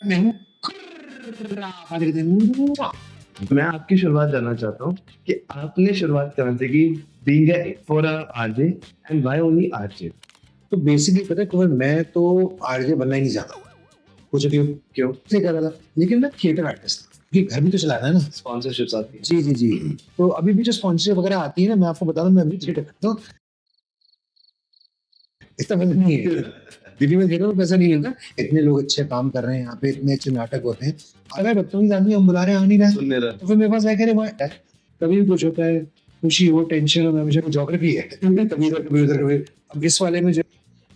मैं हूँ मैं आपकी शुरुआत जानना चाहता हूँ कि आपने शुरुआत कहाँ से की being for RJ and why only RJ? तो बेसिकली पता है कुमार, मैं तो आरजे बनना ही नहीं चाहता। पूछो क्यों इसलिए कर रहा था, लेकिन मैं थिएटर आर्टिस्ट था क्योंकि घर भी तो चलाना है ना। स्पॉन्सरशिप्स आती है। जी जी जी। तो अभी भी जो स्पॉन्सरशिप वगैरह आती है ना, मैं आपको बता दूं, मैं अभी थिएटर करता हूँ। इतना पैसा नहीं है दिल्ली में, थिएटर में पैसा नहीं मिलता। इतने लोग अच्छे काम कर रहे हैं यहाँ पे, इतने अच्छे नाटक होते हैं। अगर बदतमीज आदमी हम बुला रहे हैं, आ नहीं रहे सुनने रहा तो फिर मेरे पास आके कभी भी कुछ होता है, खुशी हो टेंशन हो, हमेशा ज्योग्राफी है कभी इधर कभी उधर कभी। अब इस वाले में जो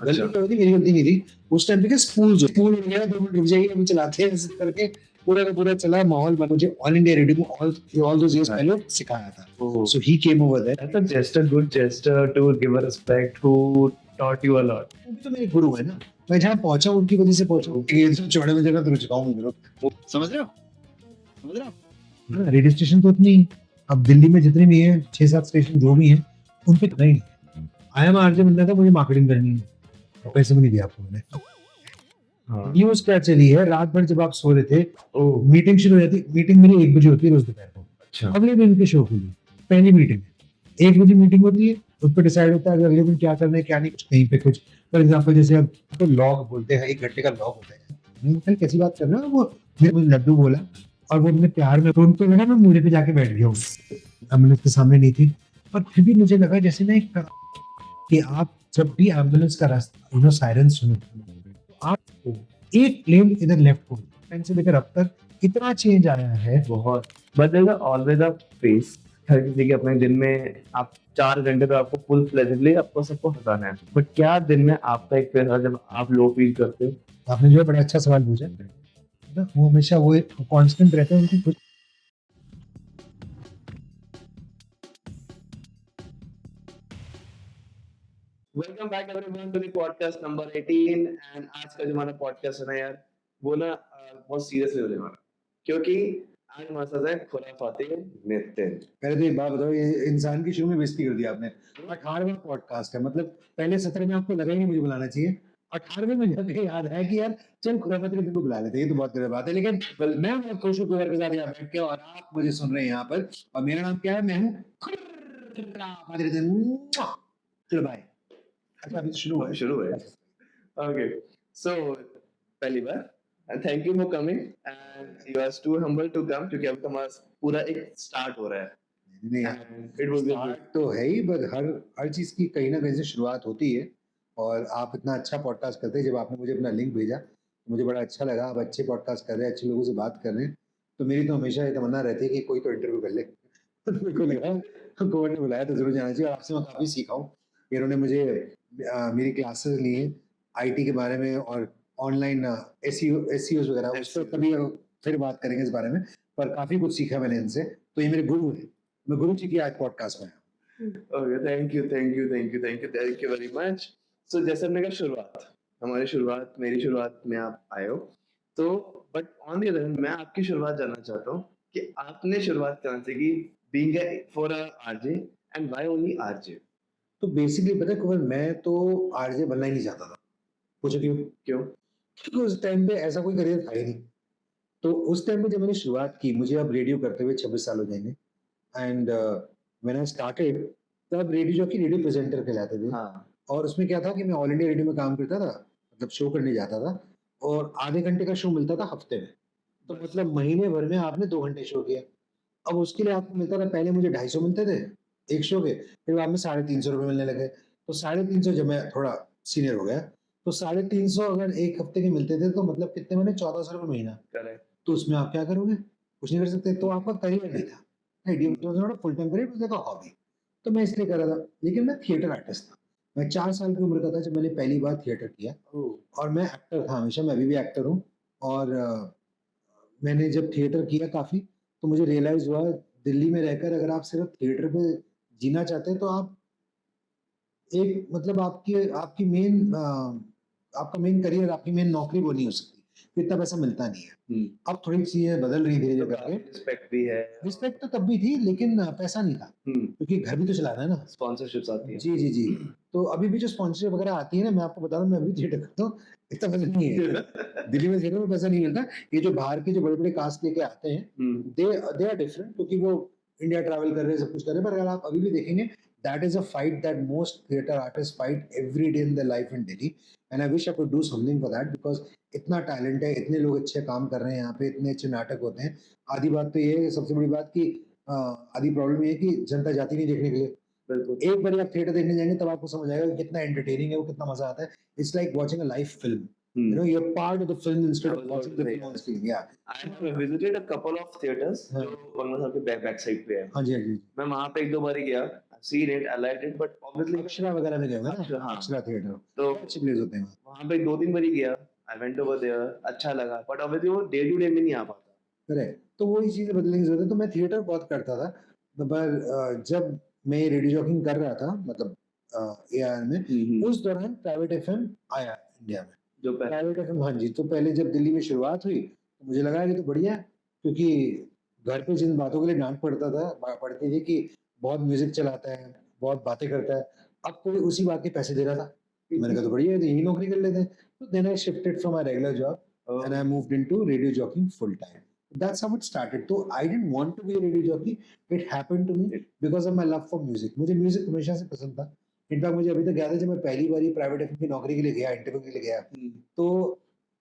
गलती तो होती, मेरी गलती नहीं थी उस टाइम पे। स्पूल उड़ गया, 2 मिनट रुक जाइए, हम चलाते हैं ऐसे करके। पूरा का पूरा चला माहौल बना। मुझे ऑल इंडिया रेडियो में ऑल दोस इयर्स पहले सिखाया था। So he came over there. That's a just a good gesture to give a respect who taught you a lot. वो भी तो मेरे गुरु है ना। मैं जहाँ पहुंचा उनकी वजह से पहुंचा। ये तो चौड़े में जगह तो रुक चुका हूँ मैं लोग। समझ रहे हो? रेडियो स्टेशन तो उतनी, अब दिल्ली में जितने भी हैं 6-7 स्टेशन जो भी हैं, उन पे नहीं। आई एम आरजे बनना था, मुझे मार्केटिंग करनी है और पैसे भी नहीं दिया आपको मैंने। हाँ। न्यूज क्या चली है, रात भर जब आप सो रहे थे, मीटिंग शुरू हो जाती। मीटिंग मेरी 1 बजे होती है रोज दोपहर को। अच्छा। अगले दिन की शो के लिए पहली मीटिंग है, 1 बजे मीटिंग होती है। उस पर डिसाइड होता है कि अगले दिन क्या करना है क्या नहीं। कुछ कहीं पे कुछ, फॉर एग्जाम्पल जैसे अब तो लॉग बोलते हैं, 1 घंटे का लॉग होता है। मैंने कहा, कैसी बात कर रहे हो? वो मेरे मुझे लड्डू बोला और वो अपने प्यार में उनको लगा मैं मुझे पे जाके बैठ गया हूँ। अब मैंने उसके सामने नहीं थी, पर फिर भी मुझे लगा जैसे ना एक, कि आप जब भी एम्बुलेंस का रास्ता सायरन सुनो तो आप एक लेन इधर लेफ्ट को, टाइम से लेकर अब तक कितना चेंज आया है। बहुत। But there is always a face. हर किसी के अपने दिन में आप 4 घंटे तो आपको फुल फ्लेजेडली आपको सबको हंसाना है। बट क्या दिन में आपका एक फेस जब आप लो फील करते हो? आपने जो है बड़ा अच्छा सवाल पूछा ना, वो हमेशा वो कांस्टेंट रहता है उनकी कुछ। Welcome back everyone to the podcast number 18। And आज का जो हमारा पॉडकास्ट है ना यार, वो ना बहुत सीरियसली होने वाला, क्योंकि आज हमारे साथ है खुराफाती नितिन। पहले तो एक बात बताओ, ये इंसान की शुरू में बेइज्जती कर दी आपने। 18वां पॉडकास्ट है, मतलब पहले 17 में आपको लगा ही नहीं मुझे बुलाना चाहिए। 18वें में जाके याद है कि यार चल खुराफाती नितिन को बुला लेते हैं। ये तो बहुत गलत बात है, लेकिन मैं बहुत खुश हूँ के साथ यहाँ बैठ के, और आप मुझे सुन रहे हैं यहाँ पर। और मेरा नाम क्या है? मैं हूँ खुराफाती नितिन। चलो बाय। अच्छा अभी तो शुरू है। ओके, सो पहली बार and thank you for coming and you are too humble to come, क्योंकि अभी हमारा पूरा एक स्टार्ट हो रहा है। नहीं And it will be start तो है ही, बट हर चीज की कहीं ना कहीं से शुरुआत होती है। और आप इतना अच्छा पॉडकास्ट करते हैं, जब आपने मुझे अपना लिंक भेजा तो मुझे बड़ा अच्छा लगा। आप अच्छे पॉडकास्ट कर रहे हैं, अच्छे लोगों से बात कर रहे हैं। तो मेरी तो हमेशा ये तमन्ना रहती है कि कोई तो इंटरव्यू कर ले। तो मेरे को लगा कोविड ने बुलाया तो जरूर जाना चाहिए। और आपसे मैं काफ़ी सीखा हूँ। इन्होंने मुझे मेरी क्लासेस ली हैं आईटी के बारे में, और ऑनलाइन एसईओ वगैरह, उस पर कभी फिर बात करेंगे इस बारे में। पर काफ़ी कुछ सीखा मैंने इनसे। तो ये मेरे गुरु हैं। मैं गुरु जी की आज पॉडकास्ट में आया। Okay, thank you very much. So जैसे हमने कहा शुरुआत, मेरी शुरुआत में आप आए हो, तो but on the other hand मैं आपकी शुरुआत जानना चाहता हूँ कि आपने शुरुआत कहाँ से की being for RJ and why only RJ? तो बेसिकली पता है कुमार, मैं तो आरजे बनना ही नहीं चाहता था। पूछो क्यों? क्योंकि उस टाइम पे ऐसा कोई करियर था ही नहीं। तो उस टाइम पे जब मैंने शुरुआत की, मुझे अब रेडियो करते हुए 26 साल हो जाएंगे। एंड व्हेन आई स्टार्टेड, तब रेडियो जॉकी रेडियो प्रेजेंटर कहलाते थे। हाँ। और उसमें क्या था कि मैं ऑल इंडिया रेडियो में काम करता था, मतलब शो करने जाता था। और आधे घंटे का शो मिलता था हफ्ते में। तो मतलब महीने भर में आपने 2 घंटे शो किया। अब उसके लिए आपको मिलता था, पहले मुझे 250 मिलते थे एक शो के, फिर बाद में 350 रुपए मिलने लगे। तो 350, जब मैं थोड़ा सीनियर हो गया, तो 350 अगर एक हफ्ते के मिलते थे तो मतलब कितने बने? 1400 रुपए महीना। करेक्ट। तो उसमें आप क्या करोगे? कुछ नहीं कर सकते। तो आपका करियर नहीं था, रेडियो फुल टाइम करियर, उसका हॉबी। तो मैं इसलिए कर रहा था, लेकिन मैं थिएटर आर्टिस्ट था। मैं 4 साल की उम्र का था जब मैंने पहली बार थिएटर किया। और मैं एक्टर था हमेशा, मैं अभी भी एक्टर हूँ। और मैंने जब थिएटर किया काफ़ी, तो मुझे रियलाइज़ हुआ, दिल्ली में रहकर अगर आप सिर्फ़ थिएटर पे जीना चाहते हैं, तो आप एक मतलब आपकी आपका मेन करियर, आपकी मेन नौकरी वो नहीं हो सकती। फिर इतना पैसा मिलता नहीं है। अब थोड़ी चीज़ें बदल रही हैं धीरे-धीरे करके। रिस्पेक्ट भी है। रिस्पेक्ट तो तब भी थी, लेकिन पैसा नहीं था, क्योंकि घर भी तो चलाना है ना। स्पॉन्सरशिप्स आती है। जी, जी, जी। तो अभी भी जो स्पॉन्सरशिप वगैरह आती है ना, मैं आपको बता रहा हूँ, मैं अभी थिएटर करता हूँ, इतना पैसा नहीं है। दिल्ली में थिएटर में पैसा नहीं मिलता। ये जो बाहर के जो बड़े-बड़े कास्ट लेके आते हैं, दे आर डिफरेंट, क्योंकि वो इंडिया ट्रैवल कर रहे हैं, सब कुछ कर रहे हैं, पर अगर आप अभी भी देखेंगे, that is a fight that most theatre artist fight every day in their life in Delhi, and I wish I could do something for that, because इतना टैलेंट है, इतने लोग अच्छे काम कर रहे हैं यहाँ पे, इतने अच्छे नाटक होते हैं। आधी बात तो ये है, सबसे बड़ी बात कि आधी प्रॉब्लम ये है कि जनता जाती नहीं देखने के लिए। बिल्कुल। एक बारी आप थिएटर देखने जाएँगे तब आपको समझ आएगा कि कितना एंटरटेनिंग है वो, कितना मज़ा आता है। It's like watching a live film. You know, you are part of the film instead I of was about watching to the say film on that. Screen. या I have visited a couple of theaters हाँ। जो बंगला साहब के back side पे है। हाँ जी, हाँ जी। मैं वहाँ पे 1-2 बार ही गया। I've seen it, I liked it, but obviously Akshara वगैरह में गए होंगे अक्षरा, ना? हाँ। अक्षरा थिएटर। तो बहुत अच्छे प्लेस होते हैं वहाँ। वहाँ पे 2-3 बार ही गया। I went over there, अच्छा लगा, but obviously वो डे टू डे में नहीं आ पाता। करेक्ट। तो वही चीज़ें बदलने की ज़रूरत है। तो मैं थिएटर बहुत करता था। पर जब मैं रेडियो जॉकिंग कर रहा था, मतलब एआर में, उस दौरान प्राइवेट एफएम आया इंडिया में। जो पहले प्राइवेट एफएम, हाँ जी, तो पहले जब दिल्ली में शुरुआत हुई, तो मुझे लगा कि तो बढ़िया है, क्योंकि घर पे जिन बातों के लिए डाँट पड़ता था, पड़ती थी कि बहुत म्यूज़िक चलाता है, बहुत बातें करता है, अब कोई उसी बात के पैसे दे रहा था। मैंने कहा तो बढ़िया है, तो यही नौकरी कर लेते हैं। तो then I shifted from my regular job and I moved into radio jockeying full time. That's how it started. So I didn't want to be a radio jockey. It happened to me because of my love for music. मुझे music हमेशा से पसंद था। In fact मुझे अभी तक याद है, जब मैं पहली बार प्राइवेट एफएम की नौकरी के लिए गया, इंटरव्यू के लिए गया, तो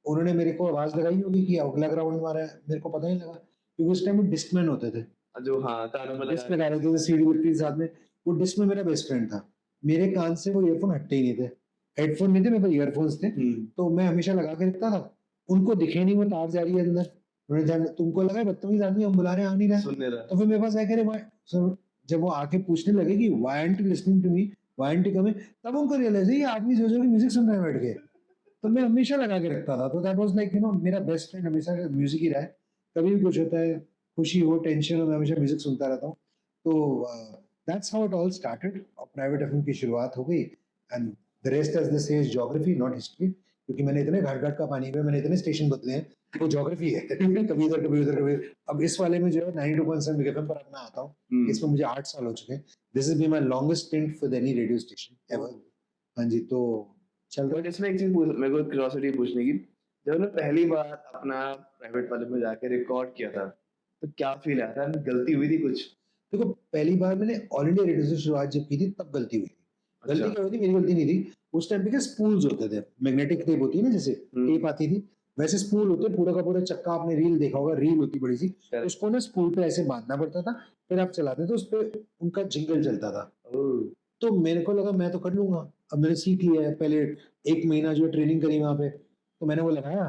उन्होंने मेरे को आवाज लगाई होगी कि अगला ग्राउंड हमारा है, मेरे को पता नहीं लगा, क्योंकि उस टाइम में डिस्कमैन होते थे, जो हाँ कानों में डिस्क लगा लगा रहे थे, सीडी लिखती थी साथ में। वो डिस्क में मेरा बेस्ट फ्रेंड था। मेरे कान से वो ईयरफोन हटते ही नहीं थे, हेडफोन नहीं थे, मेरे पास ईयरफोन्स थे। तो मैं हमेशा लगा के रखता था। उनको दिखे नहीं वो तार जा रही है अंदर, उन्हें ध्यान, तुमको लगा है बदतमीज आदमी हम बुला रहे हैं, आ नहीं रहा है। सुन नहीं रहा। तो फिर मेरे पास आके जब वो आके पूछने लगे कि why aren't you listening to me, why aren't you coming, तब उनको रियलाइज है ये आदमी जो की म्यूजिक सुन रहा है बैठ के। तो मैं हमेशा लगा के रखता था। तो that was like, you know, मेरा बेस्ट फ्रेंड हमेशा म्यूजिक ही रहा है। कभी भी कुछ होता है, खुशी हो, टेंशन हो, मैं हमेशा म्यूजिक सुनता रहता हूँ। तो that's how it all started. Private FM की शुरुआत हो गई, and the rest, as they say, is geography not history, क्योंकि मैंने इतने घाट-घाट का पानी पिया, मैंने इतने स्टेशन बदले हैं, वो ज्योग्राफी है। कभी इधर, कभी उधर, कभी। अब इस वाले में जो है 92.7 बिग एफएम पर अब मैं आता हूँ। इसमें मुझे 8 साल हो चुके हैं। This is been my longest stint for any radio station ever. हाँ जी, तो चल रहा बट इसमें एक चीज मेरे को क्यूरियोसिटी पूछने की, जब हमने पहली बार अपना प्राइवेट वाले में जाके रिकॉर्ड किया था, तो क्या फील आया था? गलती हुई थी कुछ? देखो, पहली बार मैंने ऑल इंडिया रेडियो से शुरुआत जब की थी, तब गलती हुई थी। गलती अच्छा। क्या हुई थी? मेरी गलती नहीं थी। उस टाइम पे क्या स्पूल्स होते थे, मैग्नेटिक टेप होती है ना, जैसे टेप आती थी, वैसे स्पूल होते, पूरा का पूरा चक्का, आपने रील देखा होगा, रील होती बड़ी सी, Correct. उसको ना स्पूल पे ऐसे बांधना पड़ता था, फिर आप चलाते थे, उस पे उनका जिंगल चलता था। तो मेरे को लगा मैं तो कर लूंगा, अब मैंने सीख लिया है। पहले 1 महीना जो ट्रेनिंग करी वहाँ पे, तो मैंने वो लगाया,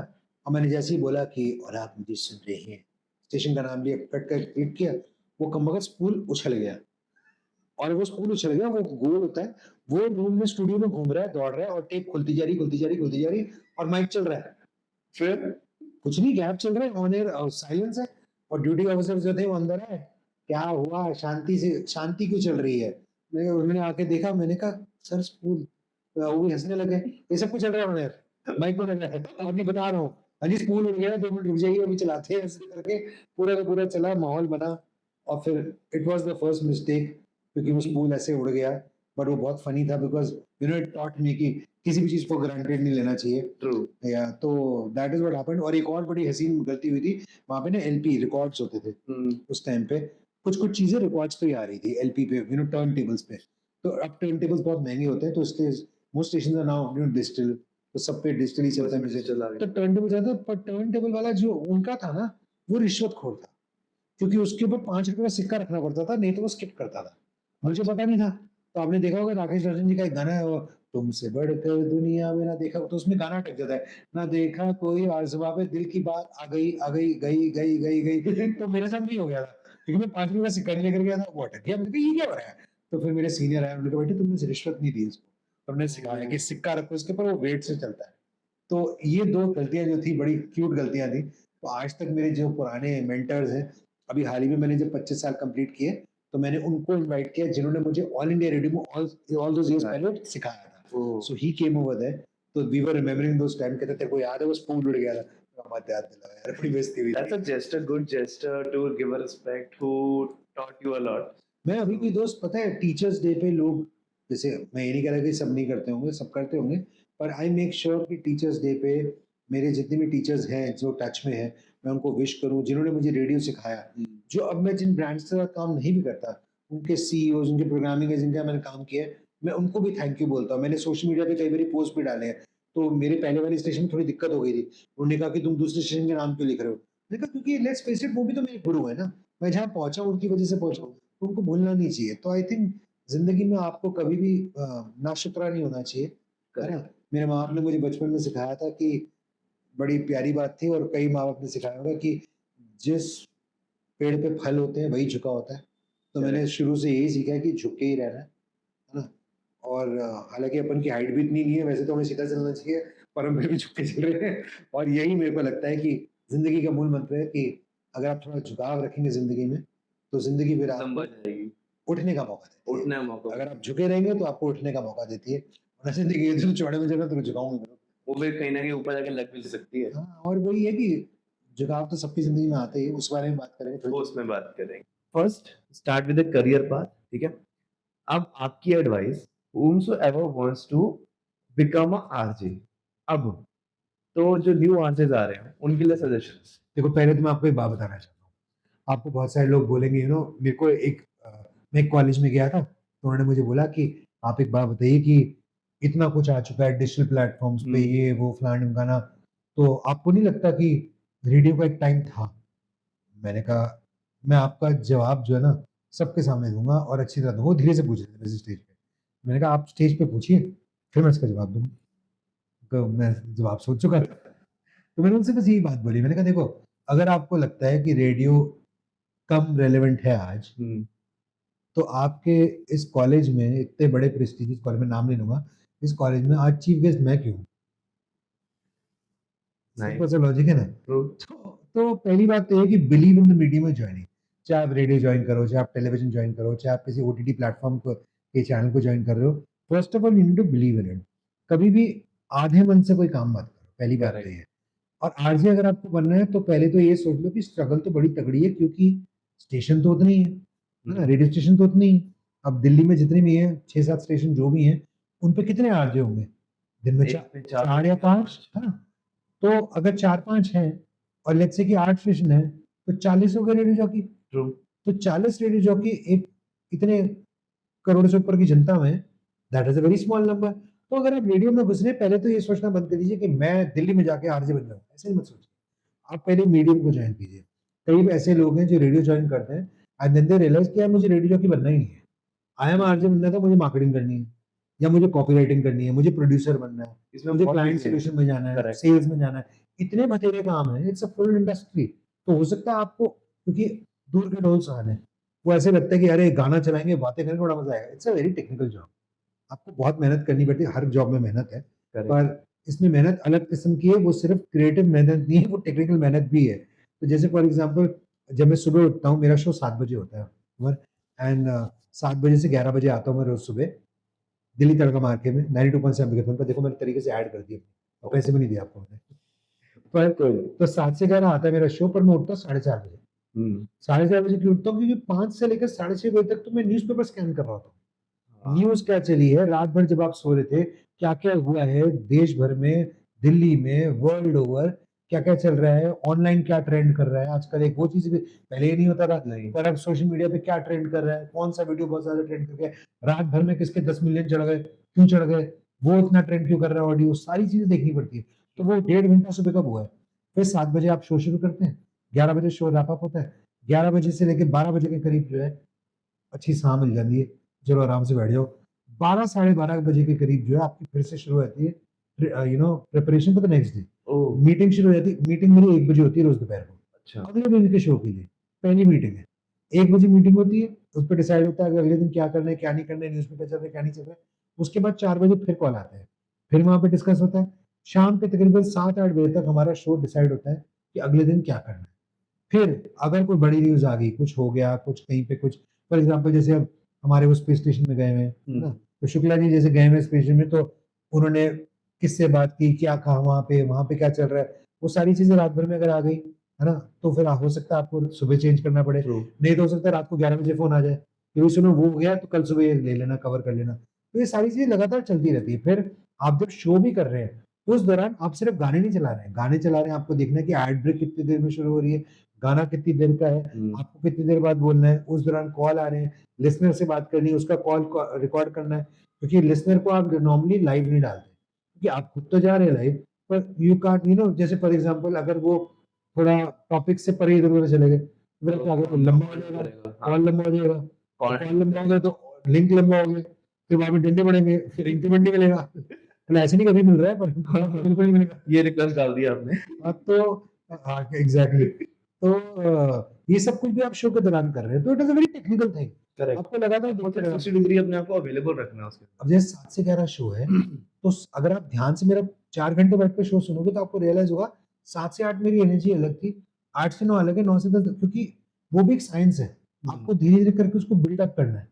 और मैंने जैसे ही बोला कि और आप मुझे सुन रहे हैं, स्टेशन का नाम लिया, कट कर क्लिक किया, वो कमबख्त स्पूल उछल गया। और वो स्पूल उछल गया, वो गोल होता है, वो रूम में स्टूडियो में घूम रहा है, दौड़ रहा है, और टेप खुलती जा रही, खुलती जा रही, खुलती जा रही, और माइक चल रहा है। फिर कुछ नहीं, गैप चल रहा है, ऑन एयर साइलेंस है, और ड्यूटी ऑफिसर जो थे वो अंदर है, क्या हुआ, शांति से, शांति क्यों चल रही है? उन्होंने आके देखा, मैंने कहा सर स्पूल, वो भी हंसने लगे, ये सब कुछ चल रहा है ऑन एयर, माइक में लग रहा है, और मैं बता रहा हूँ, हाँ जी स्पूल उड़ गया, 2 मिनट रुक जाइए, अभी चलाते हैं, ऐसे करके पूरा का पूरा चला, माहौल बना। और फिर it was the first mistake, क्योंकि वो स्पूल ऐसे उड़ गया, बट वो बहुत फनी था, because you know it taught me कि किसी भी चीज को ग्रांटेड नहीं लेना चाहिए। ट्रू। या तो दैट इज व्हाट हैपेंड। और एक और बड़ी हसीन गलती हुई थी, वहां पे ना एलपी रिकॉर्ड्स होते थे उस टाइम पे, कुछ कुछ चीजें रिकॉर्ड्स पे ही आ रही थी एलपी पे, यू नो, टर्न टेबल्स पे। तो अब टर्न टेबल्स बहुत महंगे होते हैं, तो इसलिए most stations are now, you know, digital, तो सब पे डिजिटल ही चलता है म्यूजिक। तो टर्न टेबल चलता है, पर टर्न टेबल वाला जो उनका था ना, वो रिश्वतखोर था, क्योंकि उसके ऊपर 5 रुपए का सिक्का रखना पड़ता था, नहीं तो वो स्किप करता था। मुझे पता नहीं था। तो आपने देखा होगा राकेश रोशन जी का एक गाना है, वो तुमसे बढ़कर दुनिया में ना देखा, तो उसमें गाना अटक जाता है, ना देखा कोई और जुबां पे दिल की बात आ गई, आ गई, गई गई गई गई। तो मेरे साथ भी हो गया था, क्योंकि मैं 5 रुपए का सिक्का नहीं लेकर गया था, वो अटक गया। मैंने कहा ये क्या हो रहा है? तो फिर मेरे सीनियर आए, उन्होंने कहा बेटे तुमने रिश्वत नहीं दी इसको, तो हमने सिखाया कि सिक्का रखो इसके ऊपर, वो वेट से चलता है। तो ये 2 गलतियां जो थी, बड़ी क्यूट गलतियां थी। तो आज तक मेरे जो पुराने मेंटर्स हैं, अभी हाल ही में मैंने जब 25 साल कंप्लीट किए, तो मैंने उनको इनवाइट किया जिन्होंने मुझे ऑल इंडिया रेडियो में ऑल दोस इयर्स पहले सिखाया था। So he came over there, तो we were remembering those time, कहते तेरे को याद है वो स्पूल उड़ गया था? तो मत याद दिलाया यार, बड़ी बेइज्जती हुई That's थी। a gesture, good gesture to give a respect who taught you a lot. मैं अभी भी दोस्त, पता है टीचर्स डे पे लोग जैसे मैं ये नहीं कह रहा कि सब नहीं करते होंगे, सब करते होंगे, पर आई मेक श्योर कि टीचर्स डे पे मेरे जितने भी टीचर्स हैं जो टच में हैं, मैं उनको विश करूँ, जिन्होंने मुझे रेडियो सिखाया। जो अब मैं जिन ब्रांड्स के साथ काम नहीं भी करता, उनके सीईओज़, उनके प्रोग्रामिंग है जिनका मैंने काम किया है, मैं उनको भी थैंक यू बोलता हूँ। मैंने सोशल मीडिया पे कई बारी पोस्ट भी डाले हैं, तो मेरे पहले वाले स्टेशन में थोड़ी दिक्कत हो गई थी। उन्होंने कहा कि तुम दूसरे स्टेशन के नाम क्यों लिख रहे हो? मैंने कहा क्योंकि लेट्स फेस इट, वो भी तो मेरे गुरु है ना। मैं जहाँ पहुँचा हूँ उनकी वजह से पहुँचा हूँ, तो उनको भूलना नहीं चाहिए। तो आई थिंक ज़िंदगी में आपको कभी भी नाशुक्रा नहीं होना चाहिए, है ना? मेरे माँ-बाप ने मुझे बचपन में सिखाया था कि बड़ी प्यारी बात थी, और कई माँ-बाप ने सिखाया होगा कि जिस पेड़ पे फल होते हैं वही झुका होता है। तो मैंने करेक्ट। शुरू से यही सीखा है कि झुक के ही रहना है ना? और हालाँकि अपन की हाइट भी इतनी नहीं है, वैसे तो हमें सीधा चलना चाहिए, पर हम फिर भी झुक के चल रहे हैं। और यही मेरे को लगता है कि ज़िंदगी का मूल मंत्र है कि अगर आप थोड़ा झुकाव रखेंगे ज़िंदगी में, तो ज़िंदगी फिर लंबा आपको जाएगी, उठने का मौका देती है। उठने का मौका अगर आप मिलेगा। झुके रहेंगे तो आपको उठने का मौका देती है, वरना ज़िंदगी इतने चौड़े में चल तो झुकाऊँगा ज़रूर। वो फिर कहीं न कहीं ऊपर जाके लग भी सकती है। हाँ, और वही है कि झुकाव तो सबकी ज़िंदगी में आते ही है, उस बारे में बात करेंगे थोड़ी वो देर। उसमें बात करेंगे। First start with a career path, ठीक है? अब आपकी advice whomsoever wants to become a RJ. अब तो जो न्यू आरजेस आ रहे हैं, उनके लिए सजेशंस। देखो, पहले तो मैं आपको एक बात बताना चाहता हूँ। आपको बहुत सारे लोग बोलेंगे, मेरे को मैं एक कॉलेज में गया था, तो उन्होंने मुझे बोला कि आप एक बात बताइए कि इतना कुछ आ चुका है डिजिटल प्लेटफ़ॉर्म्स पे, हुँ। ये वो फलाना-ढिमकाना, तो आपको नहीं लगता कि रेडियो का एक टाइम था? मैंने कहा, मैं आपका जवाब जो है ना सबके सामने दूँगा और अच्छी तरह दूँगा। वो धीरे से पूछ रहे थे वैसे स्टेज पे। मैंने कहा, आप स्टेज पे पूछिए, फिर मैं इसका जवाब दूँगा। तो मैं जवाब सोच चुका था। तो मैंने उनसे बस यही बात बोली, मैंने कहा देखो, अगर आपको लगता है कि रेडियो कम रेलेवेंट है आज, हुँ। तो आपके इस कॉलेज में, इतने बड़े प्रेस्टीजियस कॉलेज में, नाम नहीं लूँगा, इस कॉलेज में आज चीफ गेस्ट मैं क्यों हूँ? Simple nice. सा लॉजिक है ना? ट्रू। तो पहली बात तो ये है कि बिलीव इन द मीडियम में जॉइनिंग। चाहे आप रेडियो जॉइन करो, चाहे आप टेलीविज़न जॉइन करो, चाहे आप किसी ओटीटी प्लेटफ़ॉर्म को के चैनल को जॉइन कर रहे हो, first of all you need to believe in it. कभी भी आधे मन से कोई काम मत करो, पहली बात तो करेक्ट। ये है। और आरजे अगर आपको बनना है तो पहले तो ये सोच लो कि स्ट्रगल तो बड़ी तगड़ी है, क्योंकि स्टेशन तो उतने ही है हुँ। ना? रेडियो स्टेशन तो उतने ही। अब दिल्ली में जितने भी हैं, 6-7 स्टेशन जो भी हैं, उन पे कितने आरजे होंगे? दिन में एक पे 4 4 या या 5, 5। है ना? तो अगर 4-5 हैं और लेट्स से कि 8 स्टेशन हैं, तो 40 हो गए रेडियो जॉकी। ट्रू। तो 40 रेडियो जॉकी एक इतने करोड़ से ऊपर की जनता में, that is a very small number. तो अगर आप रेडियो में घुस रहे हैं, पहले तो ये सोचना बंद कर दीजिए कि मैं दिल्ली में जाके आरजे बन जाऊँगा, ऐसे मत सोचिए। आप पहले मीडियम को जॉइन कीजिए। कई ऐसे लोग हैं जो रेडियो जॉइन करते हैं एंड देन दे रियलाइज़ कि यार मुझे रेडियो जॉकी बनना ही नहीं है। आई एम आरजे बनना था, मुझे मार्केटिंग करनी है, या मुझे कॉपीराइटिंग करनी है, मुझे प्रोड्यूसर बनना है, इसमें मुझे बहुत क्लाइंट चीज़ें हैं। सॉल्यूशन में जाना है, करेक्ट। सेल्स में जाना है। इतने बथेरे काम हैं, इट्स अ फुल इंडस्ट्री। तो हो सकता है आपको, क्योंकि दूर के ढोल सहान है, वो ऐसे लगता है कि अरे गाना चलाएँगे, बातें करेंगे, बड़ा मज़ा आएगा। It's a very technical job. आपको बहुत मेहनत करनी पड़ती है, हर जॉब में मेहनत है। करेक्ट। पर इसमें मेहनत अलग किस्म की है, वो सिर्फ़ क्रिएटिव मेहनत नहीं है, वो टेक्निकल मेहनत भी है। तो जैसे फॉर एग्ज़ाम्पल, जब मैं सुबह उठता हूँ, मेरा शो 7 बजे होता है, और एंड 7 बजे से 11 बजे आता हूँ मैं रोज़ सुबह, दिल्ली तड़का मार के मैं 92.7 मेगाहर्ट्ज़ पर। देखो मैंने तरीके से ऐड कर दिया, और पैसे भी नहीं दिए आपको मैंने। पर कोई नहीं। तो 7 से 11 आता है मेरा शो, पर मैं उठता हूँ साढ़े 4 बजे। हुँ। साढ़े 4 बजे क्यों उठता हूँ? क्योंकि 5 से लेकर साढ़े 6 बजे तक तो मैं न्यूज़पेपर स्कैन कर रहा होता हूँ। हाँ। न्यूज़ क्या चली है, रात भर जब आप सो रहे थे, क्या-क्या हुआ है देश भर में, दिल्ली में, वर्ल्ड ओवर, क्या-क्या चल रहा है, ऑनलाइन क्या ट्रेंड कर रहा है आजकल, एक वो चीज़ भी पहले ये नहीं होता था, नहीं। पर अब सोशल मीडिया पे क्या ट्रेंड कर रहा है, कौन-सा वीडियो बहुत ज़्यादा ट्रेंड कर गया, रात भर में किसके 10 मिलियन चढ़ गए, क्यों चढ़ गए, वो इतना ट्रेंड क्यों कर रहा है ऑडियो, सारी चीज़ें देखनी पड़ती है। तो वो 1.5 घंटा सुबह का हुआ है। फिर 7 बजे आप शो शुरू करते हैं, 11 बजे शो रैप अप होता है, 11 बजे से लेके 12 बजे के करीब जो है, अच्छी छाँ मिल जाती है, चलो आराम से बैठ जाओ। 12 साढ़े 12 बजे के करीब जो है आपकी फिर से शुरू होती है preparation for the next day. Oh! Meeting शुरू हो जाती है, मीटिंग मेरी 1 बजे होती है रोज़ दोपहर को, अच्छा। अगले दिन के शो के लिए, पहली मीटिंग है। 1 बजे मीटिंग होती है, उस पे डिसाइड होता है कि अगले दिन क्या करना है, क्या नहीं करना है, न्यूज़ में क्या चल रहा है, क्या नहीं चल रहा है। उसके बाद 4 बजे फिर कॉल आता है, फिर वहाँ पे डिस्कस होता है। शाम के तकरीबन 7-8 बजे तक हमारा शो डिसाइड होता है कि अगले दिन क्या करना है। फिर अगर कोई बड़ी न्यूज़ आ गई, कुछ हो गया, कुछ कहीं पे कुछ, फॉर एग्ज़ाम्पल जैसे अब हमारे वो स्पेस स्टेशन में गए हुए हैं, है हुँ। ना? तो शुक्ला जी जैसे गए हुए हैं स्पेस स्टेशन में, तो उन्होंने किससे बात की, क्या कहा वहाँ पे क्या चल रहा है, वो सारी चीज़ें रात भर में अगर आ गई, है ना? तो फिर हो सकता है आपको सुबह चेंज करना पड़े, ट्रू। नहीं तो हो सकता है रात को 11 बजे फ़ोन आ जाए, कि भई सुनो वो हो गया तो कल सुबह ये ले लेना, कवर कर लेना। तो ये सारी चीजें लगातार चलती रहती है। फिर आप जब शो भी कर रहे हैं तो उस दौरान आप सिर्फ गाने नहीं चला रहे हैं, गाने चला रहे हैं, आपको देखना है कि एड ब्रेक कितनी देर में शुरू हो रही है, गाना कितनी देर का है, आपको कितनी देर बाद बोलना है, उस दौरान कॉल आ रहे हैं, लिसनर से बात करनी है, उसका कॉल रिकॉर्ड करना है, क्योंकि लिसनर को आप नॉर्मली लाइव नहीं डालते, क्योंकि आप खुद तो जा रहे हैं लाइव, पर यू कांट जैसे फॉर एग्जांपल अगर वो थोड़ा टॉपिक से परे इधर-उधर चले गए, फिर क्या होगा, तो लंबा हो जाएगा, कॉल लंबा हो जाएगा, कॉल लंबा हो गया तो लिंक लंबा हो गया, फिर वहाँ पे डंडे पड़ेंगे, फिर इंक्रीमेंट नहीं मिलेगा। मतलब ऐसे नहीं कभी मिल रहा है, पर बिल्कुल नहीं मिलेगा। ये रिक्वेस्ट डाल दिया आपने। हाँ, एग्ज़ैक्टली। तो ये सब कुछ भी आप शो के दौरान कर रहे हैं, तो it is a very technical thing. Correct. आपको लगातार मतलब देखते रहना। 360 डिग्री अपने आप को अवेलेबल रखना है उसके अब जैसे 7 से 11 शो है, तो अगर आप ध्यान से मेरा 4 घंटे बैठ के शो सुनोगे तो आपको रियलाइज़ होगा 7 से 8 मेरी एनर्जी अलग थी, 8 से 9 अलग है, 9 से 10, क्योंकि वो भी एक साइंस है। आपको धीरे-धीरे करके उसको बिल्ड अप करना है।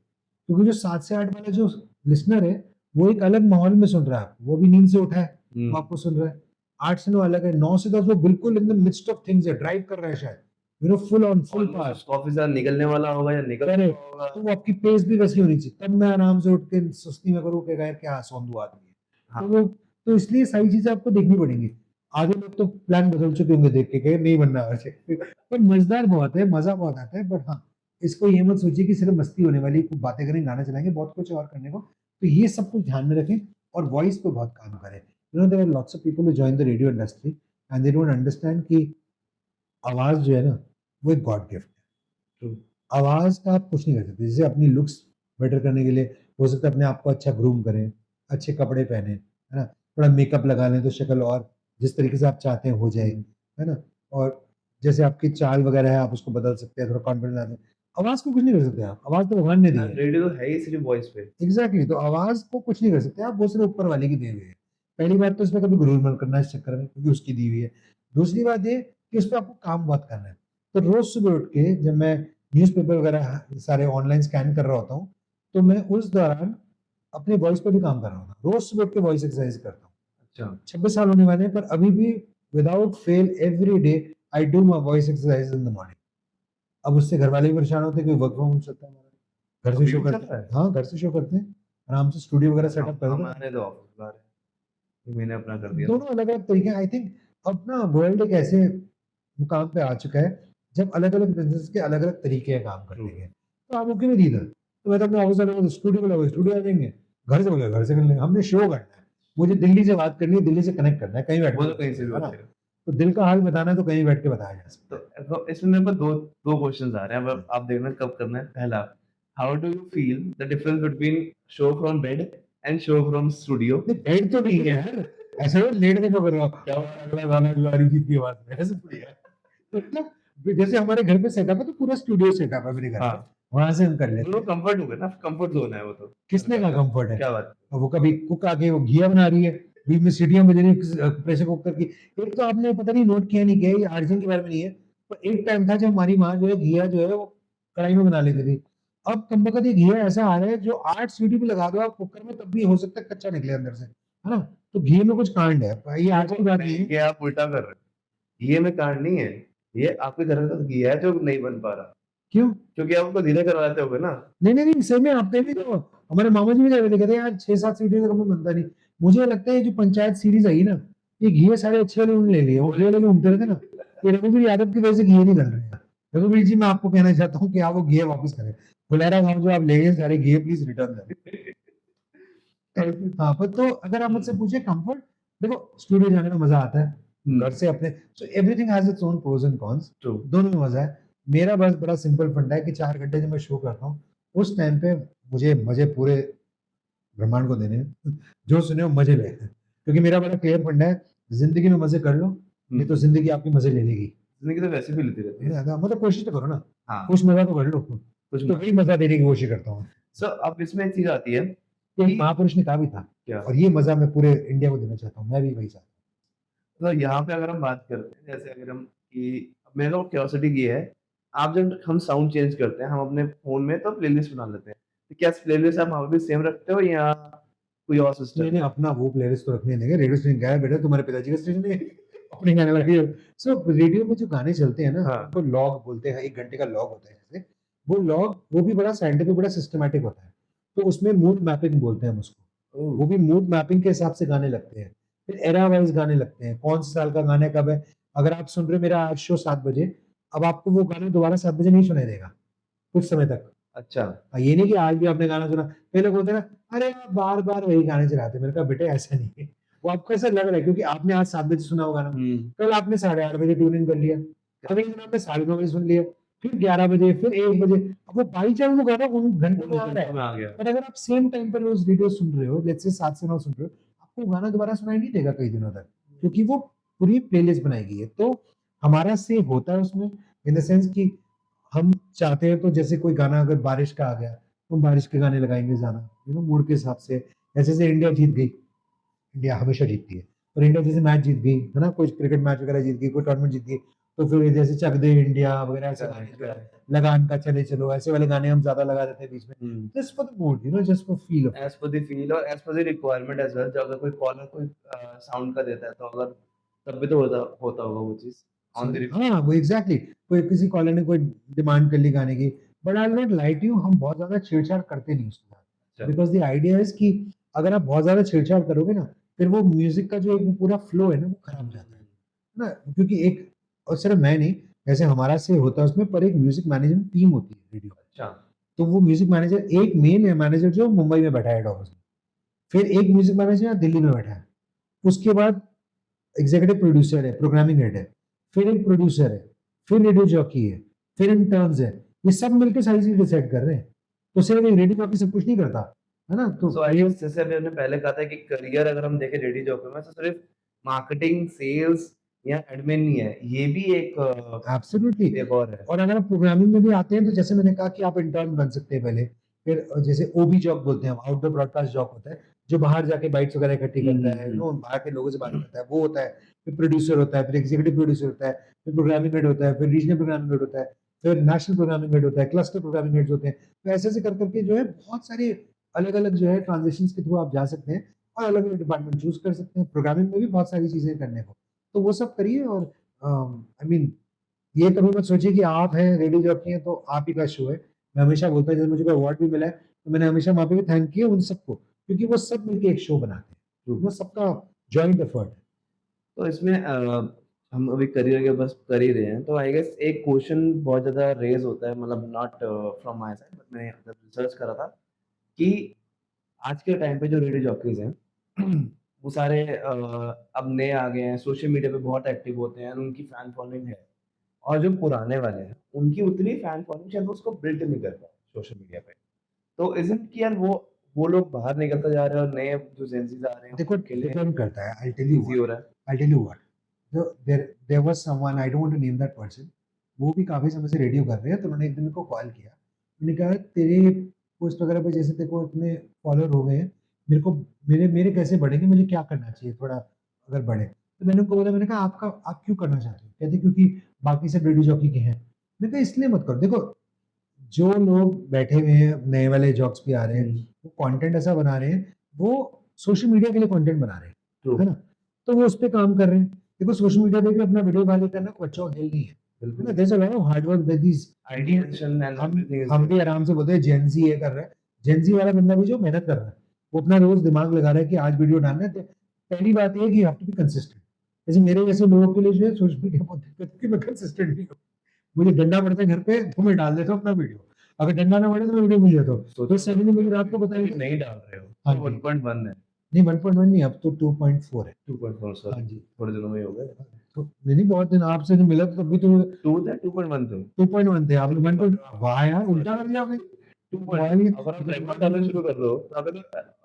क्योंकि जो 7 से 8 वाला जो लिसनर है, वो एक अलग माहौल में सुन रहा है, वो भी नींद से उठा है, वो आपको सुन रहा है। 8 से 9 अलग है, 9 से 10 वो बिल्कुल in the midst of things है, ड्राइव कर रहा है शायद, full on full power. Office से निकलने वाला होगा या निकल करेक्ट। चुका होगा। तो वो आपकी पेस भी वैसी होनी चाहिए, तब मैं आराम से उठ के सुस्ती में करूँ कि यार क्या सोंधू आदमी है। हाँ। तो वो तो इसलिए सारी चीज़ें आपको देखनी पड़ेंगी। आधे लोग तो प्लान बदल चुके होंगे देख के कि नहीं बनना वैसे। पर मज़ेदार बहुत है, मज़ा बहुत आता है, बट हाँ, इसको ये मत सोचिए कि सिर्फ मस्ती होने वाली है, खूब बातें करेंगे, गाना चलाएँगे, बहुत कुछ और करने को। तो ये सब कुछ ध्यान में रखें और वॉइस पे बहुत काम करें। There are lots of people who join the radio industry and they don't understand कि आवाज़ जो है ना, वो एक गॉड गिफ्ट है। ट्रू। आवाज़ का आप कुछ नहीं कर सकते। जैसे अपनी लुक्स बेटर करने के लिए हो सकता है अपने आप को अच्छा ग्रूम करें, अच्छे कपड़े पहनें, है ना? थोड़ा मेकअप लगा लें तो शक्ल और जिस तरीके से आप चाहते हैं हो जाए, है ना? और जैसे आपकी चाल वगैरह है आप उसको बदल सकते हैं, थोड़ा कॉन्फिडेंस ला दें। आवाज़ को कुछ नहीं कर सकते आप, आवाज़ तो भगवान ने दी है। रेडियो तो है ही सिर्फ वॉइस पे। एग्ज़ैक्टली, तो आवाज़ को कुछ नहीं कर सकते आप, वो सिर्फ़ ऊपर वाले की दी हुई है। पहली बात तो इसमें कभी गुरूर मत करना इस चक्कर में, क्योंकि उसकी दी हुई है। दूसरी बात ये कि उसपे आपको काम बहुत करना है। तो रोज़ सुबह उठ के जब मैं न्यूज़पेपर वगैरह सारे ऑनलाइन स्कैन कर रहा होता हूँ, तो मैं उस दौरान अपनी वॉइस पे भी काम कर रहा होता हूँ। रोज़ सुबह उठ के वॉइस एक्सरसाइज़ करता हूँ। अच्छा। 26 साल होने वाले हैं, पर अभी भी without fail every day I do my voice exercise in the morning. अब उससे घरवाले भी परेशान होते हैं कि वर्क फ्रॉम होम चलता है हमारा। घर से अभी शो भी चल करते रहा हैं। है? हाँ, घर से शो करते हैं। आराम से स्टूडियो वगैरह सेटअप कर देते हैं। हमारे तो ऑफिस बुला रहे हैं। मैंने अपना कर दिया। दोनों अलग-अलग तरीके हैं। आई थिंक अब ना वर्ल्ड एक ऐसे मुकाम पे आ चुका है, जब अलग-अलग बिज़नेस के अलग-अलग तरीके हैं काम करने के। तो आप ओके विद ईदर। तो मैं तो अपने ऑफिस वालों को स्टूडियो बुलाओ, स्टूडियो आ जाएँगे। घर से बोले घर से कर लेंगे। हमने शो करना है। मुझे दिल्ली से बात करनी है, दिल्ली से कनेक्ट करना है, कहीं बैठ वो के तो कहीं से भी है हो ना? जाएगा। तो दिल का हाल बताना है तो कहीं बैठ के बताया जा सकता है। तो इसमें मेरे पास 2 क्वेश्चन्स आ रहे हैं, अब आप देखना कब करना है। पहला, how do you feel the difference between show from bed and show from studio? नहीं, बेड तो नहीं है यार। ऐसे ना लेट के शो कर रहा हूँ। क्या अगला गाना जो अरिजीत की आवाज़ में, ऐसे थोड़ी है। तो मतलब जैसे हमारे घर पे सेटअप है तो पूरा स्टूडियो सेटअप है मेरे घर पे। हाँ। वहाँ से हम कर लेते वो हैं। कंफर्ट हो गया ना, कंफर्ट ज़ोन है वो तो। किसने कहा कंफर्ट है? क्या बात? अब वो कभी कुक आके वो घिया बना रही है, बीच में सीटियाँ बज रही हैं प्रेशर कुकर की। एक तो आपने पता नहीं नोट किया नहीं किया, ये आर्जन के बारे में नहीं है, पर एक टाइम था जब हमारी माँ जो है घिया जो है वो कढ़ाई में बना लेती थी। अब कमबख्त ये घिया ऐसा आ रहा है जो 8 सीटी भी लगा दो आप कुकर में तब भी हो सकता है कच्चा निकले अंदर से, है ना? तो घी में कुछ कांड है। ये आज की बात नहीं है। ये आप उल्टा कर रहे हो। ये में कांड नहीं है। ये आपके घर का घी है जो नहीं बन पा रहा। क्यों? क्योंकि आप उसको धीरे करवाते होगे ना। नहीं, सही में आपने भी तो हमारे मामा जी भी कह रहे थे, कहते हैं यार 6-7 सीटी से कम में बनता नहीं। मुझे लगता है ये जो पंचायत सीरीज़ आई ना, ये घी सारे अच्छे वाले उन्होंने ले लिए। वो घी वाले घूमते रहते ना, ये रघुवीर यादव की वजह से घी नहीं डल रहे हैं। रघुवीर जी, मैं आपको कहना चाहता हूँ कि आप वो घी वापस करें। फुलेरा गाँव जो आप ले गए सारे घी प्लीज़ रिटर्न दें। हाँ, पर तो अगर आप मुझसे पूछे कंफर्ट, देखो स्टूडियो जाने में मज़ा आता है। घर से अपने so everything has its own pros and cons. True. दोनों में मज़ा है। मेरा बस बड़ा सिंपल फंडा है कि 4 घंटे जब मैं शो करता हूँ, उस टाइम पे मुझे मज़े पूरे ब्रह्मांड को देने हैं। जो सुने वो मज़े लें। क्योंकि मेरा बड़ा क्लियर फंडा है, ज़िंदगी में मज़े कर लो, नहीं तो ज़िंदगी आपके मज़े ले लेगी। ज़िंदगी तो वैसे भी लेती रहती है। मतलब कोशिश तो करो ना, हाँ। कुछ मज़ा तो कर लो। कुछ तो वही मज़ा देने की कोशिश करता हूँ। सो अब इसमें एक चीज़ आती है एक कि महापुरुष ने कहा भी था क्या? और ये मज़ा मैं पूरे इंडिया को देना चाहता हूँ। मैं भी वही चाहता हूँ। तो यहाँ पे अगर हम बात करते हैं, जैसे अगर हम कि मेरे को क्यूरियोसिटी ये है, आप जब हम साउंड चेंज करते हैं, हम अपने फ़ोन में तो प्लेलिस्ट बना लेते हैं। तो क्या प्लेलिस्ट आप वहाँ पे सेम रखते हो या कोई और सिस्टम? नहीं, अपना वो प्लेलिस्ट तो रखने देंगे। रेडियो स्टेशन क्या है बेटा, तुम्हारे पिताजी का स्टेशन है। अपने गाने लगे हो। सो रेडियो में जो गाने चलते हैं ना, हाँ। उनको लॉग बोलते हैं। 1 घंटे का लॉग होता है जैसे। वो लॉग वो भी बड़ा साइंटिफिक, बड़ा सिस्टमैटिक होता है। तो उसमें मूड मैपिंग बोलते हैं हम उसको। वो ओह! भी मूड मैपिंग के हिसाब से गाने लगते हैं। फिर एरा वाइज़ गाने लगते हैं, कौन से साल का गाना कब है। अगर आप सुन रहे हो मेरा आज शो 7 बजे, अब आपको वो गाना दोबारा 7 बजे नहीं सुनाई देगा, कुछ समय तक। अच्छा। ये नहीं कि आज भी आपने गाना सुना, कई लोग बोलते हैं ना, "अरे! आप बार-बार वही गाने चलाते हो।" मैंने कहा, "बेटे ऐसा नहीं है।" वो आपको ऐसा लग रहा है क्योंकि आपने आज 7 बजे सुना वो गाना, हुँ। कल आपने साढ़े 8 बजे ट्यून इन कर लिया, अगले दिन आपने साढ़े 9 बजे सुन लिया, फिर 11 बजे, फिर 1 बजे। अब वो बाई चांस वो गाना उन घंटों में उन्हीं आ रहा घंटों है। में आ गया। बट अगर आप सेम टाइम पर रोज़ रेडियो सुन रहे हो, लेट्स से 7 से 9 सुन रहे हो, आपको वो गाना दोबारा सुनाई नहीं देगा कई दिनों तक, क्योंकि वो पूरी प्लेलिस्ट बनाई गई है। तो हमारा से होता है उसमें इन द सेंस कि हम चाहते हैं तो जैसे कोई गाना अगर बारिश का आ गया, तो हम बारिश के गाने लगाएँगे ज़्यादा, मूड के हिसाब से। जैसे इंडिया जीत गई, इंडिया हमेशा जीतती है, और इंडिया जैसे मैच जीत गई, है ना? कोई क्रिकेट मैच वगैरह जीत गई, कोई टूर्नामेंट जीत गई, तो फिर जैसे चक दे इंडिया वगैरह ऐसे गाने करेक्ट, जो है, करेक्ट। लगान का चले चलो, ऐसे वाले गाने हम ज़्यादा लगा देते हैं बीच में। हुँ। Just for the mood, just for feel of it. As per the feel और as per the requirement as well, जो अगर कोई कॉलर कोई साउंड का देता है, तो अगर तब भी तो होता होता होगा वो चीज़ ऑन द रिक्वेस्ट। हाँ, वो एग्ज़ैक्टली, कोई किसी कॉलर ने कोई डिमांड कर ली गाने की, but I will not lie to you, हम बहुत ज़्यादा छेड़-छाड़ करते नहीं उसके साथ। अच्छा। बिकॉज़ द आइडिया इज़ कि अगर आप बहुत ज़्यादा छेड़-छाड़ करोगे ना, फिर वो म्यूज़िक का जो एक वो पूरा फ्लो है ना, वो खराब हो जाता है ना? क्योंकि एक, और सिर्फ मैं नहीं, जैसे हमारा से होता है उसमें, पर एक म्यूज़िक मैनेजमेंट टीम होती है रेडियो में। अच्छा। तो वो म्यूज़िक मैनेजर, एक मेन है मैनेजर जो मुंबई में बैठा है हेड ऑफ़िस में, फिर एक म्यूज़िक मैनेजर यहाँ दिल्ली में बैठा है। उसके बाद एग्ज़ीक्यूटिव प्रोड्यूसर है, प्रोग्रामिंग हेड है, फिर एक प्रोड्यूसर है, फिर रेडियो जॉकी है, फिर इंटर्न्स है। ये सब मिलके सारी चीज़ डिसाइड कर रहे हैं। तो सिर्फ एक रेडियो जॉकी सब कुछ नहीं करता, है ना? तो सो आई ये गेस जैसे अभी हमने पहले कहा था कि करियर अगर हम देखें रेडी जॉब में, तो सिर्फ़ मार्केटिंग, सेल्स या एडमिन नहीं है। ये भी एब्सोल्युटली। एक और है। और अगर आप प्रोग्रामिंग में भी आते हैं, तो जैसे मैंने कहा कि आप इंटर्न बन सकते हैं पहले। फिर जैसे ओबी जॉब बोलते हैं हम, आउटडोर ब्रॉडकास्ट जॉब होता है, जो बाहर जाके बाइट्स वगैरह इकट्ठी हुँ, करता हुँ, है, हुँ। बाहर के लोगों से बात करता है, वो होता है। फिर प्रोड्यूसर होता है, फिर एग्जीक्यूटिव प्रोड्यूसर होता है, फिर प्रोग्रामिंग हेड होता है, फिर रीजनल प्रोग्रामिंग हेड होता है, फिर नेशनल प्रोग्रामिंग हेड होता है, क्लस्टर प्रोग्रामिंग हेड्स होते हैं। तो ऐसे-ऐसे कर के जो है बहुत सारे अलग-अलग जो है ट्रांज़िशंस के थ्रू आप जा सकते हैं, और अलग-अलग डिपार्टमेंट चूज़ कर सकते हैं। प्रोग्रामिंग में भी बहुत सारी चीज़ें करने को। तो वो सब करिए, और आई मीन, ये कभी मत सोचिए कि आप हैं, रेडियो जॉकी हैं, तो आप ही का शो है। मैं हमेशा बोलता हूँ, जब मुझे कोई अवार्ड भी मिला है, तो मैंने हमेशा वहाँ पे भी थैंक किया उन सबको, क्योंकि वो सब मिलके एक शो बनाते हैं। ट्रू। वो सबका जॉइंट एफर्ट है। तो इसमें हम अभी करियर के बस कर ही रहे हैं, तो आई गेस एक क्वेश्चन बहुत ज़्यादा रेज़ होता है, मतलब not from my side, but मैंने जब रिसर्च करा था कि आज के टाइम पे जो रेडियो जॉकीज़ हैं, वो सारे अब नए आ गए हैं, सोशल मीडिया पे बहुत एक्टिव होते हैं, उनकी फैन फॉलोइंग है। और जो पुराने वाले हैं, उनकी उतनी फैन फॉलोइंग शायद वो उसको बिल्ड नहीं कर पाए सोशल मीडिया पे। तो इज़न्ट कि यार वो लोग बाहर निकलते जा रहे हैं और नए जो जेनज़ीज़ आ रहे हैं, देखो, उनके लिए डिपेंड करता है। ईज़ी हो रहा है। आई टेल यू व्हाट, जो there was someone, I don't want to name that person, वो भी काफ़ी समय से रेडियो कर रहे हैं, तो उन्होंने एक दिन मेरे को कॉल किया। उन्होंने कहा, "तेरे पोस्ट वगैरह पे जैसे तेरे को इतने फॉलोअर हो गए हैं, मेरे को मेरे मेरे कैसे बढ़ेंगे? मुझे क्या करना चाहिए थोड़ा अगर बढ़े?" तो मैंने उनको बोला, मैंने कहा, "आपका आप क्यों करना चाहते हो?" कहते, "क्योंकि बाकी सब रेडियो जॉकी के हैं।" मैंने कहा, "इसलिए मत करो।" देखो, जो लोग बैठे हुए हैं, नए वाले जॉक्स भी आ रहे हैं, हुँ, वो कंटेंट ऐसा बना रहे हैं, वो सोशल मीडिया के लिए कंटेंट बना रहे हैं, ट्रू, है ना? तो वो उस पे काम कर रहे हैं। देखो, सोशल मीडिया पे भी अपना वीडियो वायरल करना कोई बच्चों का खेल नहीं है ना? बिल्कुल। There is a lot of hard work that is अभी आइडिएशन एंड हम एवरीथिंग इज़ हम देयर। भी आराम से बोलते हैं जेन ज़ी ये कर रहा है। जेन ज़ी वाला बंदा भी जो मेहनत कर रहा है, वो अपना रोज़ दिमाग लगा रहा है कि आज वीडियो डालना है, तो पहली बात ये है कि you have to be consistent. जैसे मेरे जैसे लोगों के लिए जो है सोशल मीडिया बहुत दिक्कत है कि मैं कंसिस्टेंट नहीं हूँ। मुझे डंडा पड़ता है घर पे, तो मैं डाल देता हूँ अपना वीडियो। अगर डंडा ना पड़े तो मैं वीडियो भूल जाता हूँ। सोचो फिर सभी ने मुझे रात को अभी बताया, नहीं डाल रहे हो, हाँ तो जी। 1.1 है, नहीं, 1.1 नहीं, अब तो 2.4 है। 2.4 हाँ सॉरी, जी। थोड़े दिनों में ही हो गए। तो नहीं बहुत दिन आपसे जो मिला, तो तब भी तो 2 थे, 2.1 थे। 2.1 थे, आपने 1 2.1 वाह यार! उल्टा कर दिया आपने। 2.1 अगर आप रेगुलर डालना शुरू कर दो, तो आप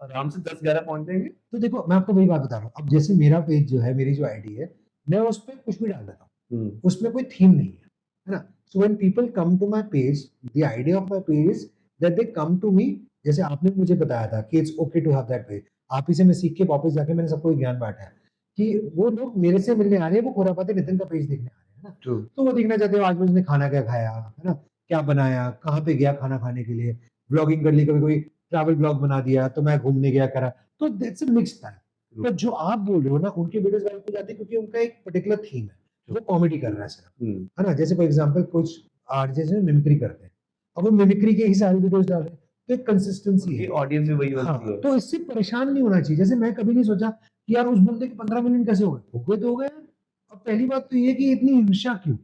आराम से 10-11 पहुँच जाएँगे। तो देखो, मैं आपको वही बात बता रहा हूँ। अब जैसे मेरा पेज जो है, मेरी जो आईडी है, मैं उस पे कुछ भी डाल देता हूँ। हुँ, उसमें कोई थीम नहीं है ना? So when people come to my page, the idea of my page is that they come to me. जैसे आपने मुझे बताया था कि it's okay to have that page. आप ही से मैं सीख के वापस जाके मैंने सबको ये ज्ञान बाँटा है कि वो लोग मेरे से मिलने आ रहे हैं, वो खुरापाती नितिन का पेज देखने आ रहे हैं, है ना? ट्रू, तो वो देखना चाहते हो आज उसने खाना क्या खाया, है ना? क्या बनाया, कहाँ पे गया खाना खाने के लिए, व्लॉगिंग कर ली, कभी कोई ट्रैवल व्लॉग बना दिया, तो मैं घूमने गया करा। तो that's a mixed bag. True, पर जो आप बोल रहे हो ना, उनके वीडियोज़ वायरल हो जाते हैं क्योंकि उनका एक पर्टिकुलर थीम है। ट्रू। वो कॉमेडी कर रहा है सिर्फ, हुँ, है ना? जैसे फॉर एग्ज़ाम्पल कुछ आरजेज़ हैं मिमिक्री करते हैं। अब वो मिमिक्री के ही सारे वीडियोज़ डाल रहे हैं। तो एक कंसिस्टेंसी उनकी है। ऑडियंस भी वही हाँ, बनती है। तो इससे परेशान नहीं होना चाहिए। जैसे मैं कभी नहीं सोचा कि यार उस बंदे के 15 मिलियन कैसे हो गए? हो गए तो हो गए यार। अब पहली बात तो ये कि इतनी ईर्ष्या क्यों?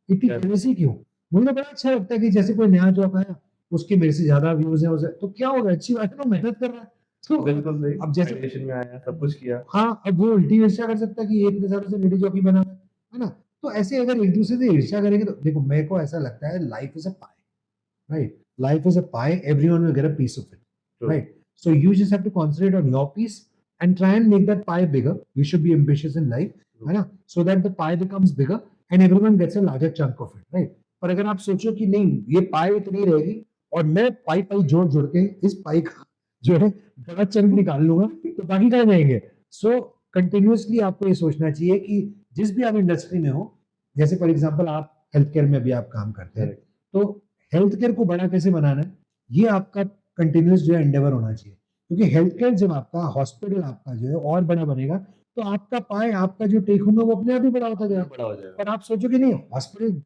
इतनी क्या जेलसी क्यों? मुझे बड़ा अच्छा लगता है कि जैसे कोई नया जॉब आया, उसके मेरे से ज़्यादा व्यूज़ हैं उसे तो क्या हो गया? अच्छी बात है ना, मेहनत कर रहा है। तो बिल्कुल सही, अब जैसे ऑडिशन में आया, सब कुछ किया। हाँ, अब वो उल्टी ईर्ष्या कर सकता है कि ये इतने सालों से लेडी जॉकी बना है ना? तो ऐसे अगर एक-दूसरे से ईर्ष्या करेंगे तो देखो मेरे को ऐसा लगता है life is a pi, right? Life is a pie, everyone will get a piece of it, true, right? So you just have to concentrate on your piece and try and make that pie bigger. You should be ambitious in life, true. है ना? So that the pie becomes bigger and everyone gets a larger chunk of it, right? पर अगर आप सोचो कि नहीं ये पाई इतनी रहेगी और मैं पाई जोड़ के इस पाई का जो है बड़ा चंक निकाल लूंगा तो बाकी कहाँ जाएंगे? सो कंटिन्यूअसली आपको ये सोचना चाहिए कि जिस भी आप इंडस्ट्री में हो, जैसे फॉर एग्जांपल आप हेल्थ केयर में अभी आप काम करते हैं, करेक्ट, तो हेल्थ केयर को बड़ा कैसे बनाना है, ये आपका कंटिन्यूअस जो है एंडेवर होना चाहिए। क्योंकि हेल्थ केयर जब आपका हॉस्पिटल आपका जो है और बड़ा बनेगा, तो आपका पाई, आपका जो टेक होम है वो अपने आप ही बड़ा होता अपने जाएगा। आप बड़ा हो जाएगा। पर आप सोचो कि नहीं हॉस्पिटल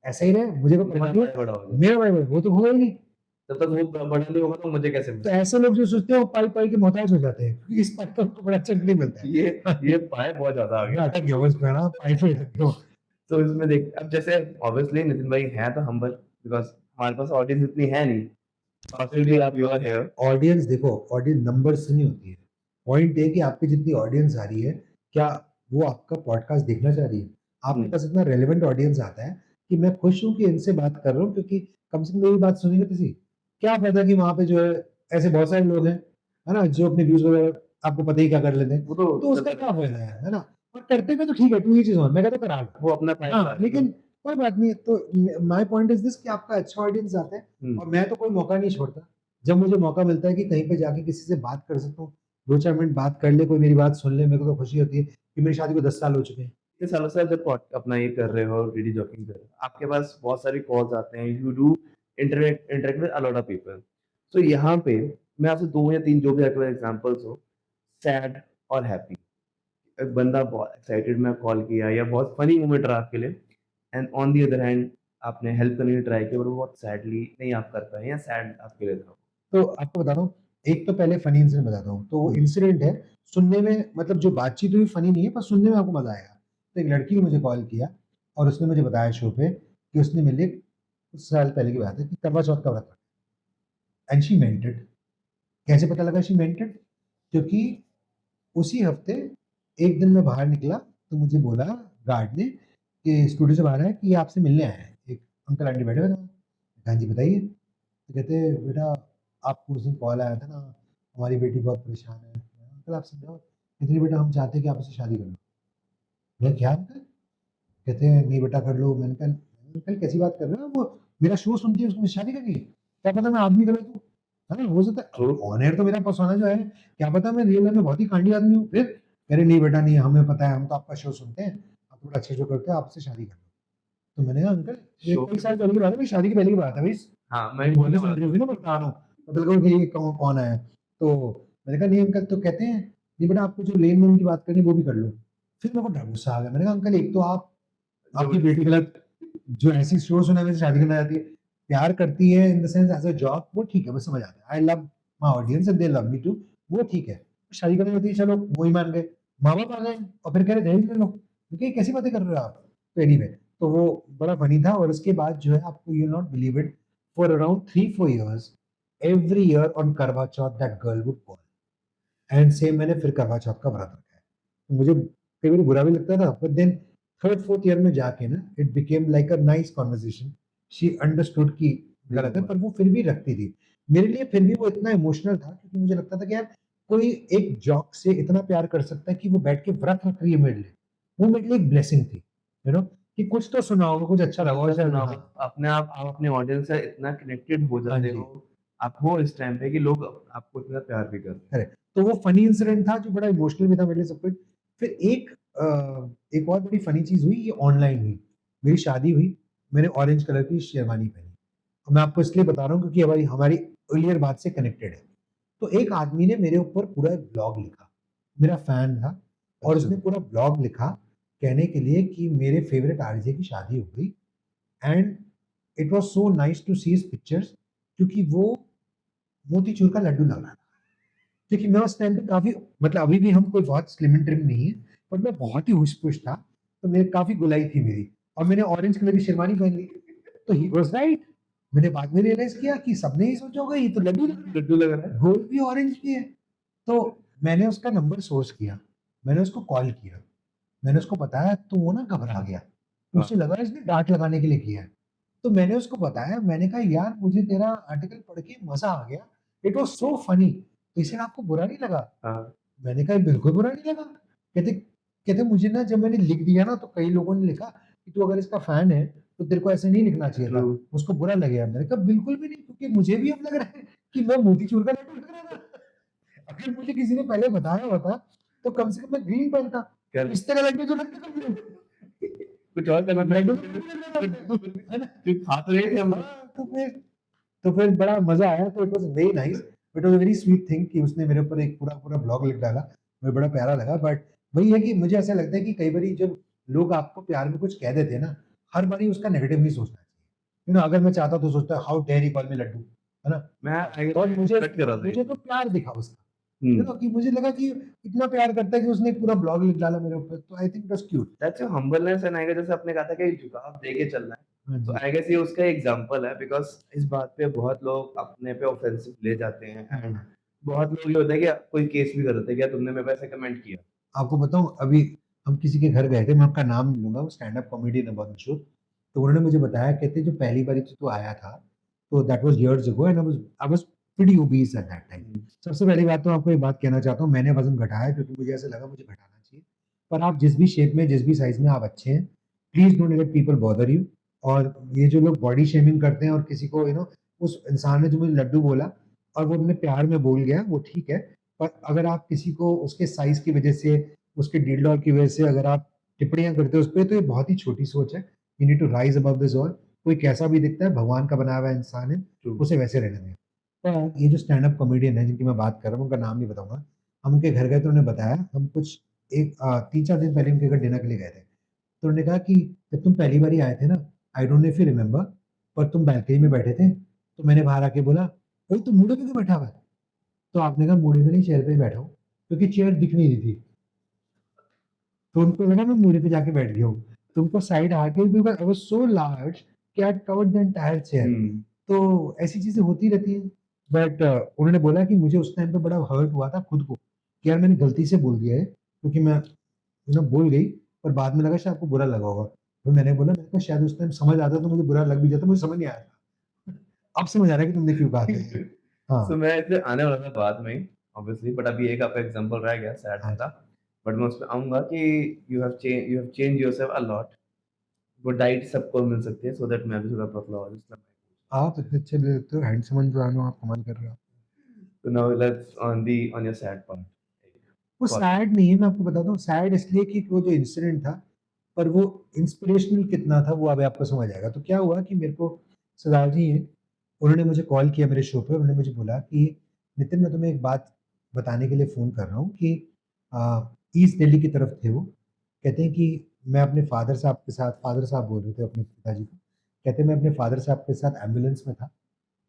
ऐसा ही रहे, मुझे कोई मेरा परवाह नहीं पाया है, बड़ा हो जाएगा। मेरा पाई वो तो होगा ही नहीं। जब तक वो बड़ा नहीं होगा तो मुझे कैसे तो मिलेगा? ऐसे लोग जो सोचते हैं वो पाई के मोहताज हो जाते हैं, क्योंकि इस पाई का उनको बड़ा चंक नहीं मिलता ये है। ये पाया बहुत ज़्यादा आ मैं गया। अटक गया हूँ इसमें ना, पाई पे अटक गया हूँ। तो इसमें देख अब जैसे ऑब्वियसली नितिन भाई हैं तो हम्बल बिकॉज़ हमारे पास ऑडियंस इतनी है नहीं। और फिर भी आप यू आर हियर। ऑडियंस देखो, ऑडियंस नंबर्स से नहीं होती है। पॉइंट ये है कि आपकी जितनी ऑडियंस आ रही है, क्या वो आपका पॉडकास्ट देखना चाह रही है? आपके हुँ, पास इतना रेलेवेंट ऑडियंस आता है कि मैं खुश हूँ कि इनसे बात कर रहा हूँ, क्योंकि कम से कम मेरी बात सुनेंगे तो सही। क्या फ़ायदा कि वहाँ पे जो है ऐसे बहुत सारे लोग है ना? जो अपने व्यूज़ वगैरह आपको पता ही क्या कर लेते हैं। वो तो तो उसका चलता क्या रहता है। फ़ायदा है ना? और करते हुए तो ठीक है, टू ईच हिज़ ओन, मैं कहता हूँ करा लो। वो अपना पाया बढ़ा हाँ, रहे लेकिन लो। कोई बात नहीं है। तो माय पॉइंट इज़ दिस कि आपका अच्छा ऑडियंस आता है हुँ, और मैं तो कोई मौका नहीं छोड़ता। जब मुझे मौका मिलता है कि कहीं पे जाके किसी से बात कर सकता हूँ, 2-4 मिनट बात कर ले, कोई मेरी बात सुन ले, मेरे को तो खुशी होती है कि मेरी शादी को 10 साल हो चुके हैं। इतने सालों से आप जब अपना ये कर रहे हो, रेडियो जॉकिंग कर रहे हो, आपके पास बहुत सारी कॉल्स आते हैं, you do interact with a lot of people. तो यहाँ पे मैं आपसे 2 या 3 जो भी आपके पास एग्ज़ाम्पल्स हो, सैड और हैप्पी। एक बंदा बहुत एक्साइटेड में कॉल किया या बहुत फनी मोमेंट रहा आपके लिए and on the other hand आपने हेल्प करने की ट्राई की और वो बहुत सैडली नहीं आप कर पाए या सैड आपके लिए था। तो आपको बताता हूँ, एक तो पहले फ़नी इंसिडेंट बताता हूँ। तो वो हुँ, इंसिडेंट है, सुनने में मतलब जो बातचीत हुई फ़नी नहीं है, पर सुनने में आपको मज़ा आएगा। तो एक लड़की ने मुझे कॉल किया और उसने मुझे बताया शो पे कि उसने मेरे लिए कुछ साल पहले की बात है कि करवा चौथ का व्रत रखा एंड शी मेंट इट। कैसे पता लगा शी मेंट इट? क्योंकि उसी हफ्ते एक दिन मैं बाहर निकला तो मुझे बोला गार्ड ने कि स्टूडियो से बाहर आया कि ये आपसे मिलने आए हैं। एक अंकल आंटी बैठे हुए थे। हाँ जी बताइए। तो कहते बेटा आपको उस दिन कॉल आया था ना, हमारी बेटी बहुत परेशान है। मैंने कहा, अंकल आप समझाओ। कहते नहीं बेटा हम चाहते हैं कि आप उससे शादी कर लो। मैं क्या अंकल? कहते हैं नहीं बेटा कर लो। मैंने कहा अंकल कैसी बात कर रहे हो? वो मेरा शो सुनती है उसको मुझसे शादी करनी है? क्या पता मैं आदमी गलत हूँ, है ना? हो सकता है ट्रू। अब ऑन एयर तो मेरा पर्सोना जो है, क्या पता मैं रियल लाइफ में बहुत ही कांडी आदमी हूँ। फिर कह रहे नहीं बेटा नहीं, हमें पता है, हम तो आपका शो सुनते हैं, आप तो बड़ा अच्छा शो करते हो, आपसे शादी कर लो। तो मैंने कहा अंकल ये शो कई पे साल पहले की बात है, मेरी शादी की पहले की बात है भाई। हाँ, मैं मेरी भी बोलने बोलने वाला सुन रही था। होगी ना, मैं बता रहा हूँ। मतलब कहो कि ये कौन आया है? तो मैंने कहा नहीं अंकल। तो कहते हैं नहीं बेटा आपको जो लेन-देन की बात करनी है वो भी कर लो। फिर मेरे को डर गुस्सा आ गया। मैंने कहा अंकल एक तो आपकी बेटी ज़बरदस्ती। गलत जो ऐसी शो सुनाने से शादी करना चाहती है, प्यार करती है in the sense as a job, वो ठीक है, वो समझ आता है। I love my audience and they love me too, वो ठीक है। शादी करनी होती है चलो वो ही मान गए। माँ-बाप आ गए और फिर कह रहे दहेज ले लो। मैं कहा ये कैसी बातें कर रहे हो आप? तो एनीवे तो वो बड़ा फ़नी था और उसके बाद जो है आपको you will not believe it, for around 3-4 years every year on Karva Chauth that girl would call and same मैंने फिर करवा चौथ का व्रत रखा है। तो मुझे कई बार बुरा भी लगता था, बट देन 3rd-4th ईयर में जाके ना it became like a nice conversation. She understood कि देखो गलत है, बस पर वो फिर भी रखती थी। मेरे लिए फिर भी वो इतना इमोशनल था क्योंकि मुझे लगता था कि यार कोई एक जॉक से इतना प्यार कर सकता है कि वो बैठ के व्रत रख रही है मेरे लिए। वो मेरे लिए एक ब्लेसिंग थी, यू नो कि कुछ तो सुना होगा, कुछ अच्छा कुछ लगा होगा अच्छा शायद। सुना हाँ, होगा, अपने आप अपने ऑडियंस से इतना कनेक्टेड हो हाँ जाते जी। हो, आप हो इस टाइम पे कि लोग आपको इतना प्यार भी करते हैं। करेक्ट। तो वो फनी इंसिडेंट था जो बड़ा इमोशनल भी था मेरे लिए सब कुछ। फिर एक और बड़ी फनी चीज़ हुई, ये ऑनलाइन हुई। मेरी शादी हुई, मैंने ऑरेंज कलर की शेरवानी पहनी। और मैं आपको इसलिए बता रहा हूँ क्योंकि हमारी हमारी अर्लियर बात से कनेक्टेड है। तो एक आदमी ने मेरे ऊपर पूरा एक ब्लॉग लिखा, मेरा फैन था और अच्छा, उसने पूरा ब्लॉग लिखा कहने के लिए कि मेरे फेवरेट आरजे की शादी हो गई and it was so nice to see his pictures, क्योंकि वो मोतीचूर का लड्डू लग रहा था, क्योंकि मैं उस टाइम पे काफी, मतलब अभी भी हम कोई बहुत स्लिम एंड ट्रिम नहीं है, पर मैं बहुत ही हुश पुश था, तो मेरे काफी गुलाई थी मेरी, और मैंने ऑरेंज कलर की शेरवानी पहन ली, तो ही वाज राइट। मैंने बाद में रियलाइज किया कि सबने ही सोचा होगा ये तो लड्डू लग रहा है, लड्डू लग रहा है। गोल्ड भी ऑरेंज भी है। तो मैंने उसका नंबर सोर्स किया, मैंने उसको कॉल किया, मैंने उसको बताया, तो वो ना घबरा गया, हाँ। उसे लगा इसने डांट लगाने के लिए किया है। तो मैंने उसको बताया, मैंने कहा यार मुझे तेरा आर्टिकल पढ़ के मजा आ गया, इट वाज सो फनी, तो इसे आपको बुरा नहीं लगा? हाँ। मैंने कहा बिल्कुल बुरा नहीं लगा। कहते कहते मुझे ना जब मैंने लिख दिया ना तो कई लोगों ने लिखा कि तू अगर इसका फैन है तो तेरे को ऐसे नहीं लिखना चाहिए था, ट्रू। उसको बुरा लगेगा। मैंने कहा बिल्कुल भी नहीं, क्योंकि मुझे भी अब लग रहा है कि मैं मोतीचूर का लड्डू लग रहा था। अगर मुझे किसी ने पहले बताया होता तो कम से कम मैं ग्रीन पहनता, कर इस तरह लड्डू तो लगता कभी नहीं। कुछ और करना लड्डू था। तो लग रहा था, है ना? फिर खा तो रहे थे हम लोग। हाँ, तो फिर बड़ा मजा आया, तो it was very nice, it was a very sweet thing कि उसने मेरे ऊपर एक पूरा पूरा ब्लॉग लिख डाला, मुझे बड़ा प्यारा लगा। बट वही है कि मुझे ऐसा लगता है कि कई बारी जब लोग आपको प्यार में कुछ कह देते हैं ना, हर बारी उसका नेगेटिव नहीं सोचना चाहिए। अगर मैं चाहता तो सोचता how dare he call me laddoo, है ना? मैं आई और मुझे कट कर रहा था ये मुझे तो चीज़। प्यार दिखा उसका, हुँ। कि मुझे लगा कि इतना प्यार करता है कि उसने एक पूरा ब्लॉग लिख डाला मेरे ऊपर, तो I think it was cute. That's your humbleness and I guess जैसे आपने कहा था कि झुकाव दे के चलना है। हाँ तो जी। आई गेस ये उसका एग्जांपल है बिकॉज़ इस बात पे बहुत लोग अपने पे ऑफेंसिव ले जाते हैं एंड हाँ। बहुत लोग ये होता है कि कोई केस भी कर देते हैं कि यार तुमने मेरे पे ऐसे कमेंट किया। आपको बताऊँ, अभी हम किसी के घर गए थे, मैं उनका नाम नहीं लूँगा, वो स्टैंड अप कॉमेडियन है बहुत मशहूर। तो उन्होंने मुझे बताया, कहते जो पहली बारी तू आया था, तो that was years ago and I was pretty obese at that time. हुँ। सबसे पहली बात तो आपको एक बात कहना चाहता हूँ, मैंने वज़न घटाया क्योंकि मुझे ऐसा लगा मुझे घटाना चाहिए। पर आप जिस भी शेप में, जिस भी साइज़ में आप अच्छे हैं, please don't let people bother you. और ये जो लोग बॉडी शेमिंग करते हैं और किसी को उस इंसान ने जो मुझे लड्डू बोला और वो अपने प्यार में बोल गया, वो ठीक है। पर अगर आप किसी को उसके साइज़ की वज़ह से, उसके डील-डॉल की वजह से अगर आप टिप्पणियाँ करते हो उसपे, तो ये बहुत ही छोटी सोच है। You need to rise above this all. कोई कैसा भी दिखता है, भगवान का बनाया हुआ इंसान है, ट्रू। उसे वैसे रहने दें। पर ये जो स्टैंड अप कॉमेडियन है जिनकी मैं बात कर रहा हूँ, उनका नाम नहीं बताऊँगा। हम उनके घर गए तो उन्होंने बताया, हम कुछ 3-4 दिन पहले उनके घर डिनर के लिए गए थे। तो उन्होंने कहा कि जब तुम पहली बारी आए थे ना, I don't know if you remember, पर तुम बालकनी में बैठे थे, तो मैंने बाहर आके बोला, "ओए तू मूढ़े पे क्यों बैठा हुआ है?" तो आपने कहा, "मूढ़े पे नहीं, चेयर पे ही बैठा हूँ।" क्योंकि चेयर दिख नहीं रही थी। तो उनको लगा मैं मूरे पे जाके बैठ गया हूँ। तो उनको साइड आके, because I was so large कि I had covered the entire chair. हुँ। तो ऐसी चीज़ें होती रहती हैं। बट उन्होंने बोला कि मुझे उस टाइम पे बड़ा हर्ट हुआ था खुद को, कि यार मैंने गलती से बोल दिया है, क्योंकि मैं बोल गई, पर बाद में लगा शायद आपको बुरा लगा होगा। तो मैंने कहा शायद उस टाइम समझ आता तो मुझे बुरा लग भी जाता, मुझे समझ नहीं आया था। अब समझ आ रहा है कि तुमने क्यों कहा था ये। सो हाँ, मैं इसे आने वाला था बाद में ऑब्वियसली बट अभी एक आपका एग्जांपल रह गया सैड हाँ वाला। जी। बट मैं उसमें आऊँगा कि you have changed yourself a lot. वो डाइट सबको मिल सकती है सो दैट मैं भी थोड़ा पतला हो जाऊँ। आप इतने अच्छे लगते हो, हैंडसम इंसान हो, आप कमाल कर रहे हो। So now let's on your sad part. वो Call. सैड नहीं है, मैं आपको बताता हूँ, सैड इसलिए कि वो जो इंसिडेंट था, पर वो इंस्पिरेशनल कितना था वो अभी आपको समझ आएगा। तो क्या हुआ कि मेरे को सरदार जी हैं, उन्होंने मुझे कॉल किया मेरे शो पे, उन्होंने मुझे बोला कि नितिन, मैं तुम्हें एक बात बताने के लिए फ़ोन कर रहा हूँ कि ईस्ट दिल्ली की तरफ थे वो। कहते हैं कि मैं अपने फ़ादर साहब बोल रहे थे अपने पिताजी को। कहते हैं मैं अपने फ़ादर साहब के साथ एम्बुलेंस में था,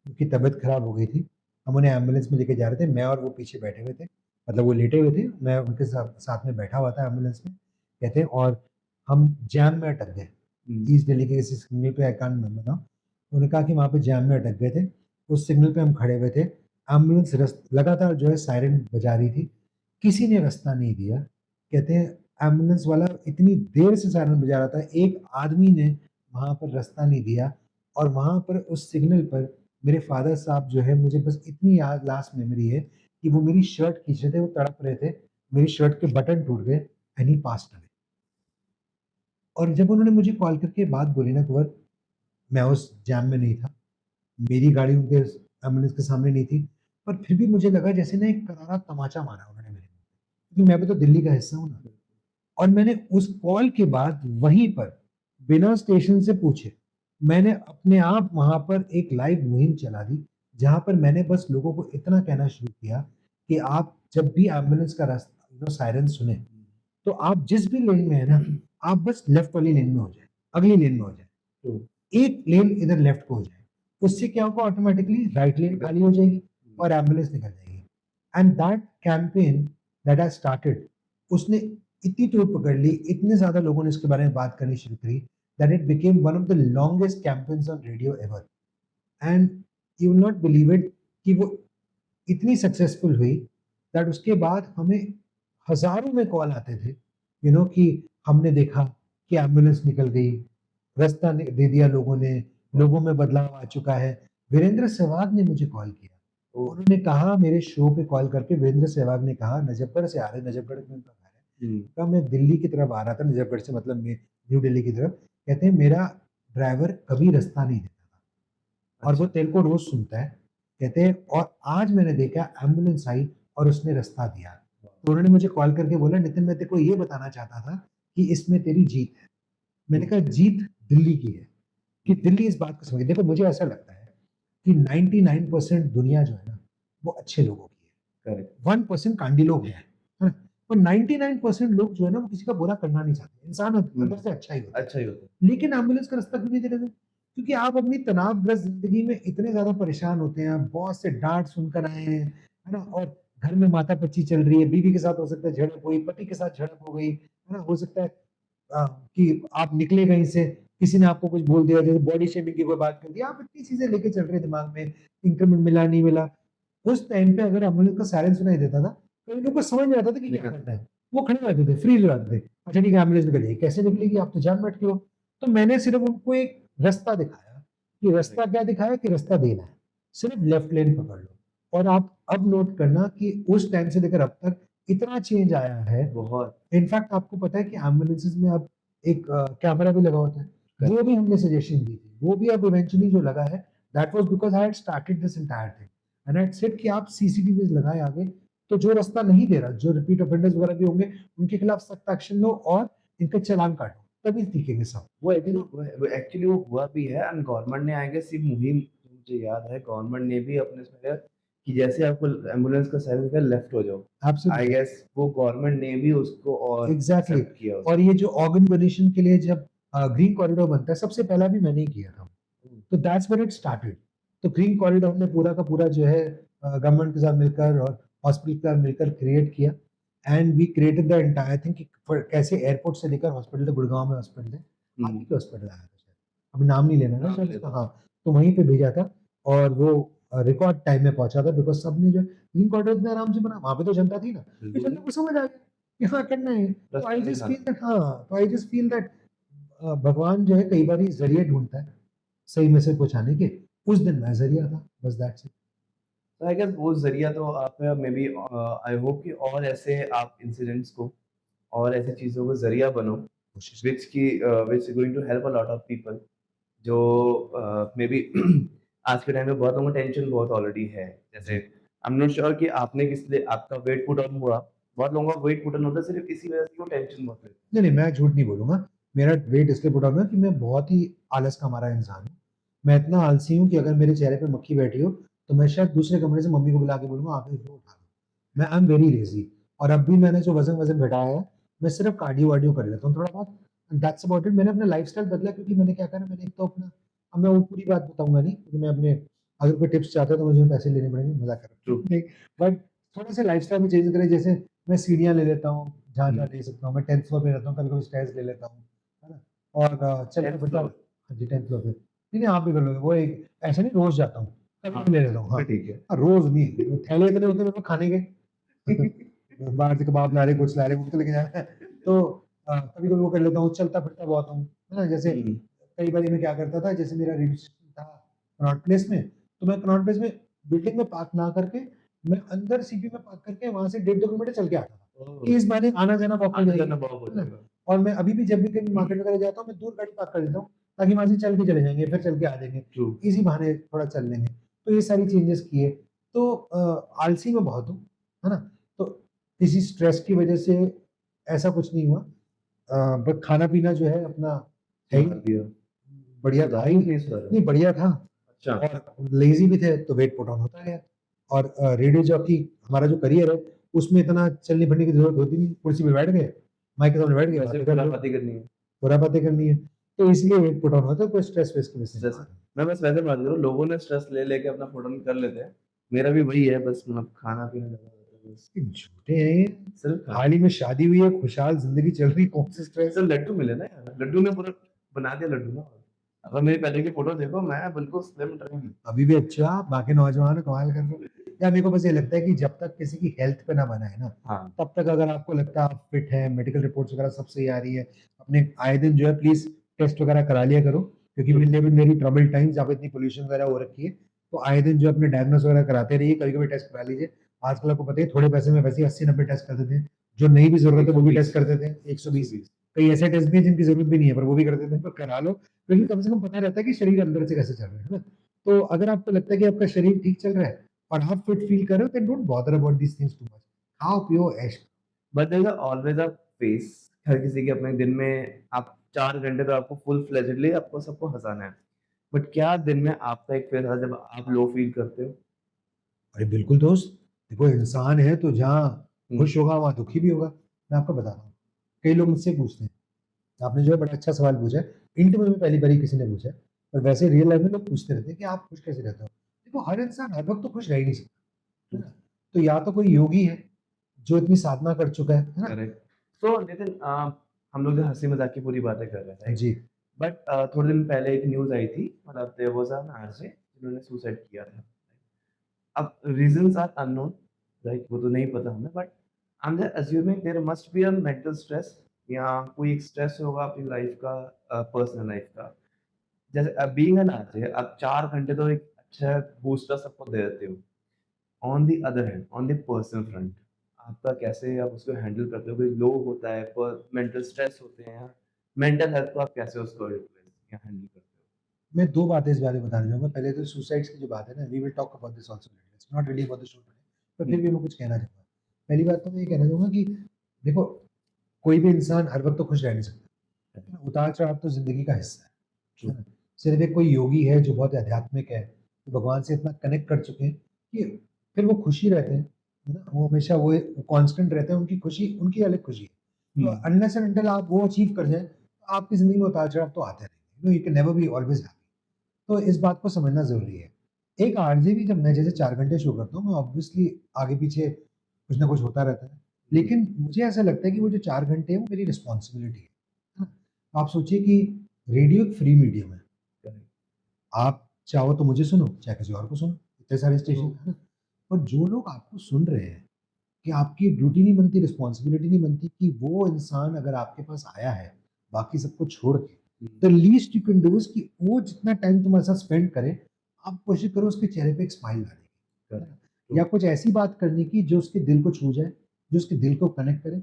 उनकी तबीयत खराब हो गई थी। हम उन्हें एम्बुलेंस में लेके जा रहे थे, मैं और वो पीछे बैठे हुए थे। मतलब वो लेटे हुए थे, मैं उनके साथ साथ में बैठा हुआ था एम्बुलेंस में। कहते हैं और हम जैम में अटक गए। हुँ। ईस्ट दिल्ली के किसी सिग्नल पे, आई कांट रिमेंबर नाउ। उन्होंने कहा कि वहाँ पे जैम में अटक गए थे। उस सिग्नल पे हम खड़े हुए थे। एम्बुलेंस लगातार जो है सायरन बजा रही थी। किसी ने रास्ता नहीं दिया। कहते हैं एम्बुलेंस वाला इतनी देर से सायरन बजा रहा था, एक आदमी ने वहाँ पर रास्ता नहीं दिया। और वहाँ पर उस सिग्नल पर मेरे फ़ादर साहब जो है, मुझे बस इतनी याद लास्ट मेमोरी है कि वो मेरी शर्ट खींच रहे थे, वो तड़प रहे थे। मेरी शर्ट के बटन टूट गए एंड ही पास्ड अवे। और जब उन्होंने मुझे कॉल करके बात बोली ना, कुँवर, मैं उस जैम में नहीं था। मेरी गाड़ी उनके एम्बुलेंस के सामने नहीं थी। पर फिर भी मुझे लगा जैसे ना एक करारा तमाचा मारा उन्होंने मेरे, क्योंकि मैं भी तो दिल्ली का हिस्सा हूँ ना। और मैंने उस कॉल के बाद वहीं पर बिना स्टेशन से पूछे, मैंने अपने आप वहाँ पर एक लाइव मुहिम चला दी, जहाँ पर मैंने बस लोगों को इतना कहना शुरू किया कि आप जब भी एम्बुलेंस का सायरन सुने, तो आप जिस भी लेन में है ना, आप बस लेफ्ट वाली लेन में हो जाएँ, अगली लेन में हो जाएँ। ट्रू। एक लेन इधर लेफ्ट को हो जाए, उससे क्या होगा, ऑटोमेटिकली राइट लेन खाली हो जाएगी। और एम्बुलेंस निकल जाएगी। And that campaign that I started, उसने इतनी टूट पकड़ ली, इतने ज़्यादा लोगों ने इसके बारे में बात करनी शुरू करी, that it became one of the longest campaigns on radio ever. And you will not believe it कि वो इतनी सक्सेसफुल हुई दैट उसके बाद हमें हज़ारों में कॉल आते थे, कि हमने देखा कि एम्बुलेंस निकल गई, रास्ता दे दिया लोगों ने, लोगों में बदलाव आ चुका है। वीरेंद्र सहवाग ने मुझे कॉल किया। ओह! उन्होंने कहा, मेरे शो पे कॉल करके वीरेंद्र सहवाग ने कहा, नजफगढ़ से आ रहे, नजफगढ़ में उनका घर है। हुँ, कहा, मैं दिल्ली की तरफ आ रहा था, नजफगढ़ से मतलब मैं न्यू दिल्ली की तरफ। कहते हैं मेरा ड्राइवर कभी रास्ता नहीं देता था और वो अच्छा। तेरे को रोज सुनता है। कहते हैं और आज मैंने देखा एम्बुलेंस आई और उसने रास्ता दिया। तो उन्होंने मुझे कॉल करके बोला, नितिन मैं तेरे को ये बताना चाहता था कि इसमें तेरी जीत है। मैंने हुँ, कहा जीत दिल्ली की है, कि हुँ, दिल्ली इस बात को समझे। देखो मुझे ऐसा लगता है कि 99% दुनिया जो है ना, वो अच्छे लोगों की है। करेक्ट। 1% कांडी लोग हैं, है ना? और 99% लोग जो है ना, वो किसी का बुरा करना नहीं चाहते। इंसान हुँ, अंदर से अच्छा ही होता है। अच्छा ही होता है। लेकिन एम्बुलेंस का रास्ता क्यों नहीं दे रहे थे? क्योंकि आप अपनी तनावग्रस्त ज़िंदगी में इतने ज़्यादा परेशान होते हैं, आप बॉस से डाँट सुनकर आए हैं, है ना? और घर में माता-पच्ची चल रही है, बीवी के साथ हो सकता है झड़प हुई, पति के साथ झड़प हो गई, है ना? हो सकता है कि आप निकले कहीं से, किसी ने आपको कुछ बोल दिया, जैसे बॉडी शेमिंग की कोई बात कर दी, आप इतनी चीज़ें लेके चल रहे हैं दिमाग में, इंक्रीमेंट मिला, नहीं मिला। उस टाइम पे अगर एम्बुलेंस का सायरन सुनाई देता था, तो इन लोगों को समझ नहीं आता था कि क्या निकल करना है। वो खड़े हो जाते थे, फ्रीज़ हो जाते थे। अच्छा ठीक है, एम्बुलेंस निकल जाएगी, कैसे निकलेगी? आप तो जान में अटके हो। तो मैंने सिर्फ़ उनको एक रास्ता दिखाया, कि रास्ता करेक्ट। क्या दिखाया कि रास्ता देना है। सिर्फ़ लेफ्ट लेन पकड़ लो। और आप अब नोट करना कि उस टाइम से लेकर अब तक इतना चेंज आया है। बहुत इनफैक्ट आपको पता है कि एम्बुलेंसेस में अब एक कैमरा भी लगा होता है। वो करेक्ट। भी हमने सजेशन दी थी। वो भी अब इवेंचुअली जो लगा है, that was because I had started this entire thing and I had said कि आप सीसीटीवीज़ लगाएँ आगे, तो जो रास्ता नहीं दे रहा, जो रिपीट ऑफेंडर्स वगैरह भी होंगे, उनके खिलाफ सख्त एक्शन लो और इनका चालान काटो, तभी सीखेंगे सब। यू नो वो एक्चुअली वो हुआ भी है एंड गवर्नमेंट ने आई गेस ये मुहिम जो मुझे याद है गवर्नमेंट ने भी अपने इसमें लिया कि जैसे आपको एम्बुलेंस का सायरन दिखा लेफ्ट हो जाओ। आई एब्सोल्युटली, गेस वो गवर्नमेंट ने भी उसको और एग्ज़ैक्टली। एक्सेप्ट किया और उसको। ये जो ऑर्गन डोनेशन के लिए जब ग्रीन कॉरिडोर बनता है, सबसे पहला भी मैंने ही किया था। हुँ, तो दैट्स व्हेयर इट स्टार्टेड। तो ग्रीन कॉरिडोर हमने पूरा का पूरा जो है गवर्नमेंट के साथ मिलकर और हॉस्पिटल के साथ मिलकर क्रिएट किया and we created the entire thing कि कैसे एयरपोर्ट से लेकर हॉस्पिटल तक, गुड़गाँव में हॉस्पिटल है, आप ही हुँ, के हॉस्पिटल आया था शायद, अब नाम नहीं लेना ना नाम शायद ले उसका, लो। हाँ, तो वहीं पे भेजा था और वो रिकॉर्ड टाइम में पहुँचा था बिकॉज़ सबने जो ग्रीन कॉरिडोर इतने आराम से बना, वहाँ पे तो जनता थी ना, तो बिल्कुल जनता नहीं, को समझ आ गया, कि हाँ करना है। तो आई रास्ता जस्ट फील दिखाना। दैट, हाँ, तो आई जस्ट फील दैट भगवान जो है कई बारी ज़रिए ढूँढता है, सही मैसेज पहुँचाने के। उस दिन मैं ज़रिया था, बस दैट्स इट। तो आई गेस वो ज़रिया तो आप मे बी आई होप कि और ऐसे आप इंसिडेंट्स को और ऐसी चीज़ों को ज़रिया बनो कोशिश व्हिच की which is going to help a lot of people जो मे बी आज के टाइम में बहुत लोगों को टेंशन बहुत ऑलरेडी है। जैसे जी। आई एम नॉट श्योर कि आपने किस लिए आपका वेट पुट ऑन हुआ। बहुत लोगों का वेट पुट ऑन होता है सिर्फ़ इसी वजह से कि वो टेंशन बहुत लेते नहीं, नहीं, मैं झूठ नहीं बोलूँगा। मेरा वेट इसलिए पुट ऑन है कि मैं बहुत ही आलस का मारा इंसान हूँ। मैं इतना आलसी हूँ कि अगर मेरे चेहरे पे मक्खी बैठी हो, तो मैं शायद दूसरे कमरे से मम्मी को बुला के बोलूँगा, "आप इसको उठा लो।" मैं आई एम वेरी लेज़ी। और अब भी मैंने जो वज़न-वज़न घटाया है, मैं सिर्फ़ कार्डियो-वार्डियो कर लेता हूँ थोड़ा बहुत, दैट्स अबाउट इट। मैंने अपना लाइफ़स्टाइल बदला क्योंकि मैंने क्या करा, मैंने एक तो अपना, अब मैं वो पूरी बात बताऊँगा नहीं क्योंकि मैं अपने, अगर कोई टिप्स चाहता है तो मुझे पैसे लेने पड़ेंगे, मज़ाक कर रहा ट्रू। हूँ। नहीं, बट थोड़ा-सा लाइफ़स्टाइल में चेंज करें, जैसे मैं सीढ़ियाँ ले लेता हूँ, हुँ, जहाँ-जहाँ ले सकता हूँ। मैं 10th फ्लोर पे रहता हूँ, कभी-कभी स्टेयर्स ले लेता हूँ, है ना? और 10th चलता-फिरता, फ्लोर। हाँ जी, 10th फ्लोर पे। नहीं, नहीं, आप भी कर लोगे, वो एक ऐसा नहीं रोज़ जाता हूँ, हाँ, कभी-कभी ले लेता हूँ, हाँ। फिर ठीक है। रोज़ नहीं, थैले इतने होते हैं मेरे को खाने के। बाहर से कबाब ला रहे, कुछ ला रहे, वो तो लेके जाना है। तो कभी-कभी वो कर लेता हूँ, चलता-फिरता बहुत हूँ, है ना? जैसे हुँ, कई बारी मैं क्या करता था, जैसे मेरा रजिस्ट्रेशन था कनॉट प्लेस में, तो मैं कनॉट प्लेस में बिल्डिंग में पार्क ना करके, मैं अंदर सीपी में पार्क करके वहाँ से 1.5-2 किलोमीटर चल के आता था। ओह! कि इस बहाने आना-जाना वॉक हो जाएगी, आना-जाना बहुत हो है ना? जाएगा। और मैं अभी भी जब भी कभी मार्केट वगैरह जाता हूँ, मैं दूर गाड़ी पार्क कर देता हूँ, ताकि वहाँ से चल के चले जाएँगे, फिर चल के आ जाएँगे। ट्रू। इसी बहाने थोड़ा चल लेंगे। तो ये सारी चेंजेज़ किए। तो आलसी मैं बहुत हूँ, है ना? तो किसी स्ट्रेस की वजह से ऐसा कुछ नहीं हुआ। बट खाना-पीना जो है अपना है ही, सुधार दिया। बढ़िया था सुधारा ही, कि नहीं सुधारा? नहीं बढ़िया था। अच्छा, और लेज़ी भी थे तो वेट पुट ऑन होता गया। और रेडियो जॉकी हमारा जो करियर है, उसमें इतना चलने-फिरने की ज़रूरत होती नहीं, कुर्सी पे बैठ गए, माइक के सामने बैठ गए, वैसे बातें भी कर लो, खुराफाती करनी है। खुरापाती करनी है। तो इसलिए वेट पुट ऑन होता है, कोई स्ट्रेस-वेस की वजह से नहीं स्ट्रेस हुआ। मैं बस वैसे बात कर रहा हूँ, लोगों ने स्ट्रेस ले लेके अपना पुट ऑन कर लेते हैं। मेरा भी वही है, बस मतलब खाना-पीना ज़्यादा होता है बस। ये झूठे हैं ये। सिर्फ़ खाना। हाल ही में शादी हुई है, खुशहाल ज़िंदगी चल रही है, कौन सी स्ट्रेस? तो लड्डू मिले ना यार, लड्डू ने पूरा बना दिया लड्डू ना। अगर मेरी पहले की फ़ोटो देखो, मैं बिल्कुल स्लिम ट्रिम। अभी भी अच्छे हो आप, बाकी नौजवान हो, कमाल कर रहे हो। यार मेरे को बस ये लगता है कि जब तक किसी की हेल्थ पे ना बना है ना, हाँ, तब तक अगर आपको लगता है आप फिट हैं, मेडिकल रिपोर्ट्स वगैरह सब सही आ रही है, अपने आए दिन जो है प्लीज़ टेस्ट वगैरह करा लिया करो, क्योंकि true. We live in very troubled times जहाँ पे इतनी पॉल्यूशन वगैरह हो रखी है। तो आए दिन जो अपने डायग्नोस वगैरह कराते रहिए, कभी-कभी टेस्ट करा लीजिए। आजकल आपको पता है थोड़े पैसे में वैसे ही 80-90 टेस्ट कर देते हैं, जो नहीं भी ज़रूरत है वो भी टेस्ट कर देते हैं, 120। 120। कई ऐसे टेस्ट भी हैं जिनकी ज़रूरत भी नहीं है, पर वो भी कर देते हैं, तो करा लो, क्योंकि कम से कम पता रहता है कि शरीर अंदर से कैसे चल रहा है ना? तो अगर आपको लगता है कि आपका शरीर ठीक चल रहा है और आप फिट फील कर रहे हो, then don't bother about these things too much. खाओ, पियो, ऐश करो। But there is always a phase, हर किसी के अपने दिन में आप 4 घंटे तो आपको फुल फ्लेजेडली आपको सबको हँसाना है। बट क्या दिन में आपका एक फेज़ आता है जब आप लो फ़ील करते हो? अरे बिल्कुल दोस्त, देखो इंसान है तो जहाँ हुँ, खुश होगा वहाँ दुखी भी होगा। मैं आपको बता रहा हूँ, कई लोग मुझसे पूछते हैं, आपने जो है बड़ा अच्छा सवाल पूछा है, इंटरव्यू में पहली बार ही किसी ने पूछा है, पर वैसे रियल लाइफ में लोग पूछते रहते हैं कि आप खुश कैसे रहते हो? देखो हर इंसान हर वक़्त तो खुश रह ही नहीं सकता, है ना? तो या तो कोई योगी है, जो इतनी साधना कर चुका है ना? करेक्ट। सो नितिन, हम लोग जो हँसी-मज़ाक की पूरी बातें कर रहे हैं, राइट? जी, बट थोड़े दिन पहले एक न्यूज़ आई थी, मतलब देयर वाज़ एन आरजे जिन्होंने सुसाइड किया था। अब रीज़न्स आर अननोन, राइट? वो तो नहीं पता हमें, but I am just assuming there must be a mental stress या कोई एक स्ट्रेस होगा अपनी लाइफ़ का, पर्सनल लाइफ़ का। जैसे बीइंग एन आरजे आप 4 घंटे तो एक अच्छा बूस्टर सबको दे देते हो। On the other hand, on the personal front, आपका कैसे आप उसको हैंडल करते हो? कोई लो होता है, पर मेंटल स्ट्रेस होते हैं, मेंटल हेल्थ को आप कैसे उसको रिप्लेस या हैंडल करते हो? मैं 2 बातें इस बारे में बताना चाहूँगा। पहले तो सुसाइड्स की जो बात है ना, we will talk about this also later, it's not really about the show today, पर फिर हुँ, भी मैं कुछ कहना चाहूँगा। पहली बात तो मैं ये कहना चाहूँगा कि देखो, कोई भी इंसान हर वक़्त तो खुश रह नहीं सकता, है ना? उतार-चढ़ाव तो ज़िंदगी का हिस्सा ट्रू। है ना? सिर्फ़ एक कोई योगी है जो बहुत आध्यात्मिक है, तो भगवान से इतना कनेक्ट कर चुके हैं कि फिर वो खुश ही रहते हैं, है ना? वो हमेशा वो कांस्टेंट रहते हैं, उनकी खुशी उनकी अलग खुशी है। तो हुँ, अनलेस एंड अंटिल आप वो अचीव कर जाएँ, तो आपकी ज़िंदगी में उतार-चढ़ाव तो आते रहेंगे। You know, you can never be always happy. तो इस बात को समझना ज़रूरी है। एक आरजे भी जब मैं जैसे 4 घंटे शो करता हूँ, मैं ऑब्वियसली आगे-पीछे कुछ ना कुछ होता रहता है। हुँ, लेकिन मुझे ऐसा लगता है कि वो जो 4 घंटे हैं, वो मेरी रिस्पॉन्सिबिलिटी है ना? आप सोचिए कि रेडियो एक फ्री मीडियम है। करेक्ट, आप चाहो तो मुझे सुनो, चाहे किसी और को सुनो, इतने सारे ट्रू। स्टेशन हैं, है ना? और जो लोग आपको सुन रहे हैं, कि आपकी ड्यूटी नहीं बनती, रिस्पॉन्सिबिलिटी नहीं बनती कि वो इंसान अगर आपके पास आया है, बाकी सबको छोड़ के, हुँ, the least you can do is कि वो जितना टाइम तुम्हारे साथ स्पेंड करे, आप कोशिश करो उसके चेहरे पे एक स्माइल लाने की, है करेक्ट, ना? ट्रू। या कुछ ऐसी बात करने की जो उसके दिल को छू जाए, जो उसके दिल को कनेक्ट करे,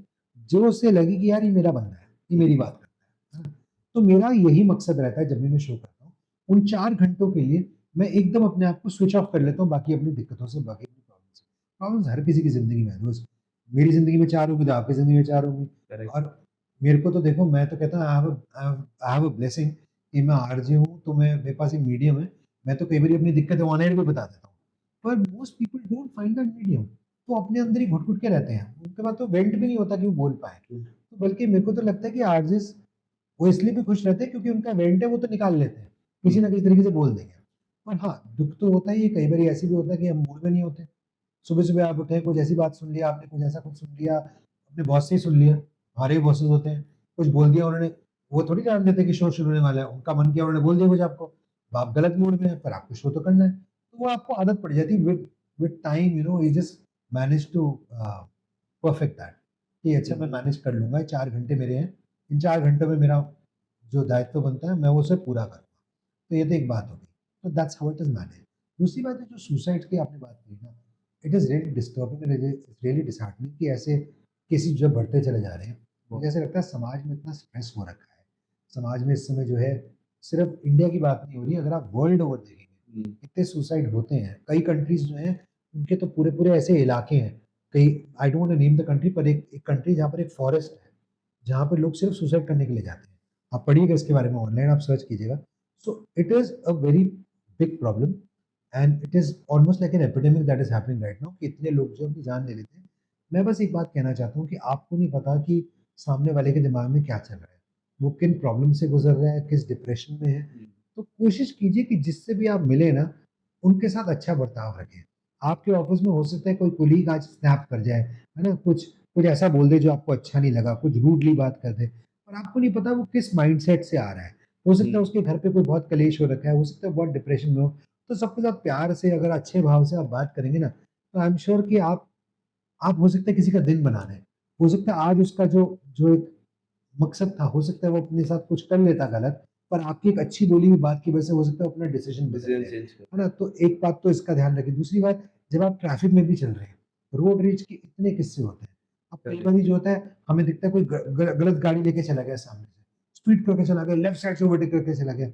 जो उसे लगे कि यार ये मेरा बंदा है, ये मेरी बात करता है ना? तो मेरा यही मकसद रहता है जब भी मैं शो करता हूँ, उन 4 घंटों के लिए मैं एकदम अपने आप को स्विच ऑफ कर लेता हूँ बाकी अपनी दिक्कतों से, बाकी अपनी प्रॉब्लम से। प्रॉब्लम्स हर किसी की ज़िंदगी में है दोस्त। मेरी ज़िंदगी में 4 होंगी तो आपकी ज़िंदगी में 4 होंगी। करेक्ट। और मेरे को तो देखो, मैं तो कहता हूँ आई हैव अ ब्लेसिंग कि मैं आरजे हूँ, तो मैं मेरे पास एक मीडियम है। मैं तो कई बारी अपनी दिक्कतें ऑन एयर भी बता देता हूँ। पर most people don't find that medium. वो अपने अंदर ही घुट-घुट के रहते हैं। उनके पास तो वेंट भी नहीं होता कि वो बोल पाएँ। ट्रू। तो बल्कि मेरे को तो लगता है कि आरजेज़ वो इसलिए भी खुश रहते हैं क्योंकि उनका वेंट है, वो तो निकाल लेते हैं। हुँ, किसी न किसी तरीके से बोल देंगे। पर हाँ, दुःख तो होता ही है, कई बारी ऐसे भी होता है कि हम मूड में नहीं होते। सुबह-सुबह आप उठे, कुछ ऐसी बात सुन लिया आपने, कुछ ऐसा कुछ सुन लिया, अपने बॉस से ही सुन लिया, हमारे भी बॉसेस होते हैं, कुछ बोल दिया उन्होंने, वो थोड़ी जान देते कि शो शुरू होने वाला है, उनका मन किया उन्होंने बोल दिया कुछ आपको, अब आप गलत मूड में हैं, पर आपको शो तो करना है, तो वो आपको आदत पड़ जाती है with time, you know, you just manage to perfect that कि अच्छा मैं मैनेज कर लूँगा, ये 4 घंटे मेरे हैं, इन 4 घंटों में मेरा जो दायित्व बनता है, मैं वो उसे पूरा करूँगा। तो ये तो एक बात हो गई, तो that's how it is managed. दूसरी बात है जो सुसाइड की आपने बात करी ना, it is really disturbing and it's really disheartening कि ऐसे केसेज़ जो है बढ़ते चले जा रहे हैं। मुझे ऐसा लगता है समाज में इतना स्ट्रेस हो रखा है। समाज में इस समय जो है सिर्फ़ इंडिया की बात नहीं हो रही है, अगर आप वर्ल्ड ओवर देखेंगे, हुँ, इतने सुसाइड होते हैं। कई कंट्रीज़ जो हैं, उनके तो पूरे-पूरे ऐसे इलाके हैं, कई I don't want to name the country, पर एक एक कंट्री जहाँ पर एक फॉरेस्ट है, जहाँ पे लोग सिर्फ़ सुसाइड करने के लिए जाते हैं। आप पढ़िएगा इसके बारे में, ऑनलाइन आप सर्च कीजिएगा। So it is a very big problem and it is almost like an epidemic that is happening right now कि इतने लोग जो अपनी जान ले लेते हैं। मैं बस एक बात कहना चाहता हूँ कि आपको नहीं पता कि सामने वाले के दिमाग में क्या चल रहा है। वो किन प्रॉब्लम से गुज़र रहा है, किस डिप्रेशन में है। हुँ, तो कोशिश कीजिए कि जिससे भी आप मिले ना, उनके साथ अच्छा बर्ताव रखें। आपके ऑफिस में हो सकता है कोई कोलीग आज स्नैप कर जाए, है ना? कुछ कुछ ऐसा बोल दे जो आपको अच्छा नहीं लगा, कुछ रूडली बात कर दे और आपको नहीं पता वो किस माइंडसेट से आ रहा है। हो सकता है उसके घर पे कोई बहुत कलेश हो रखा है, हो सकता है बहुत डिप्रेशन में हो। तो सबके साथ प्यार से अगर अच्छे भाव से आप बात करेंगे ना, तो आई एम श्योर कि आप हो सकता है किसी का दिन बना दें। हो सकता है आज उसका जो जो एक मकसद था, हो सकता है वो अपने साथ कुछ कर लेता गलत, पर आपकी एक अच्छी बोली हुई बात की वजह से हो सकता है अपना डिसीजन बदल डिसीजन ले, चेंज कर है ना? तो एक बात तो इसका ध्यान रखें। दूसरी बात, जब आप ट्रैफिक में भी चल रहे हैं, रोड रेज के इतने किस्से होते हैं। अब कई करेक्ट बारी जो होता है, हमें दिखता है कोई गलत गाड़ी लेके चला गया सामने से, स्पीड करके चला गया, लेफ्ट साइड से ओवरटेक करके चला गया।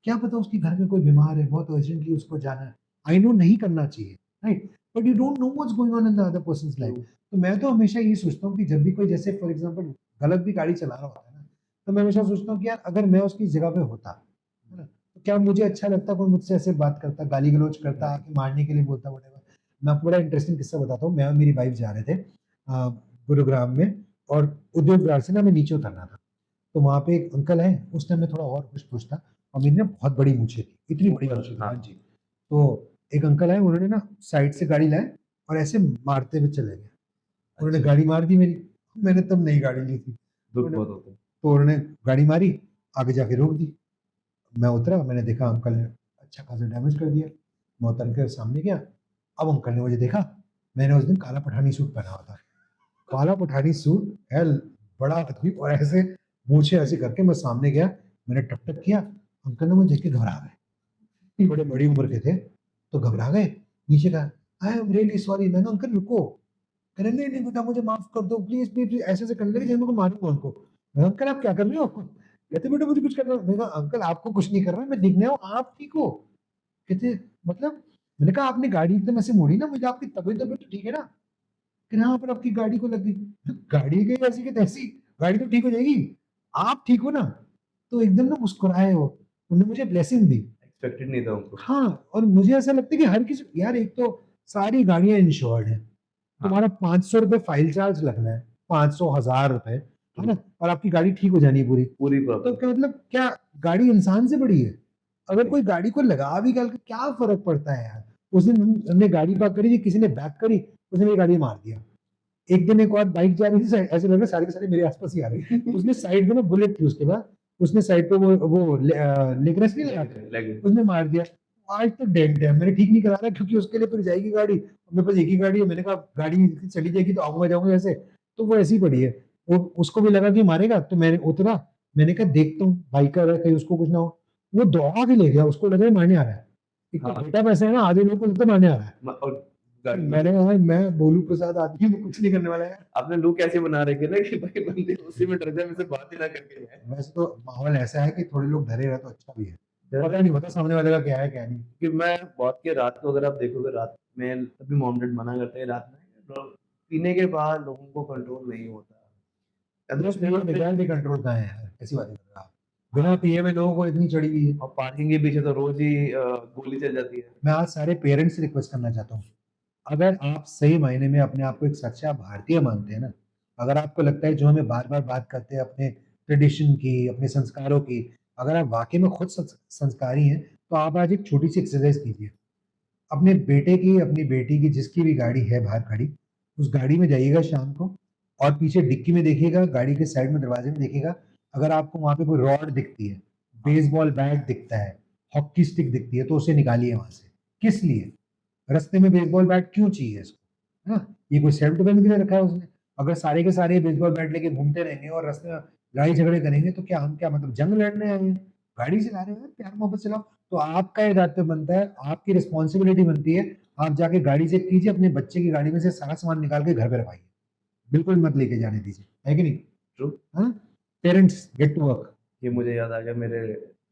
क्या पता उसके घर में कोई बीमार है, बहुत अर्जेंटली उसको जाना है। आई नो नहीं करना चाहिए, right? But you don't know what's going on in the other persons life. True तो मैं तो हमेशा ये सोचता हूँ कि जब भी कोई जैसे फॉर एग्जांपल गलत भी गाड़ी चला रहा होता है ना, तो मैं हमेशा सोचता हूँ कि यार अगर मैं उसकी जगह पे होता, है ना? तो क्या मुझे अच्छा लगता कोई मुझसे ऐसे बात करता, गाली-गलौज करता, आके मारने के लिए बोलता व्हाटएवर। मैं आपको बड़ा इंटरेस्टिंग किस्सा बताता हूँ। मैं और मेरी वाइफ जा रहे थे गुरुग्राम में और उद्योग विहार से ना हमें नीचे उतरना था। तो वहाँ पे एक अंकल हैं, उस टाइम मैं थोड़ा और होश-पोश था और मेरी ना बहुत बड़ी मूंछें थी, इतनी बड़ी ऊपर मूंछें थी। हाँ हाँ जी। तो एक अंकल आए, उन्होंने ना साइड से गाड़ी लाए और ऐसे मारते हुए चले गए। उन्होंने अच्छा गाड़ी मार दी मेरी, मैंने तब नई गाड़ी ली थी। दुख उन्होंने बहुत होता है तो उन्होंने गाड़ी मारी, आगे जाके रोक दी। मैं उतरा, मैंने देखा अंकल ने अच्छा खासा डैमेज कर दिया। मैं उतर के सामने गया, अब अंकल ने मुझे देखा, मैंने उस दिन काला पठानी सूट पहना हुआ था। काला पठानी सूट है, बड़ा आदमी और ऐसे मूंछें ऐसे करके मैं सामने गया, मैंने टक-टक किया, अंकल ने मुझे देख के घबरा गए। बड़े बड़ी उम्र के थे, तो घबरा गए, नीचे कहा, आई एम रियली सॉरी। मैंने कहा अंकल रुको, कह रहे नहीं, नहीं बेटा मुझे माफ कर दो प्लीज़, प्लीज़, प्लीज़ ऐसे-ऐसे करने लगे जैसे मैं मारूँगा उनको। मैंने कहा अंकल आप क्या कर रहे हो? कहते बेटा मुझे कुछ करना है। मैंने कहा अंकल आपको कुछ नहीं करना है, मैं देखने आया हूँ, आप ठीक हो? कहते मतलब? मैंने कहा आपने गाड़ी एकदम ऐसे मोड़ी ना, मुझे आपकी तबीयत-वबीयत तो ठीक है ना? कि हाँ, पर आपकी गाड़ी को लग गई। तो गाड़ी गई ऐसी की तैसी, गाड़ी तो ठीक हो जाएगी, आप ठीक हो ना? तो एकदम ना मुस्कुराए वो, उन्होंने मुझे ब्लेसिंग दी। एक्सपेक्टेड नहीं था उनको हाँ, और मुझे ऐसा लगता है कि हर किसी यार एक तो सारी गाड़ियाँ इंश्योर्ड हैं, हाँ तुम्हारा ₹500 फाइल चार्ज लगना है, 500 ₹1000 है ट्रू ना? और आपकी गाड़ी ठीक हो जानी है पूरी। पूरी तो प्रॉपर क्या मतलब क्या गाड़ी इंसान से बड़ी है? अगर कोई गाड़ी को लगा भी गल क्या फ़र्क पड़ता है यार? उस दिन हमने गाड़ी पार्क करी थी, किसी ने बैक करी, उसने मेरी गाड़ी में मार दिया। एक दिन एक और बाइक जा रही थी साइड ऐसे लग रहा है सारे के सारे मेरे आस-पास ही आ रहे हैं। उसने साइड में ना बुलेट थी उसके पास, उसने साइड पे लेग रेस्ट नहीं लगाते, लगे उसने मार दिया। आज तक डेंट है, मैंने ठीक नहीं कराना क्योंकि उसके लिए फिर जाएगी गाड़ी, मेरे पास एक ही गाड़ी है, मैंने कहा गाड़ी चली जाएगी तो आऊँगा-जाऊँगा ऐसे, तो वो ऐसी ही पड़ी है। वो उसको भी लगा कि मारेगा तो मैंने उतरा, मैंने कहा देखता हूँ बाइकर है कहीं उसको कुछ ना हो। वो दौड़ा के ले गया, उसको लगा ये मारने आ रहा है। एक तो हाँ बेटा वैसे है ना आधे लोगों को लगता है मारने आ रहा है। और गाड़ी में मैंने कहा भाई मैं भोलू प्रसाद आदमी हूँ, कुछ नहीं करने वाला यार। आपने लुक ऐसे बना रखे ना कि भाई बंदे उसी में डर जाए मुझसे बात ही ना करके जाए वैसे तो माहौल ऐसा है कि थोड़े लोग डरे रहे तो अच्छा भी है। पता नहीं होता सामने वाले का क्या है क्या नहीं। कि मैं बहुत के रात को अगर आप देखोगे रात में तभी मॉम डैड मना करते हैं रात में पीने के बाद लोगों को कंट्रोल नहीं होता बिना अदर्स पिए लेवल पे बगैर भी कंट्रोल कहाँ है यार? कैसी बातें कर रहे हो आप? बिना पिए हुए लोगों को इतनी चढ़ी हुई है। और पार्किंग के पीछे तो रोज ही गोली चल जाती है मैं आज सारे पेरेंट्स से रिक्वेस्ट करना चाहता हूँ, अगर आप सही मायने में अपने आप को एक सच्चा भारतीय मानते हैं ना, अगर आपको लगता है जो हमें बार-बार बात करते हैं अपने ट्रेडिशन की, अपने संस्कारों की, अगर आप वाक़ई में खुद संस्कारी हैं, तो आप आज एक छोटी-सी एक्सरसाइज़ कीजिए। अपने बेटे की, अपनी बेटी की जिसकी भी गाड़ी है बाहर खड़ी, उस गाड़ी में जाइएगा शाम को और पीछे डिक्की में देखिएगा, गाड़ी के साइड में दरवाजे में देखिएगा, अगर आपको वहाँ पे कोई रॉड दिखती है, बेसबॉल बैट दिखता है, हॉकी स्टिक दिखती है, तो उसे निकालिए वहाँ से। किस लिए? रास्ते में बेसबॉल बैट क्यों चाहिए इसको? है ना? ये कोई सेल्फ डिफेंस के लिए रखा है उसने। अगर सारे के सारे बेसबॉल बैट लेके घूमते रहेंगे और रास्ते में लड़ाई झगड़े करेंगे तो क्या हम क्या मतलब जंग लड़ने आए हैं? गाड़ी चला रहे हैं, प्यार मोहब्बत चलाओ। तो आपका ये दायित्व बनता है, आपकी रिस्पॉन्सिबिलिटी बनती है, आप जाके गाड़ी चेक कीजिए, अपने बच्चे की गाड़ी में से सारा सामान निकाल के घर पे रखवाइए। बिल्कुल मत लेके जाने दीजिए, है कि नहीं? ट्रू हाँ? Parents get to work. ये मुझे याद आ गया मेरे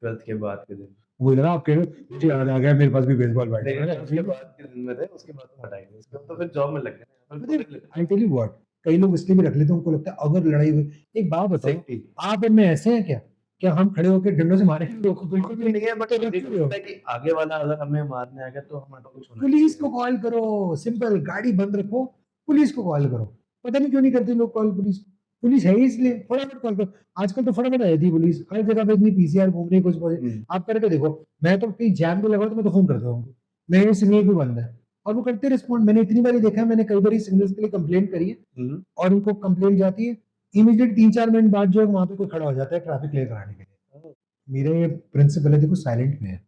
12th के बाद के दिन वही ना आप कह रहे हो, मुझे याद आ गया मेरे पास भी बेसबॉल बैट है। मेरे मैंने 12th के कहा, बाद के दिन में थे उसके बाद तो हटाई नहीं उसके बाद तो फिर जॉब में लग गए ना पता फिर है पकड़ लेते आई टेल यू व्हाट कई लोग इसलिए भी रख लेते हैं उनको लगता है अगर लड़ाई हुई एक बात बताओ सेफ्टी आप और मैं ऐसे हैं क्या क्या हम खड़े होकर डंडों से मारेंगे लोगों को बिल्कुल भी नहीं है बट तो रख मुझे क्यों रहे हो लगता है कि आगे वाला अगर हमें मारने आ गया तो हमारे को कुछ होना पुलिस को चाहिए कॉल करो सिंपल गाड़ी बंद रखो पुलिस को कॉल करो पता नहीं क्यों नहीं करते लोग कॉल पुलिस को पुलिस है ही इसलिए फटाफट कॉल करो आजकल तो फटाफट आ जाती है पुलिस हर जगह पे इतनी पीसीआर घूम रही है कुछ हम्म, आप करके देखो मैं तो कहीं जैम पे लगा तो मैं तो फोन करता हूँ मेरे सिग्नल भी बंद है और वो करते रिस्पॉन्ड। मैंने इतनी बार देखा है, मैंने कई बार सिग्नल्स के लिए कंप्लेंट करी है हम्म, और उनको कंप्लेंट जाती है, इमीडिएट 3-4 मिनट बाद जो है वहां पे कोई खड़ा हो जाता है ट्रैफिक क्लियर कराने के लिए। मेरा ये प्रिंसिपल है, देखो साइलेंट में है,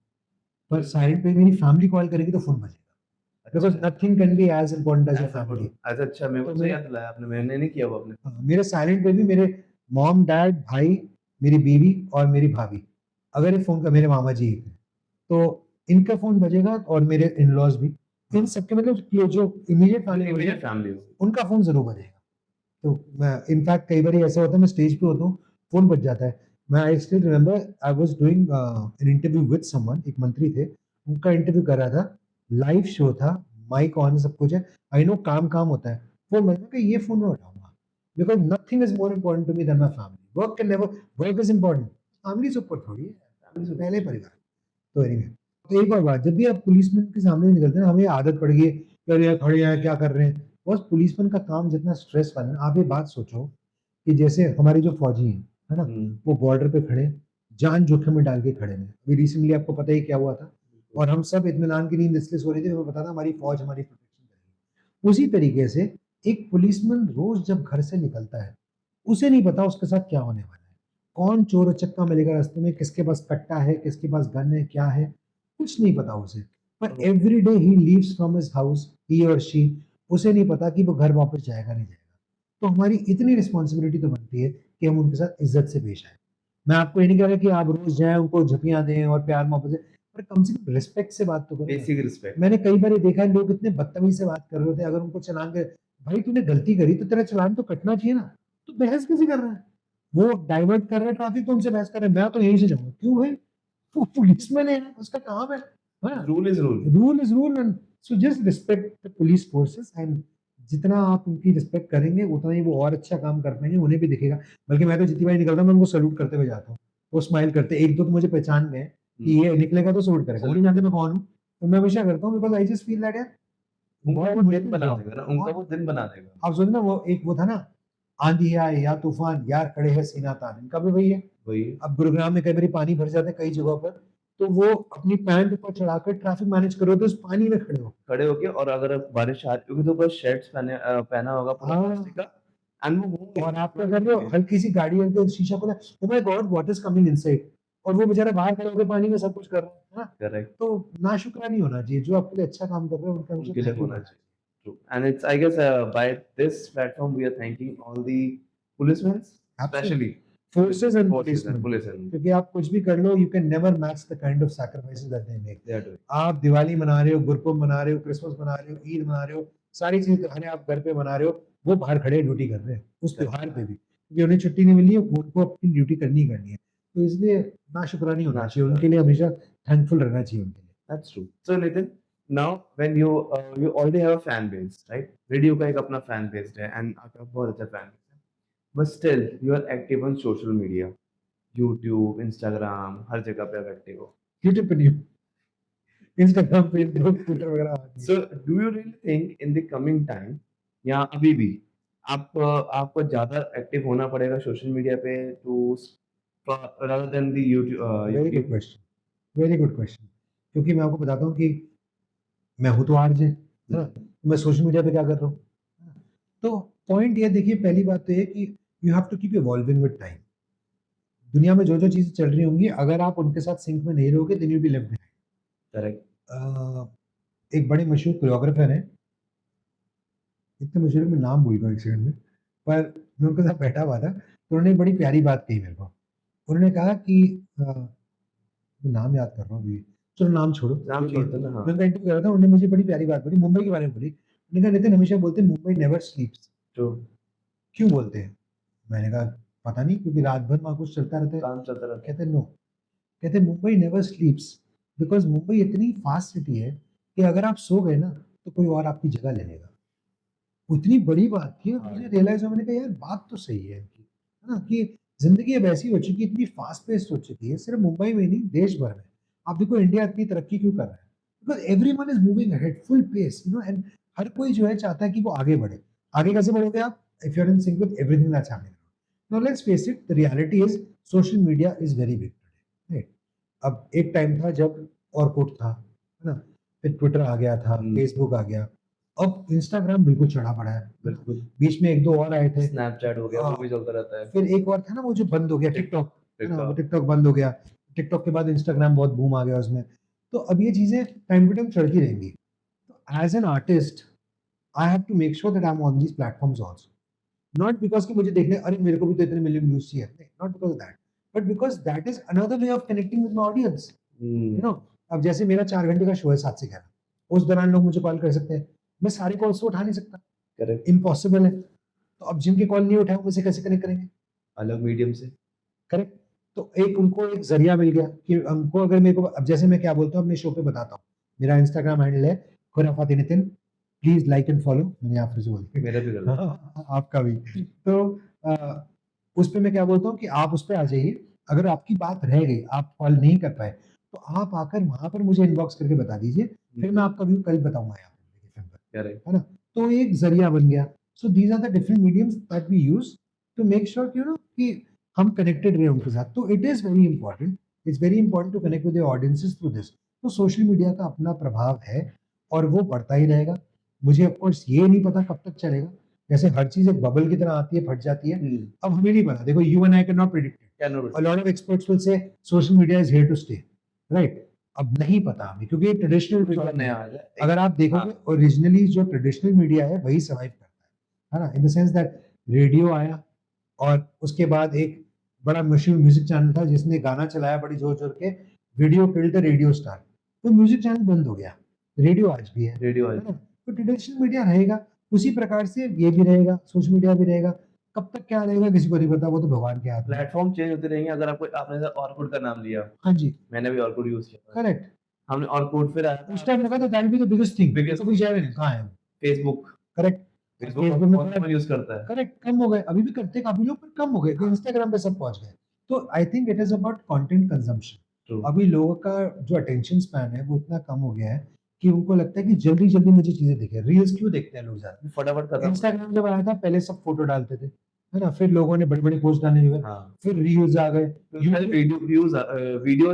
पर साइलेंट पे मेरी फैमिली कॉल करेगी तो फोन बजेगा, बिकॉज अच्छा nothing can be as important as a ऐसा फैमिली। अच्छा अच्छा, मेरे को तो तो मेरे याद दिलाया आपने, मैंने नहीं किया वो अपने। मेरे साइलेंट पे भी मेरे मॉम डैड भाई, मेरी बीवी और मेरी भाभी, अगर ये फोन का, मेरे मामा जी एक हैं, तो इनका फोन बजेगा और मेरे इन लॉज भी, इन सबके मतलब ये जो इमीडिएट फैमिली इमीडिएट फैमिली हो। उनका फोन जरूर बजेगा। तो मैं इनफैक्ट कई बार ऐसा होता है, मैं स्टेज पे होता हूँ, फोन बज जाता है। मैं I still remember I was doing an interview with someone, एक मंत्री थे, उनका इंटरव्यू कर रहा था, लाइव शो था, माइक ऑन सब कुछ है। आई नो काम काम होता है, फोन बज गया, ये फोन मैं उठाऊंगा because nothing is more important to me than my family. Work can never, work is important, family से ऊपर थोड़ी है, फैमिली से पहले परिवार। तो anyway, तो एक और बात, जब भी आप पुलिसमैन के सामने निकलते हैं ना, हमें आदत पड़ गई है कि अरे यार खड़े हैं क्या कर रहे हैं। बस पुलिसमैन का काम जितना स्ट्रेस वाला है, आप ये बात सोचो कि जैसे हमारे जो फौजी हैं, है ना, वो बॉर्डर पे खड़े, जान जोखिम में डाल के खड़े हैं। अभी रिसेंटली आपको पता ही क्या हुआ था, और हम सब इत्मीनान की नींद इसलिए सो रहे थे, हमें पता था हमारी फौज हमारी प्रोटेक्शन करेगी। उसी तरीके से एक पुलिसमैन रोज जब घर से निकलता है, उसे नहीं पता उसके साथ क्या होने वाला है, कौन चोर उचक्का मिलेगा रास्ते में, किसके पास कट्टा है, किसके पास गन है, क्या है, कुछ नहीं पता उसे। पर every day he leaves from his house, he और शी, उसे नहीं पता कि वो घर वापस जाएगा नहीं जाएगा। तो हमारी इतनी रिस्पॉन्सिबिलिटी तो बनती है कि हम उनके साथ इज्जत से पेश आए। मैं आपको ये नहीं कह रहा कि आप रोज जाएं उनको झपियां दें और प्यार मोहब्बत से, पर कम से कम रिस्पेक्ट से बात तो करें ना। Basic respect. मैंने कई बार ये देखा है, लोग इतने बदतमीज से बात कर रहे होते हैं, अगर उनको चलान के, भाई तूने गलती करी तो तेरा चलान तो कटना चाहिए ना, तो बहस कैसे कर रहा है। वो डाइवर्ट कर रहा है ट्रैफिक, तो उनसे बहस कर रहे हैं, मैं तो यहीं से जाऊंगा, क्यों भाई, वो पुलिसमैन है, उसका काम है। Rule is rule. Rule is rule, and so just respect the police forces, and जितना आप उनकी रिस्पेक्ट करेंगे उतना ही वो और अच्छा काम कर पाएंगे, उन्हें भी दिखेगा। बल्कि मैं तो जितनी बार निकलता हूँ मैं उनको सैल्यूट करते हुए जाता हूँ, वो स्माइल करते, एक दो तो मुझे पहचान गए कि ये निकलेगा तो सैल्यूट करेगा, वो नहीं जानते मैं कौन हूँ, तो मैं हमेशा करता हूँ, because I just feel that यार उनका बहुत वो दिन मुश्किल बना जॉब देगा ना, है, उनका बहुत। वो दिन बना देगा। आप सोचो ना, वो एक वो था ना, आंधी आए या तूफान यार खड़े है सीना तान, इनका भी वही है। वही अब गुरुग्राम में कई बार पानी भर जाता है कई जगहों पर, तो वो अपनी पैंट ऊपर चढ़ाकर ट्रैफिक मैनेज कर रहे होते हैं उस पानी में खड़े हो। खड़े होके, और अगर बारिश आ रही होगी तो बस शर्ट्स पहना होगा पूरा हाँ, प्लास्टिक का, एंड वो होंगे और आप क्या तुरंत कर रहे हो, होंगे। हल्की सी गाड़ी है तो शीशा खुला, oh my God what is coming inside, और वो बेचारा बाहर खड़े होकर पानी में सब कुछ कर रहा है ना। करेक्ट। तो नाशुक्रा नहीं होना चाहिए, जो आपके लिए अच्छा काम कर रहे हैं उनका हमेशा उनके लिए थैंक यू होना बोलना चाहिए। True. And it's, I guess, by this platform, we are thanking all the policemen, चाहिए। especially forces and forces and policeman, policemen. क्योंकि आप कुछ भी कर लो, you can never match the kind of sacrifices that they make. They are doing. आप दिवाली मना रहे हो, गुरपुरब मना रहे हो, क्रिसमस मना रहे हो, ईद मना रहे हो, सारी चीज त्योहारें आप घर पे मना रहे हो, वो बाहर खड़े ड्यूटी कर रहे हैं उस Correct. त्योहार पे भी, क्योंकि उन्हें छुट्टी नहीं मिली है, उनको अपनी ड्यूटी करनी ही करनी है। तो इसलिए नाशुक्रानी होना चाहिए, नाशुक्रानी। उनके लिए हमेशा थैंकफुल रहना चाहिए उनके लिए। That's true. So Nitin, now when you already have a fan base, right? Radio का एक अपना fan base है, and आपका बहुत अच्छा fan base है. But still, you are active on social media, YouTube, Instagram, हर जगह पे आप active हो. यूट्यूब पे नहीं, इंस्टाग्राम, फेसबुक, ट्विटर वगैरह आती है। So do you really think in the coming time, या अभी भी आपको ज़्यादा एक्टिव होना पड़ेगा सोशल मीडिया पे to rather than the very good YouTube? Question, very good question. क्योंकि मैं आपको बताता हूँ कि मैं हूँ तो आरजे, है ना, तो मैं सोशल मीडिया पे क्या कर रहा हूँ। तो पॉइंट ये देखिए, पहली बात तो ये कि you have to keep evolving with time. दुनिया में जो जो चीजें चल रही होंगी, अगर आप उनके साथ सिंक में नहीं रहोगे, then you be left Correct. Behind. एक बड़े मशहूर कोरियोग्राफर हैं, इतने मशहूर मैं नाम भूल गया एक सेकंड में, पर मैं उनके साथ बैठा हुआ था, तो उन्होंने एक बड़ी प्यारी बात कही मेरे को। उन्होंने कहा कि मैं नाम याद कर रहा हूँ अभी, चलो नाम छोड़ो, नाम जो भी है। छोड़ते ना, हाँ. मैं उनका इंटरव्यू कर रहा था, उन्होंने मुझे बड़ी प्यारी बात बोली, मुंबई के बारे में बोली। उन्होंने कहा नितिन हमेशा बोलते हैं मुंबई नेवर स्लीप्स, True. क्यों बोलते हैं। मैंने कहा पता नहीं, क्योंकि रात भर वहाँ कुछ चलता रहता है। काम चलता रहता है. कहते नो, कहते मुंबई नेवर स्लीप्स, बिकॉज मुंबई इतनी फास्ट सिटी है कि अगर आप सो गए ना तो कोई और आपकी जगह ले लेगा। वो इतनी बड़ी बात थी, और हाँ. मुझे रियलाइज हुआ, मैंने कहा यार बात तो सही है इनकी, है ना, कि जिंदगी अब ऐसी हो चुकी है, इतनी फास्ट पेस्ड हो चुकी है, सिर्फ मुंबई में नहीं देश भर में। आप देखो इंडिया इतनी तरक्की क्यों कर रहा है, because everyone is moving ahead full pace, you know, and हर कोई जो है चाहता है कि वो आगे बढ़े। आगे कैसे बढ़ोगे आप, if you are in sync with everything that's happening. Now let's face it, the reality is social media is very big today, right. अब एक टाइम था जब ऑरकुट था, है ना, फिर ट्विटर आ गया था, फेसबुक आ गया, अब इंस्टाग्राम बिल्कुल चढ़ा पड़ा है। बिल्कुल। बीच में 1-2 और आए थे। स्नैपचैट हो गया, वो भी चलता रहता है। फिर एक और था ना वो जो बंद हो गया, टिकटॉक, है ना? वो टिकटॉक। टिकटॉक बंद हो गया। टिकटॉक के बाद इंस्टाग्राम बहुत बूम आ गया उसमें। तो अब ये चीज़ें टाइम टू टाइम चढ़ती रहेंगी। तो as an artist, I have to make sure that I am on these platforms also. Not because कि मुझे देखने अरे मेरे को भी तो इतने मिलियन व्यूज़ चाहिए, नहीं, not because of that, but because that is another way of connecting with my audience, you know? अब जैसे मेरा 4 घंटे का शो है 7 से 11, उस दौरान लोग मुझे कॉल कर सकते हैं। मैं सारे कॉल्स तो उठा नहीं सकता, करेक्ट। इम्पॉसिबल है। तो अब जिनके कॉल नहीं उठाए, वो मुझसे कैसे कनेक्ट करेंगे? अलग मीडियम से। करेक्ट। तो एक उनको एक ज़रिया मिल गया कि उनको अगर मेरे को अब जैसे मैं क्या बोलता हूँ अपने शो पे बताता हूँ। मेरा इंस्टाग्राम हैंडल है खुराफाती Nitin, please like and follow. मैंने यहाँ फिर से बोल दिया। मेरा भी कर दो। आपका भी। तो उस पे मैं क्या बोलता हूँ कि आप उस पे आ जाइए। अगर आपकी बात रह गई, आप कॉल नहीं कर पाए, तो आप आकर वहाँ पर मुझे इनबॉक्स करके बता दीजिए। फिर मैं आपका व्यू कल बताऊँगा यहाँ पे। करेक्ट। है ना? तो एक ज़रिया बन गया। So these are the different mediums that we use to make sure कि यू नो कि हम कनेक्टेड रहे उनके साथ। तो it is very important, it's very important to connect with your audiences through this. तो सोशल मीडिया का अपना प्रभाव है और वो बढ़ता ही रहेगा। मुझे ऑफ कोर्स ये नहीं पता कब तक चलेगा। जैसे हर चीज़ एक बबल की तरह आती है, फट जाती है। अब हमें नहीं पता। देखो you and I can not predict it. Can A lot of experts will say social media is here to stay, right? अब नहीं पता हमें क्योंकि ये ट्रेडिशनल मीडिया नया है। आ जाए। अगर आप देखोगे ओरिजिनली जो ट्रेडिशनल मीडिया है वही सर्वाइव करता है ना? इन द सेंस दैट रेडियो आया और उसके बाद एक बड़ा मशहूर म्यूजिक चैनल था जिसने गाना चलाया बड़ी जोर-जोर के, video killed the radio star. तो म्यूजिक चैनल बंद हो गया। रेडियो आज भी है रेडियो ना? तो ट्रेडिशनल मीडिया रहेगा, उसी प्रकार से ये भी रहेगा, सोशल मीडिया भी रहेगा। कब तक क्या रहेगा किसी को नहीं पता, वो तो भगवान के हाथ में है। प्लेटफ़ॉर्म चेंज होते रहेंगे। अगर आपको आपने जैसे ऑर्कुट का नाम लिया, हाँ जी, मैंने भी ऑर्कुट यूज़ किया था। करेक्ट। हमने ऑर्कुट फिर आया उस टाइम लगा था that be the biggest thing. Biggest तो कोई जाएगा नहीं, कहाँ है वो? फेसबुक। करेक्ट। फेसबुक फेसबुक में कौन-कौन यूज़ करता है? करेक्ट कम हो गए, अभी भी करते हैं काफ़ी लोग पर कम हो गए, तो इंस्टाग्राम पे सब पहुँच गए। तो I think it is about content consumption. True. अभी लोगों का जो अटेंशन स्पैन है वो इतना कम हो गया है कि उनको लगता है कि जल्दी-जल्दी मुझे चीज़ें दिखे। रील्स क्यों देखते हैं लोग ज़्यादा? फटाफट खत्म। इंस्टाग्राम जब आया था पहले सब फ़ोटो डालते थे, है ना? फिर लोगों ने बड़ी-बड़ी पोस्ट डालने लगे, हाँ। फिर रील्स आ गए, फिर यूट्यूब वीडियोज़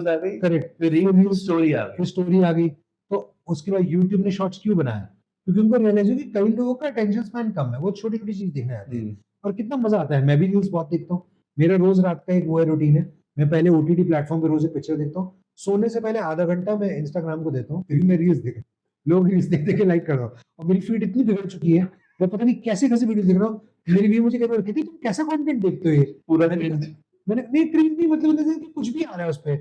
आ गई, करेक्ट, फिर फिर रील रील्स, स्टोरी आ फिर गई। स्टोरी आ गई। तो उसके बाद यूट्यूब ने शॉर्ट्स क्यों बनाया? क्योंकि उनको रियलाइज़ हुआ कि कई लोगों का अटेंशन स्पैन कम है, वो छोटी-छोटी चीज़ देखने आते हैं और कितना मज़ा आता है। मैं भी रील्स बहुत देखता हूँ। मेरा रोज़ रात का एक वो है रूटीन है, मैं पहले ओटीटी प्लेटफ़ॉर्म पे रोज़ एक पिक्चर देखता हूँ। सोने से पहले आधा घंटा मैं इंस्टाग्राम को देता हूँ, फिर मैं रील्स देख लोग रील्स देख-देख के लाइक कर रहा हूँ और मेरी फीड इतनी बिगड़ चुकी है, मैं पता नहीं कैसे-कैसे वीडियो देख रहा हूँ। मेरी बीवी मुझे कई बार कहती है, "तुम कैसा कंटेंट देखते हो ये?" पूरा मैंने क्रिंज। कहा मैंने नहीं क्रिंज नहीं मतलब जैसे कि कुछ भी आ रहा है उसपे।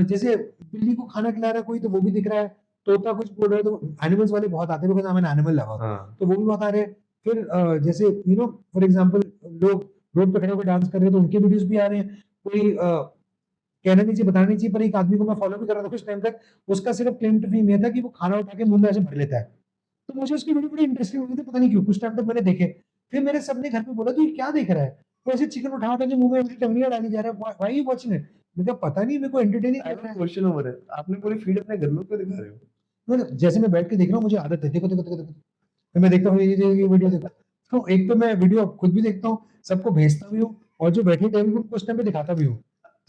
जैसे बिल्ली को खाना खिला रहा है कोई तो वो भी दिख रहा है, तोता कुछ बोल रहा है तो एनिमल्स वाले बहुत आते हैं because I am an animal lover, हाँ। तो वो भी बहुत आ रहे हैं। फिर जैसे यू नो फॉर एग्ज़ाम्पल लोग रोड पे खड़े होके डांस कर रहे हैं तो उनके वीडियोज़ भी आ रहे हैं। कोई कहना नहीं चाहिए, बताना नहीं चाहिए पर एक आदमी को मैं फ़ॉलो भी कर रहा था कुछ टाइम तक, उसका सिर्फ़ क्लेम टू फ़ेम ये था कि वो खाना उठा के मुँह में ऐसे भर लेता है। तो मुझे उसकी वीडियो बड़ी इंटरेस्टिंग लगी थी, पता नहीं क्यों? कुछ टाइम तक मैंने देखे। फिर मेरे सबने घर पे बोला, "तू ये क्या देख रहा है? तू ऐसे चिकन उठा-उठा के मुँह में ऐसे टंगड़ियाँ डाली जा रहा है, why are you watching it?" मैंने कहा, "पता नहीं, मेरे को एंटरटेनिंग आई लग हैव रहा अ है।" Question over here. आपने पूरी फीड अपने घर में क्यों दिखा रहे हो? मतलब जैसे मैं बैठ के देख रहा हूँ, मुझे आदत है, देखो। फिर मैं देखता हूँ ये वीडियो देखता हूँ। तो एक तो मैं वीडियो खुद भी देखता हूँ, सबको भेजता भी हूँ और जो बैठे टेबल पे उनको उस टाइम पे दिखाता भी हूँ।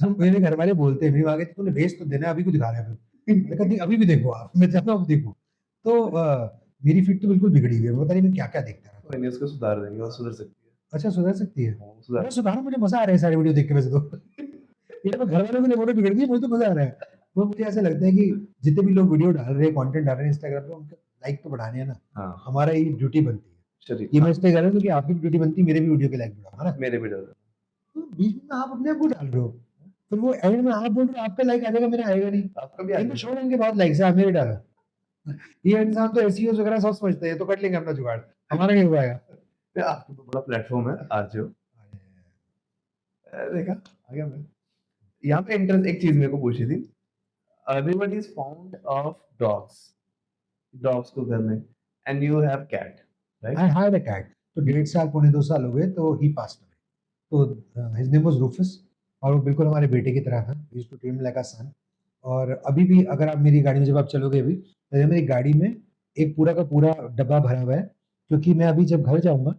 तो मेरे घर वाले बोलते हैं, मेरी माँ कहती है, "तूने भेज तो देना, अभी क्यों दिखा रहा है फिर?" मैं कहती अभी भी देखो आप, मैं चाहता हूँ अब देखो। तो मेरी फीड तो बिल्कुल बिगड़ी हुई है, पता नहीं मैं क्या-क्या देखता रहता हूँ। कोई नहीं, उसको सुधार देंगे, वो सुधर सकती है। अच्छा सुधर सकती है? हाँ, सुधार। अरे सुधारो, मुझे मज़ा आ रहा है सारी वीडियो देख के वैसे तो। ये तो घर वालों के लिए वीडियो बिगड़ गई है, मुझे तो मज़ा आ रहा है। तो मुझे ऐसा लगता है कि जितने भी लोग वीडियो डाल रहे हैं, कंटेंट डाल रहे हैं इंस्टाग्राम पे, उनका लाइक तो बढ़ाने हैं ना, हाँ। हमारा ये ड्यूटी बनती है। चलिए। ये मैं हाँ, इसलिए कह रहा हूँ क्योंकि आपकी भी ड्यूटी बनती है, मेरे भी वीडियो के लाइक बढ़ाओ, है ना? मेरे भी डर। तो बीच में आप अपने आप को डाल रहे हो, फिर वो एंड में आप बोल रहे हो आपका लाइक आ जाएगा, मेरा आएगा नहीं। आपका भी आ इनको जाएगा। छोड़ो, इनके बहुत लाइक्स हैं, आप मेरे डालो। ये इंसान तो एसईओ वगैरह सब समझते हैं, तो कर लेंगे अपना जुगाड़, हमारा नहीं हो पाएगा। आपका तो बड़ा प्लेटफ़ॉर्म है, आरजेओ। देखा, आ गया मैं। यहाँ पे इंटरेस्ट एक चीज़ मेरे को पूछनी थी। Everybody is found of dogs. Dogs को घर में and you have cat, right? I had a cat, तो 1.5 साल, पौने 2 साल हो गए, तो ही पास्ड अवे। तो हिज नेम वाज़ रूफस और वो बिल्कुल हमारे बेटे की तरह था। We used to treat him like a son. और अभी भी अगर आप मेरी गाड़ी में जब आप चलोगे अभी, तो मेरी गाड़ी में एक पूरा का पूरा डब्बा भरा हुआ है, क्योंकि मैं अभी जब घर जाऊँगा,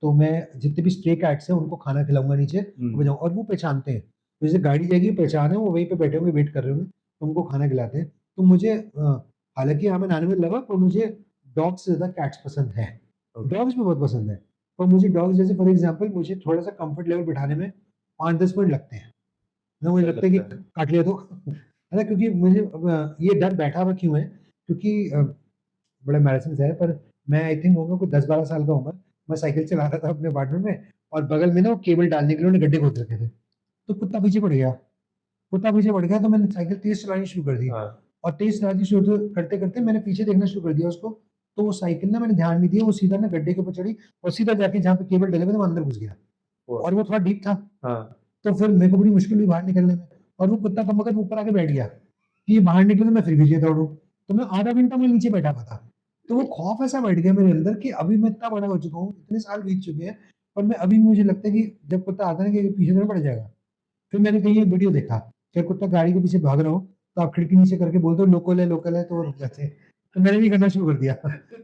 तो मैं जितने भी स्ट्रे कैट्स हैं, उनको खाना खिलाऊँगा नीचे, वो जाऊँ और वो पहचानते हैं। तो जैसे गाड़ी जाएगी, पहचान है, वो वहीं पे बैठे होंगे, वेट कर रहे होंगे, तो उनको खाना खिलाते हैं। तो मुझे हालाँकि I am an animal lover, पर मुझे डॉग्स से ज़्यादा कैट्स पसंद हैं। ओके। डॉग्स भी बहुत पसंद है, पर मुझे डॉग्स जैसे फॉर एग्ज़ाम्पल मुझे थोड़ा-सा कम्फर्ट लेवल बिठाने में 5-10 मिनट लगते हैं। ना मुझे डर लगता है कि लगता है। काट लिया तो है ना, क्योंकि मुझे ये डर बैठा हुआ क्यों है, क्योंकि बड़ा एम्बैरेसिंग सा है, पर मैं आई थिंक होऊँगा कोई 10-12 साल का होऊँगा, मैं साइकिल चला रहा था अपने अपार्टमेंट में और बगल में ना वो केबल डालने के लिए उन्होंने गड्ढे खोद रखे थे, तो कुत्ता पीछे पड़ गया। कुत्ता पीछे पड़ गया तो मैंने साइकिल तेज़ चलानी शुरू कर दी हाँ। और तेज़ चलानी शुरू करते-करते मैंने पीछे देखना शुरू कर दिया उसको, तो वो साइकिल ना मैंने ध्यान नहीं दिया, वो सीधा ना गड्ढे के ऊपर चढ़ी और सीधा जाके जहाँ पे केबल डले हुए थे वहाँ अंदर घुस गया वाह! और वो थोड़ा डीप था। हाँ। तो फिर मेरे को बड़ी मुश्किल हुई बाहर निकलने में और वो कुत्ता कब ऊपर आके बैठ गया कि ये बाहर निकले तो मैं फिर पीछे दौड़ूँ। तो मैं आधा घंटा मैं नीचे बैठा हुआ था। तो वो खौफ ऐसा बैठ गया मेरे अंदर कि अभी मैं इतना बड़ा हो चुका हूँ, इतने साल बीत चुके हैं, पर मैं अभी भी मुझे लगता है कि जब कुत्ता आता है ना कि पीछे तो नहीं पड़ जाएगा। फिर मैंने कहीं एक वीडियो देखा, कि कुत्ता गाड़ी के पीछे भाग रहा हो, तो आप खिड़की नीचे करके बोल दो लोकल है तो वो रुक जाते हैं। तो मैंने भी करना शुरू कर दिया।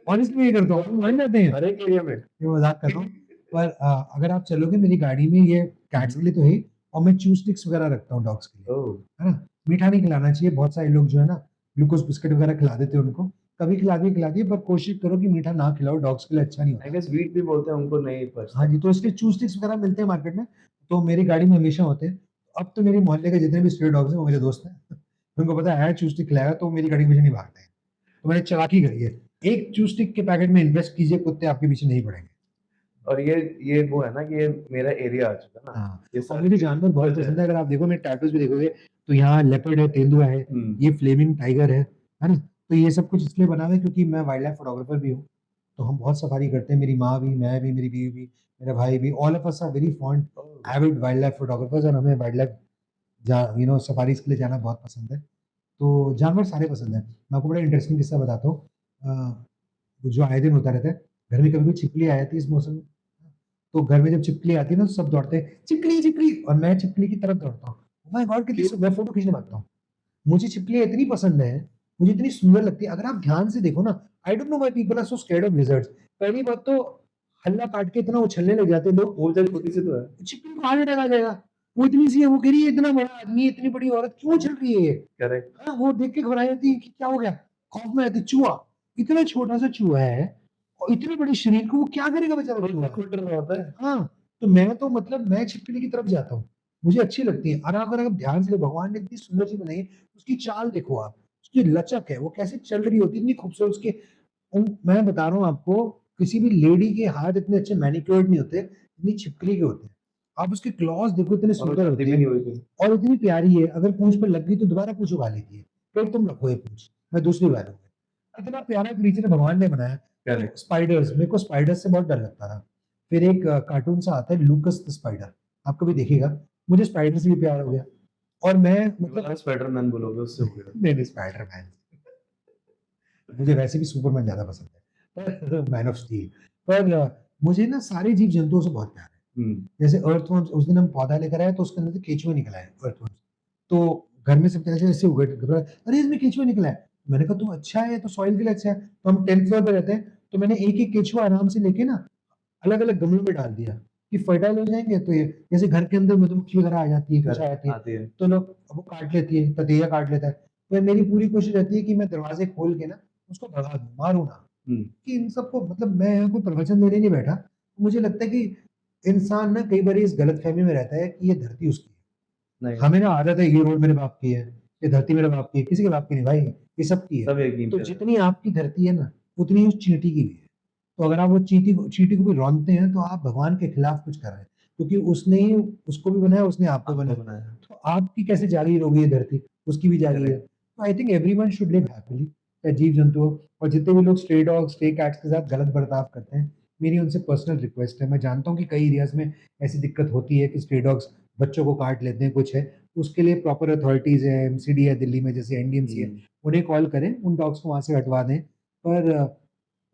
ऑनेस्टली ये करता हूँ, मान जाते हैं। हर एक एरिया में। ये मज़ाक कर रहा हूँ। पर अगर आप चलोगे मेरी गाड़ी में ये कैट्स के लिए तो है ही और मैं चू स्टिक्स वगैरह रखता हूँ डॉग्स के लिए, ओह! है ना? मीठा नहीं खिलाना चाहिए, बहुत सारे लोग जो है ना ग्लूकोज़ बिस्किट वगैरह खिला देते हैं उनको। कभी खिला दिए पर कोशिश करो कि मीठा ना खिलाओ, डॉग्स के लिए अच्छा नहीं आई होता। गेस व्हीट भी बोलते हैं उनको नहीं हाँ पचता। जी, तो इसलिए चू स्टिक्स वगैरह मिलते हैं मार्केट में, तो मेरी गाड़ी में हमेशा होते हैं। अब तो मेरे मोहल्ले के जितने भी स्ट्रे डॉग्स हैं वो मेरे दोस्त हैं। उनको पता है चू स्टिक खिलाएगा तो मेरी गाड़ी के पीछे नहीं भागते हैं। तो मैंने चालाकी करी है। एक चू स्टिक के पैकेट में इन्वेस्ट कीजिए, कुत्ते आपके पीछे नहीं पड़ेंगे। और ये वो है ना कि ये मेरा एरिया आ चुका है ना। हाँ, ये और सारी मुझे जानवर बहुत वजह पसंद है। है, अगर आप देखो मेरे टैटूज़ भी देखोगे, तो यहाँ लेपर्ड है, तेंदुआ है, हुँ। ये फ्लेमिंग टाइगर है ना? तो ये सब कुछ इसलिए बना हुआ है क्योंकि मैं वाइल्ड लाइफ फोटोग्राफर भी हूँ, तो हम बहुत सफारी करते हैं, मेरी माँ भी, मैं भी, मेरी बीवी भी, मेरा भाई भी, all of us are very fond oh! Avid wildlife photographers और हमें वाइल्ड लाइफ सफारीज़ के लिए जाना बहुत पसंद है। तो जानवर सारे पसंद हैं। मैं आपको बड़ा इंटरेस्टिंग किस्सा बताता हूँ। जो आए दिन होता रहता है, घर में कभी-कभी छिपकली आ जाती है इस मौसम में, तो घर में जब छिपकली आती है ना तो सब दौड़ते हैं, छिपकली, छिपकली और मैं छिपकली की तरफ दौड़ता हूँ। Oh my God! कितनी क्यों? मैं फ़ोटो खींचने भागता हूँ। मुझे छिपकलियाँ इतनी पसंद है, मुझे इतनी सुंदर लगती है, अगर आप ध्यान से देखो ना, I don't know why people are so scared of lizards. पहली बात तो हल्ला काट के इतना उछलने लग जाते हैं लोग, वो बेचारी छोटी सी तो है। छिपकली को हार्ट अटैक आ जाएगा। वो इतनी सी है, वो कह रही है इतना बड़ा आदमी, इतनी बड़ी औरत क्यों उछल रही है ये? करेक्ट। हाँ, वो देख के घबरा जाती है कि क्या हो गया? खौफ में रहती है, चूहा, इतना छोटा-सा चूहा है और इतने बड़े शरीर को वो क्या करेगा बेचारा खुद चूहा? से खुद डर रहा होता है। हाँ, तो मैं तो मतलब मैं छिपकली की तरफ जाता हूँ। मुझे अच्छी लगती है और अगर आप ध्यान से भगवान ने इतनी सुंदर चीज़ बनाई है, उसकी चाल देखो आप, उसकी लचक है, वो कैसे चल रही होती है, इतनी खूबसूरत उसके मैं बता रहा हूँ आपको, किसी भी लेडी के हाथ इतने अच्छे मैनीक्योर्ड नहीं होते, जितनी छिपकली के होते हैं। आप उसके क्लॉज़ देखो इतने और वो सुंदर जाती होते भी हैं नहीं हुई थी। और इतनी प्यारी है, अगर पूँछ पे लग गई तो दोबारा पूँछ उगा लेती है। फिर तुम रखो ये पूँछ, मैं दूसरी बार लूँगी। इतना प्यारा क्रीचर भगवान ने बनाया। तो करेक्ट। स्पाइडर्स, मेरे को स्पाइडर्स से बहुत डर लगता था। फिर एक कार्टून सा आता है लूकस द स्पाइडर, आप कभी देखिएगा। मुझे स्पाइडर से भी प्यार हो गया और मैं मुझे लगा मतलब स्पाइडरमैन बोलोगे उससे हो गया। नहीं, नहीं स्पाइडरमैन मुझे वैसे भी सुपरमैन ज़्यादा पसंद है, पर मैन ऑफ स्टील। पर मुझे ना सारे जीव-जंतुओं से बहुत प्यार है। हुँ। जैसे अर्थवर्म्स उस दिन हम पौधा लेकर आए तो उसके अंदर से केंचुआ निकला है अर्थवर्म्स। तो घर में सब ऐसे हो गए घबराए, "अरे! इसमें केंचुआ निकला है।" मैंने कहा, "तो अच्छा है, ये तो सॉइल के लिए अच्छा है।" तो हम 10th फ्लोर पे रहते हैं, तो मैंने एक-एक केंचुआ आराम से लेके ना अलग-अलग गमलों में डाल दिया कि फर्टाइल हो जाएँगे तो ये जैसे घर के अंदर मधुमक्खी वगैरह आ जाती है, कुछ आ करेक्ट जाती है, आती है। तो लोग वो काट लेती है, ततैया काट लेता है। तो मेरी पूरी कोशिश रहती है कि मैं दरवाज़े खोल के ना उसको भगा दूँ, मारूँ ना। हुँ। कि इन सबको मतलब मैं यहाँ कोई प्रवचन देने नहीं बैठा। मुझे लगता है कि इंसान ना कई बारी इस गलतफ़हमी में रहता है कि ये धरती उसकी है। नहीं, हमें ना आदत है ये रोड मेरे बाप की है, ये धरती मेरे बाप की है, किसी के बाप की नहीं भाई, ये सबकी है। सब एक नींव तो पे रहते जितनी आपकी धरती है ना, उतनी उस चींटी की भी है। तो अगर आप वो चींटी को भी रौंदते हैं तो आप भगवान के खिलाफ कुछ कर रहे हैं। क्योंकि उसने ही उसको भी बनाया, उसने आपको आपको बनाया। बनाया। तो आपकी कैसे जागीर होगी ये धरती? उसकी भी जागीर है। करेक्ट। तो I think everyone should live happily, चाहे जीव-जंतु हो और जितने भी लोग स्ट्रे डॉग, स्ट्रे कैट्स के साथ गलत बर्ताव करते हैं, मेरी उनसे पर्सनल रिक्वेस्ट है। मैं जानता हूँ कि कई एरियाज़ में ऐसी दिक्कत होती है कि स्ट्रे डॉग्स बच्चों को काट लेते हैं, कुछ है। उसके लिए प्रॉपर अथॉरिटीज़ हैं, एमसीडी है दिल्ली में जैसे एनडीएमसी है, हुँ। उन्हें कॉल करें, उन डॉग्स को वहाँ से हटवा दें। पर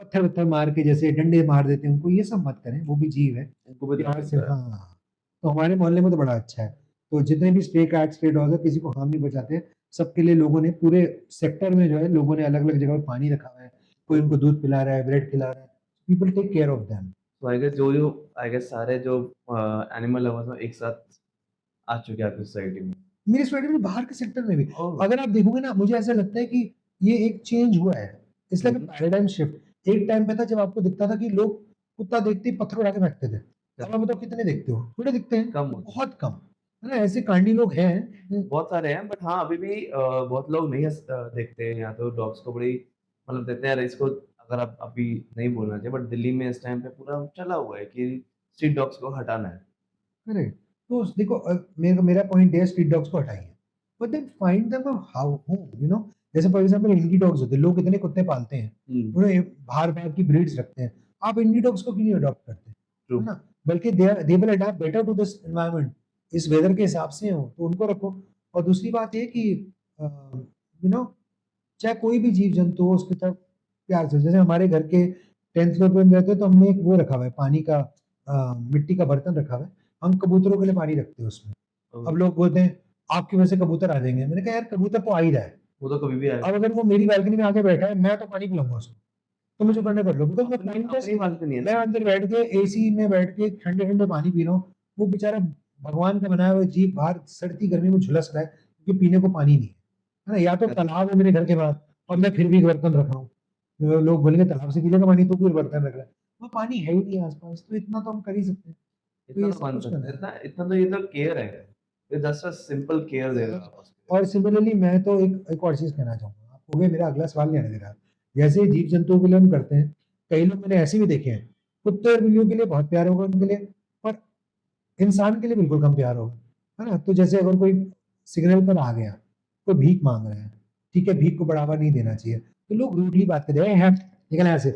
पत्थर-वत्थर मार के जैसे डंडे मार देते हैं उनको, ये सब मत करें, वो भी जीव है। उनको भी दर्द प्यार से होता है। हाँ, तो हमारे मोहल्ले में तो बड़ा अच्छा है। तो जितने भी स्ट्रे कैट्स, स्ट्रे डॉग्स हैं, किसी को हार्म नहीं पहुँचाते हैं। सबके लिए लोगों ने पूरे सेक्टर में जो है लोगों ने अलग-अलग जगह पे पानी रखा हुआ है। कोई उनको दूध पिला रहा है, ब्रेड खिला रहा है। People take care of them. तो आई गेस जो आई गेस सारे जो एनिमल लवर्स हैं एक साथ आ चुके हैं आपकी सोसाइटी में। मेरी सोसाइटी में बाहर के सेक्टर में भी। ओह! अगर आप देखोगे ना मुझे ऐसा लगता है कि ये एक चेंज हुआ है, it's like a hmm, paradigm shift. एक टाइम पे था जब आपको दिखता था कि लोग कुत्ता देखते ही पत्थर उठा के फेंकते थे, अब आप बताओ कितने देखते हो? थोड़े दिखते हैं, कम होता है। बहुत कम, है ना? ऐसे कांडी लोग हैं। बहुत सारे हैं बट हाँ अभी भी बहुत लोग नहीं देखते हैं या तो डॉग्स को बड़ी मतलब देते हैं इसको अगर आप अभी नहीं बोलना चाहिए बट दिल्ली में इस टाइम पे पूरा चला हुआ है कि स्ट्रीट डॉग्स को हटाना है। करेक्ट। तो देखो मेरा मेरा पॉइंट है स्ट्रीट डॉग्स को हटाइए, but then find them a how home, you know. जैसे फॉर एग्जांपल इंडी डॉग्स होते हैं, लोग इतने कुत्ते पालते हैं, हुँ, उन्हें बाहर बाहर की ब्रीड्स रखते हैं, आप इंडी डॉग्स को क्यों नहीं अडॉप्ट करते, ट्रू। है ना? बल्कि they will adapt better to this environment, इस वेदर के हिसाब से हो तो उनको रखो। और दूसरी बात ये कि यू नो, चाहे कोई भी जीव जंतु हो उसकी तरफ प्यार से, जैसे हमारे घर के 10th फ्लोर पे हम रहते हैं तो हमने एक वो रखा हुआ है पानी का, मिट्टी का बर्तन रखा हुआ है, हम कबूतरों के लिए पानी रखते हैं उसमें। अब लोग बोलते हैं आपकी वजह से कबूतर आ जाएंगे, मैंने कहा यार कबूतर तो आ ही रहा है, वो तो कभी भी आएगा। अब अगर वो मेरी बालकनी में आके बैठा है मैं तो पानी पिलाऊंगा उसको, तो मुझे करना कर लो, बिकॉज मैं अपनी टाइम पे अपनी बालकनी है मैं ना। अंदर बैठ के एसी में बैठ के ठंडे ठंडे पानी पी रहा हूँ, वो बेचारा भगवान का बनाया हुआ जीव बाहर सड़ती गर्मी में झुलस रहा है क्योंकि पीने को पानी नहीं है ना? या तो तालाब है मेरे घर के पास और मैं फिर भी एक बर्तन रख रहा हूँ, लोग बोलेंगे तालाब से पीने का पानी तो फिर बर्तन रख रहा है, वो पानी है ही नहीं आसपास, तो इतना तो हम कर ही सकते हैं। तो इतना ये तो सब बन कुछ सकता करना है, है। इतना इतना तो ये तो केयर है। ये जस्ट अ सिंपल केयर दे रहे हो आप उसके और सिमिलरली मैं तो एक और चीज़ कहना चाहूँगा, आप हो गए, मेरा अगला सवाल नहीं आने दे रहा। जैसे जीव जंतुओं के लिए हम करते हैं, कई लोग मैंने ऐसे भी देखे हैं, कुत्ते और बिल्लियों के लिए बहुत प्यार होगा उनके लिए, पर इंसान के लिए बिल्कुल कम प्यार होगा, है ना? तो जैसे अगर कोई सिग्नल पर आ गया, कोई भीख माँग रहा है, ठीक है, भीख को बढ़ावा नहीं देना चाहिए, तो लोग रूडली बात करते हैं, "ए हट, निकल यहाँ से।"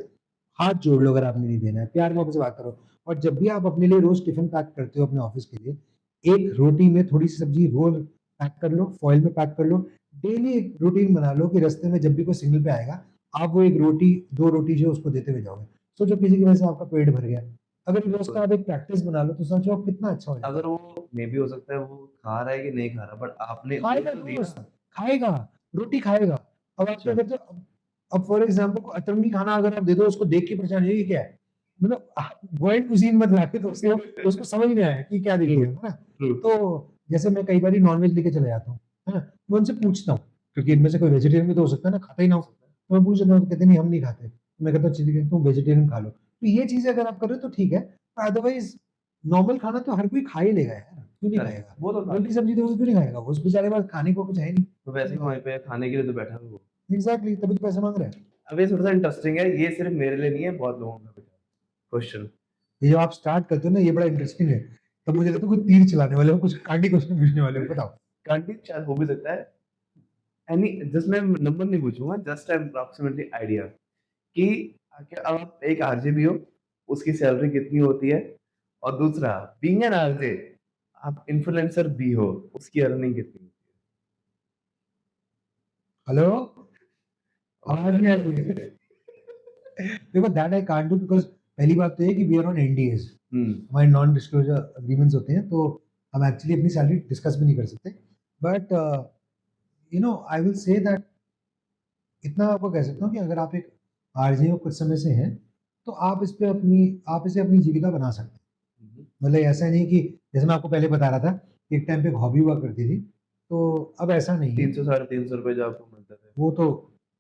हाथ जोड़ लो अगर आपने नहीं देना है, प्यार मोहब्बत से बात करो। और जब भी आप अपने लिए रोज़ टिफ़िन पैक करते हो अपने ऑफ़िस के लिए, एक रोटी में थोड़ी-सी सब्ज़ी रोल पैक कर लो, फ़ॉइल में पैक कर लो। डेली एक रूटीन बना लो कि रास्ते में जब भी कोई सिग्नल पे आएगा, आप वो 1 रोटी, 2 रोटी जो है उसको देते हुए जाओगे। सोचो किसी की वजह से आपका पेट भर गया। अगर रोज़ का लिए। आप एक प्रैक्टिस बना लो तो सोचो आप कितना अच्छा हो अगर जाएगा। वो मे बी हो सकता है वो खा रहा है कि नहीं खा रहा बट आपने बोल खाएगा तो दिया। दोस्त, खाएगा, रोटी खाएगा। अब आप क्या अच्छा, करते हो, अब फॉर एग्ज़ाम्पल अतरंगी खाना अगर आप दे दो उसको देख के परेशान हो, ये क्या है? मतलब वर्ल्ड कुज़ीन मत लाके तो उसको समझ नहीं आया कि क्या दे ट्रू, दिया, है ना? ट्रू। तो जैसे मैं कई बारी नॉन-वेज लेके चला जाता हूँ, है ना? मैं उनसे पूछता हूँ, क्योंकि इनमें से कोई वेजिटेरियन भी तो हो सकता है ना, खाता ही ना हो। तो मैं पूछ लेता हूँ, तो कहते हैं नहीं हम नहीं खाते। तो मैं कहता हूँ ठीक है, तुम वेजिटेरियन खा लो। तो ये चीज़ें अगर आप कर रहे हो तो ठीक है, पर अदरवाइज़ नॉर्मल खाना तो हर कोई खा ही लेगा यार, क्यों नहीं करेक्ट, खाएगा? वो तो खा रोटी-सब्ज़ी दोगे क्यों नहीं खाएगा? उस बेचारे के पास खाने को कुछ है नहीं। तो वैसे ही वहीं पे खाने के लिए तो बैठा है वो। एग्ज़ैक्टली, तभी तो पैसे माँग रहा है। अब ये थोड़ा-सा इंटरेस्टिंग है, ये सिर्फ़ मेरे लिए नहीं है, बहुत लोगों का क्वेश्चन। ये जो आप स्टार्ट करते हो ना ये बड़ा इंटरेस्टिंग है। तब मुझे लगता है कोई तीर चलाने वाले हो, कुछ कांटी क्वेश्चन पूछने वाले हो, बताओ। कंटेंट शायद हो भी सकता है। एनी जस्ट मैं नंबर नहीं पूछूँगा, जस्ट अप्रॉक्सिमेटली आइडिया कि क्या अब आप एक आरजे भी हो, उसकी सैलरी कितनी होती है? और दूसरा बीइंग एन आरजे आप इन्फ्लुएंसर भी हो, उसकी अर्निंग कितनी होती हेलो? आवाज़ नहीं आ रही है। है? देखो that I can't do because पहली बात तो ये है कि वी आर ऑन एनडीएज़, हुँ, हमारे नॉन डिस्क्लोजर एग्रीमेंट्स होते हैं, तो हम एक्चुअली अपनी सैलरी डिस्कस भी नहीं कर सकते। But you know I will say that इतना आपको कह सकता हूँ कि अगर आप एक आरजे हो कुछ समय से हैं, तो आप इसे अपनी जीविका बना सकते हैं। हुँ, मतलब ऐसा नहीं कि जैसे मैं आपको पहले बता रहा था, कि एक टाइम पे एक हॉबी हुआ करती थी, तो अब ऐसा नहीं है। 300 साढ़े 300 रुपए जो आपको मिलते थे। वो तो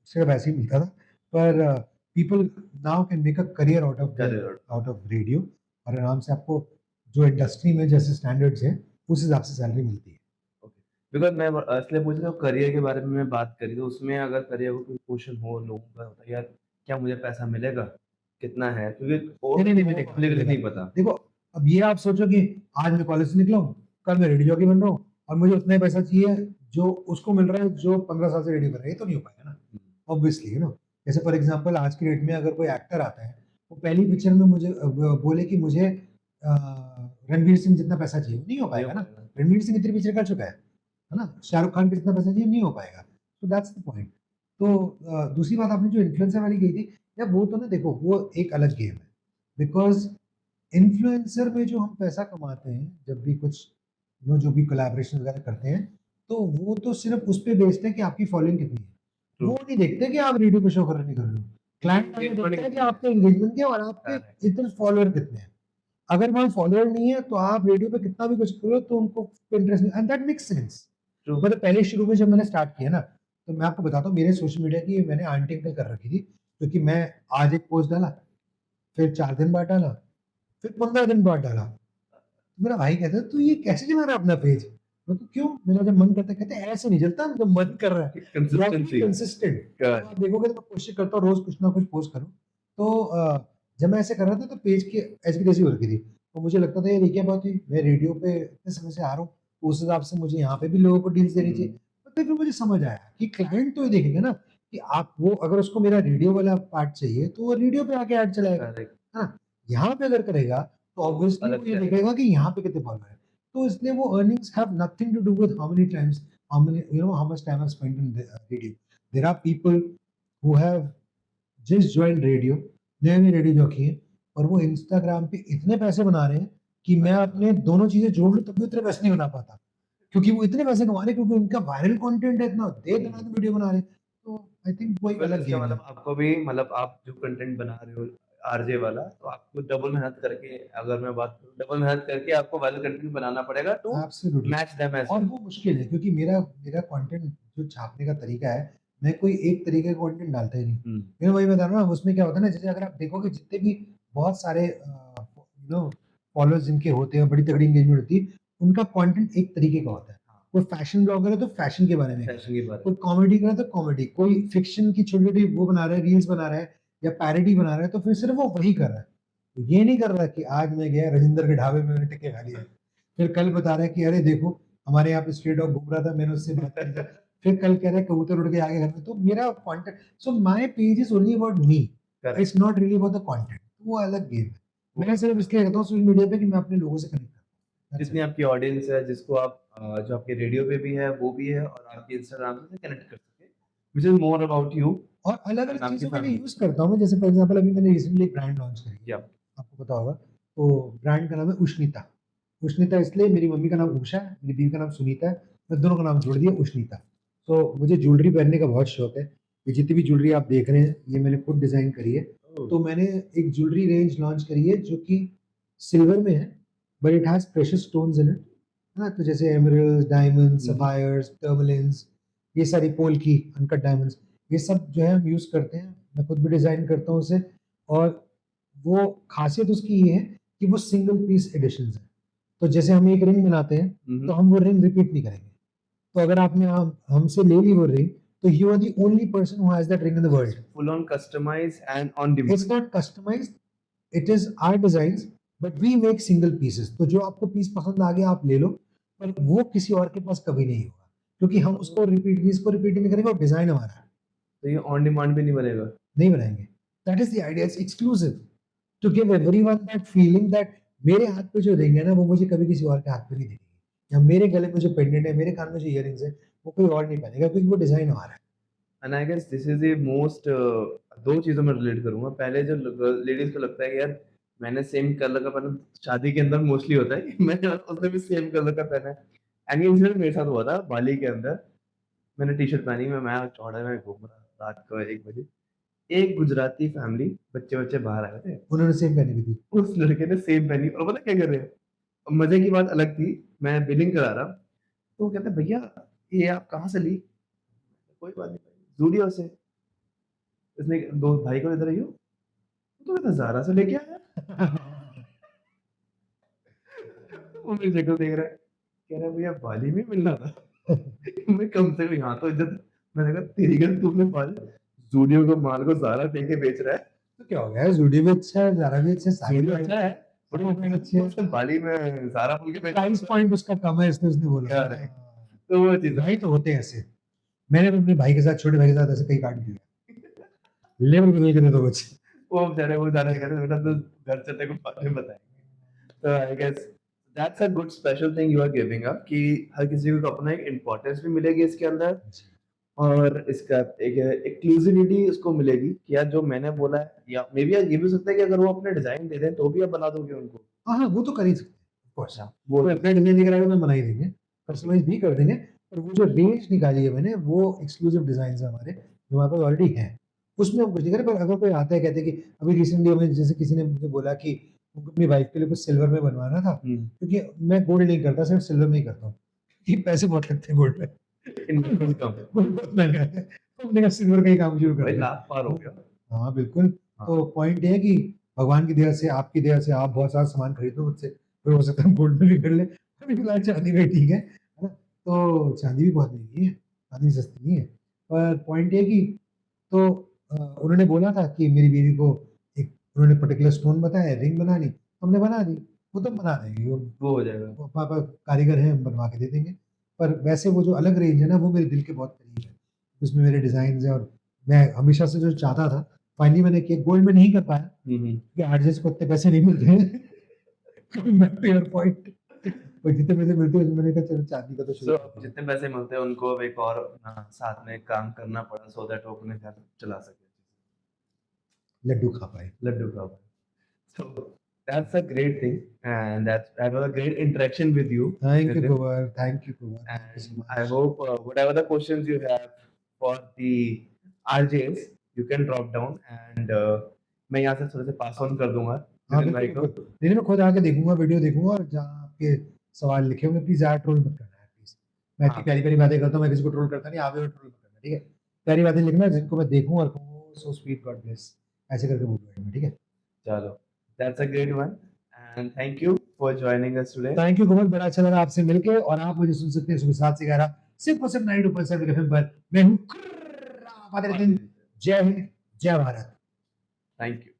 सिर्फ ऐसे ही मिलता था। पर people now can make a career correct. Out of radio, और आराम से आपको जो इंडस्ट्री में जैसे स्टैंडर्ड्स हैं, उस हिसाब से सैलरी मिलती है। ओके। बिकॉज़ मैं इसलिए पूछ रहा हूँ करियर के बारे में मैं बात करी तो उसमें अगर करियर को कोई क्वेश्चन हो लोगों का होता है यार क्या मुझे पैसा मिलेगा? कितना है? क्योंकि नहीं, नहीं, नहीं वो मिलेगा, पब्लिकली मिलेगा। नहीं पता। देखो, अब ये आप सोचो कि आज मैं कॉलेज से निकला हूँ, कल मैं रेडियो जॉकी बन रहा हूँ और मुझे उतना ही पैसा चाहिए जो उसको मिल रहा है जो 15 साल से रेडियो कर रहा है, ये तो नहीं हो पाएगा ना। हुँ, ऑब्वियसली, यू नो, जैसे फॉर एग्जांपल आज की डेट में अगर कोई एक्टर आता है, वो पहली पिक्चर में मुझे बोले कि मुझे रणवीर सिंह जितना पैसा चाहिए, नहीं हो नहीं हो पाएगा ना। पाएगा। रणवीर सिंह इतनी पिक्चर कर चुका है ना? शाहरुख खान को जितना पैसा चाहिए नहीं हो पाएगा। तो दैट्स द पॉइंट। तो दूसरी बात आपने जो इन्फ्लुएंसर वाली कही थी, यार वो तो ना देखो वो एक अलग गेम है। बिकॉज़ इन्फ्लुएंसर में जो हम पैसा कमाते हैं, जब भी कुछ जो भी कोलैबोरेशन वगैरह करते हैं, तो वो तो सिर्फ़ उस पे बेस्ड है कि आपकी फॉलोइंग कितनी है। ट्रू। वो नहीं देखते कि आप रेडियो पे शो कर रहे हो, नहीं कर रहे हो। क्लाइंट आगे एंगेजमेंट देखता है कि कितनी है? आपके एंगेजमेंट क्या है और आपके करेक्ट, इतने फॉलोअर कितने हैं। अगर वहाँ फॉलोअर नहीं है, तो आप रेडियो पे कितना भी कुछ करो तो उनको इंटरेस्ट नहीं, and that makes sense. True. मतलब पहले शुरू में जब मैंने स्टार्ट किया ना, तो मैं आपको बताता हूँ मेरे सोशल मीडिया की मैंने आंटी अंकल कर रखी थी, क्योंकि मैं आज एक पोस्ट डाला, फिर 4 दिन बाद डाला, फिर 15 दिन बाद डाला। तो मेरा भाई कहता है, "तू ये कैसे चला रहा है अपना पेज?" मैं कहा, "क्यों?" मेरा जब मन करता है, कहते हैं, "ऐसे नहीं चलता, जब मन कर रहा है। You have to be consistency. Consistent." तो करेक्ट। आप देखोगे तो मैं कोशिश करता हूँ रोज़ कुछ ना कुछ पोस्ट करूँ। तो जब मैं ऐसे कर रहा था तो पेज की ऐसी की तैसी हो रखी थी। तो मुझे लगता था यार ये क्या बात हुई? मैं रेडियो पे इतने समय से आ रहा हूँ, तो उस हिसाब से मुझे यहाँ पे भी लोगों को डील्स देनी चाहिए। हुँ, तो फिर मुझे समझ आया कि क्लाइंट तो ये देखेंगे ना कि आप वो अगर उसको मेरा रेडियो वाला पार्ट चाहिए, तो वो रेडियो पे आके ऐड चलाएगा, करेक्ट। है ना? यहाँ पे अगर करेगा, तो तो ऑब्वियसली वो अलग ये से आएगा। देखेगा कि यहाँ पे कितने फॉलोवर हैं। तो इसलिए वो earnings have nothing to do with how many times, how many how much time I spent in the radio. There are people who have just joined radio, नए-नए रेडियो जॉकी हैं, और वो इंस्टाग्राम पे इतने पैसे बना रहे हैं कि मैं अपने दोनों चीज़ें जोड़ लूँ तब भी उतने पैसे नहीं बना पाता। क्योंकि वो इतने पैसे कमा रहे हैं क्योंकि उनका वायरल कंटेंट है इतना, दे हुँ। दनादन वीडियो बना रहे हैं। तो आई थिंक वो तो एक फिर अलग इसका गेम है। मतलब आपको भी मतलब आप जो कंटेंट बना रहे हो आरजे वाला, तो आपको डबल मेहनत करके अगर मैं बात करूँ डबल मेहनत करके आपको वायरल कंटेंट बनाना पड़ेगा too absolutely. Match them as और वेल। वो मुश्किल है क्योंकि मेरा मेरा कंटेंट जो छापने का तरीका है, मैं कोई एक तरीके का कंटेंट डालता ही नहीं। हुँ, मैं वही बता रहा हूँ ना, उसमें क्या होता है ना, जैसे अगर आप देखोगे जितने भी बहुत सारे फॉलोअर्स जिनके होते हैं, बड़ी तगड़ी एंगेजमेंट होती है, उनका कंटेंट एक तरीके का होता है। हाँ, कोई फैशन ब्लॉगर है तो फैशन के बारे में कर रहा फैशन है, के बारे कोई में। कॉमेडी कर रहा है तो कॉमेडी, कोई फिक्शन की छोटी-छोटी वो बना रहा है, रील्स बना रहा है या पैरोडी बना रहा है, तो फिर सिर्फ वो वही कर रहा है। तो ये नहीं कर रहा कि आज मैं गया राजेंद्र के ढाबे में मैंने टिक्के खा लिए। फिर कल बता रहा है कि अरे देखो, हमारे यहाँ पे स्ट्रीट डॉग घूम रहा था, मैंने उससे बात की थी। फिर कल कह रहा है कबूतर उड़ के आ गए घर में। तो मेरा content, so my page is only about me. Correct. It's not really about the content. वो अलग गेम है। वो मैं सिर्फ इसलिए रहता हूँ सोशल मीडिया पे कि मैं अपने लोगों से कनेक्ट करूँ। दैट्स जितनी इट। आपकी ऑडियंस है जिसको आप जो आपके रेडियो पे भी है, वो भी है और आपके इंस्टाग्राम से कनेक्ट कर सके, which is more about you और एंड अलग-अलग आपकी चीज़ों के लिए फैमिली। यूज़ करता हूँ मैं। जैसे फॉर एग्ज़ाम्पल अभी मैंने रिसेंटली एक ब्रांड लॉन्च करी है, या आपको पता होगा। तो ब्रांड का नाम है उष्णिता। उष्णिता इसलिए, मेरी मम्मी का नाम उषा है, मेरी बीवी का नाम सुनीता है, मैं दोनों का नाम जोड़ दिया उष्णिता। तो मुझे ज्वेलरी पहनने का बहुत शौक है। ये जितनी भी ज्वेलरी आप देख रहे हैं, ये मैंने खुद डिज़ाइन करी है। ओह! तो मैंने एक ज्वेलरी रेंज लॉन्च करी है जो कि सिल्वर में है, but it has precious stones in it, है ना? तो जैसे एमराल्ड्स, डायमंड्स, हुँ, हुँ। सफायर्स, टर्मलिन्स, ये सारी पोल्की, अनकट डायमंड्स, ये सब जो है हम यूज़ करते हैं। मैं खुद भी डिज़ाइन करता हूँ उसे, और वो ख़ासियत उसकी ये है कि वो सिंगल पीस एडिशंस हैं। तो जैसे हम एक रिंग बनाते हैं, हुँ, तो हुँ। हम वो रिंग रिपीट नहीं करेंगे। तो अगर आपने हमसे ले ली वो रिंग, तो you are the only person who has that ring in the so it's world. Full on customized and on its demand. Not customized, it is our designs, but we make single pieces. तो जो आपको piece पसंद आ गया आप ले लो, पर वो किसी और के पास कभी नहीं होगा। क्योंकि हम ओह! उसको रिपीट पीस को रिपीट नहीं करेंगे, और डिज़ाइन हमारा है, तो ये ऑन डिमांड भी नहीं बनेगा? नहीं बनाएँगे। That is the idea, it's exclusive to give everyone that feeling that मेरे हाथ पे जो रिंग है ना, वो मुझे कभी किसी और के हाथ पे नहीं दिखेगी। या मेरे गले में जो पेंडेंट है, मेरे कान में जो इयररिंग्स है, वो कोई और नहीं पहनेगा, क्योंकि वो डिज़ाइन हमारा है। And I guess this is the most 2 चीज़ों में रिलेट करूँगा। पहले जो लेडीज़ को लगता है कि यार मैंने सेम कलर का पहना, शादी के अंदर मोस्टली होता है कि मैंने उसने भी सेम कलर का पहना है। एंड ये इंसिडेंट मेरे साथ हुआ था बाली के अंदर। मैंने टी-शर्ट पहनी, मैं चौड़े में घूम रहा रात को 1 बजे। एक गुजराती फैमिली बच्चे-वच्चे बाहर आए थे। उन्होंने सेम पहनी हुई थी। उस लड़के ने सेम पहनी और पता है क्या कर रहे हैं? मज़े की बात अलग थी, मैं बिलिंग करा रहा, तो वो कहते हैं भैया ये आप कहाँ से ली? कोई बात नहीं भाई, ज़ूडियो से। इसने दो भाई को इधर आइयो, तो कहता ज़ारा से लेके आया। वो मेरी शक्ल देख रहा है, कह रहा है भैया बाली में मिलना था। मैं कम से कम यहाँ तो इज़्ज़त, मैंने कहा तेरी गलती, तुमने बाल ज़ूडियो को माल को ज़ारा दे के बेच रहा है। तो क्या हो गया? ज़ूडियो भी अच्छा है, ज़ारा भी अच्छा है, सारी ज़ूडियो ब्रांड अच्छा है, बट सारी ब्रांड अच्छी वो है। उसने बाली में ज़ारा बोल के बेचा प्राइस था। पॉइंट उसका कम है, इसलिए उसने बोला। क्या रहे, तो वो चीज़ भाई तो होते हैं ऐसे। मैंने भी अपने भाई के साथ, छोटे भाई के साथ ऐसे कई कांड किए हैं। है। लेवल बदल के दे दो बस। वो बेचारे वो ज़ारा कह रहे थे बेटा तू घर चलते को बाद में बताएँगे। तो I guess that's a good special thing you are giving up कि हर किसी को अपना एक इम्पोर्टेंस भी मिलेगी इसके अंदर जी। और इसका एक एक्सक्लूसिविटी उसको मिलेगी कि यार जो मैंने बोला है, या मे बी ये भी हो सकता है कि अगर वो अपने डिज़ाइन दे दें तो भी आप बना दोगे उनको। हाँ, हाँ, वो तो कर ही सकते हैं, ऑफ़ कोर्स। अच्छा, वो कोई चीज़। अपना डिज़ाइन लेकर आएगा तो बना ही देंगे, कस्टमाइज़ भी कर देंगे। पर वो जो रेंज निकाली है मैंने, वो एक्सक्लूसिव डिज़ाइन्स हैं हमारे, जो हमारे पास ऑलरेडी हैं। उसमें हम कुछ नहीं करें, पर अगर कोई आता है कहते हैं कि अभी रिसेंटली हमें जैसे किसी ने मुझे बोला कि उनको अपनी वाइफ़ के लिए कुछ सिल्वर में बनवाना था, हुँ। क्योंकि मैं गोल्ड नहीं करता, सिर्फ़ सिल्वर में ही करता हूँ। क्योंकि पैसे बहुत लगते हैं गोल्ड में। इन्वेस्टमेंट कम वो बहुत महंगा है। तो हमने कहा सिल्वर का ही काम शुरू कर भाई दिया। लाख पार हो गया। हाँ, बिल्कुल। हाँ। तो पॉइंट ये है कि भगवान की दया से, आपकी दया से आप बहुत सारा सामान खरीद लो मुझसे, फिर हो सकता है हम गोल्ड में भी कर लें। अभी फिलहाल चांदी में ठीक है ना? तो चांदी भी बहुत महँगी है, चांदी सस्ती नहीं है। पर पॉइंट ये है कि तो उन्होंने बोला था कि मेरी बीवी को एक उन्होंने पर्टिकुलर स्टोन बताया, रिंग बनानी, हमने बना दी। वो तो बना देंगी, वो हो जाएगा। वो पापा कारीगर हैं, हम बनवा के दे देंगे। पर वैसे वो जो अलग रेंज है ना, वो मेरे दिल के बहुत करीब है। उसमें मेरे डिज़ाइन्स हैं और मैं हमेशा से जो चाहता था, फाइनली मैंने किया। गोल्ड में नहीं कर पाया क्योंकि आरजेएस को इतने पैसे नहीं मिलते हैं। Coming back to your point, पर जितने पैसे मिलते हैं उसमें मैंने कहा चलो चांदी का तो शुरू सो करते हैं। जितने पैसे मिलते हैं उनको अब एक और साथ में काम करना पड़ा सो दैट वो अपने घर चला सके। लड्डू खा पाए। लड्डू का। So that's a great thing, and that was a great interaction with you. Thank you Nitin. Kunwar, thank you Kunwar, thank you so And I much. hope whatever the questions you have for the RJs, you can drop down and मैं यहाँ से थोड़े से pass on कर दूंगा हाँ, नितिन भाई बिल्कुल, को। बिल्कुल। नहीं, नहीं, मैं खुद आके देखूँगा, वीडियो देखूँगा और जहाँ आपके सवाल लिखे होंगे प्लीज़ ज़्यादा ट्रोल मत करना है प्लीज़। मैं इतनी हाँ। प्यारी-प्यारी बातें करता हूँ, मैं किसी को ट्रोल करता नहीं, आप भी मत ट्रोल मत करना, ठीक है? प्यारी बातें लिखना जिनको मैं देखूँ और कहूँ ओह सो स्वीट, गॉड ब्लेस, ऐसे करके बोलूँगा मैं, ठीक है? चलो, that's a great one, and thank you for joining us today. Thank you Kunwar, बड़ा अच्छा लगा आपसे मिलके और आप मुझे सुन सकते हैं सुबह 7 से 11 सिर्फ और सिर्फ 92.7 एफएम पर। मैं हूँ आदित्य नितिन। जय हिंद, जय भारत। Thank you.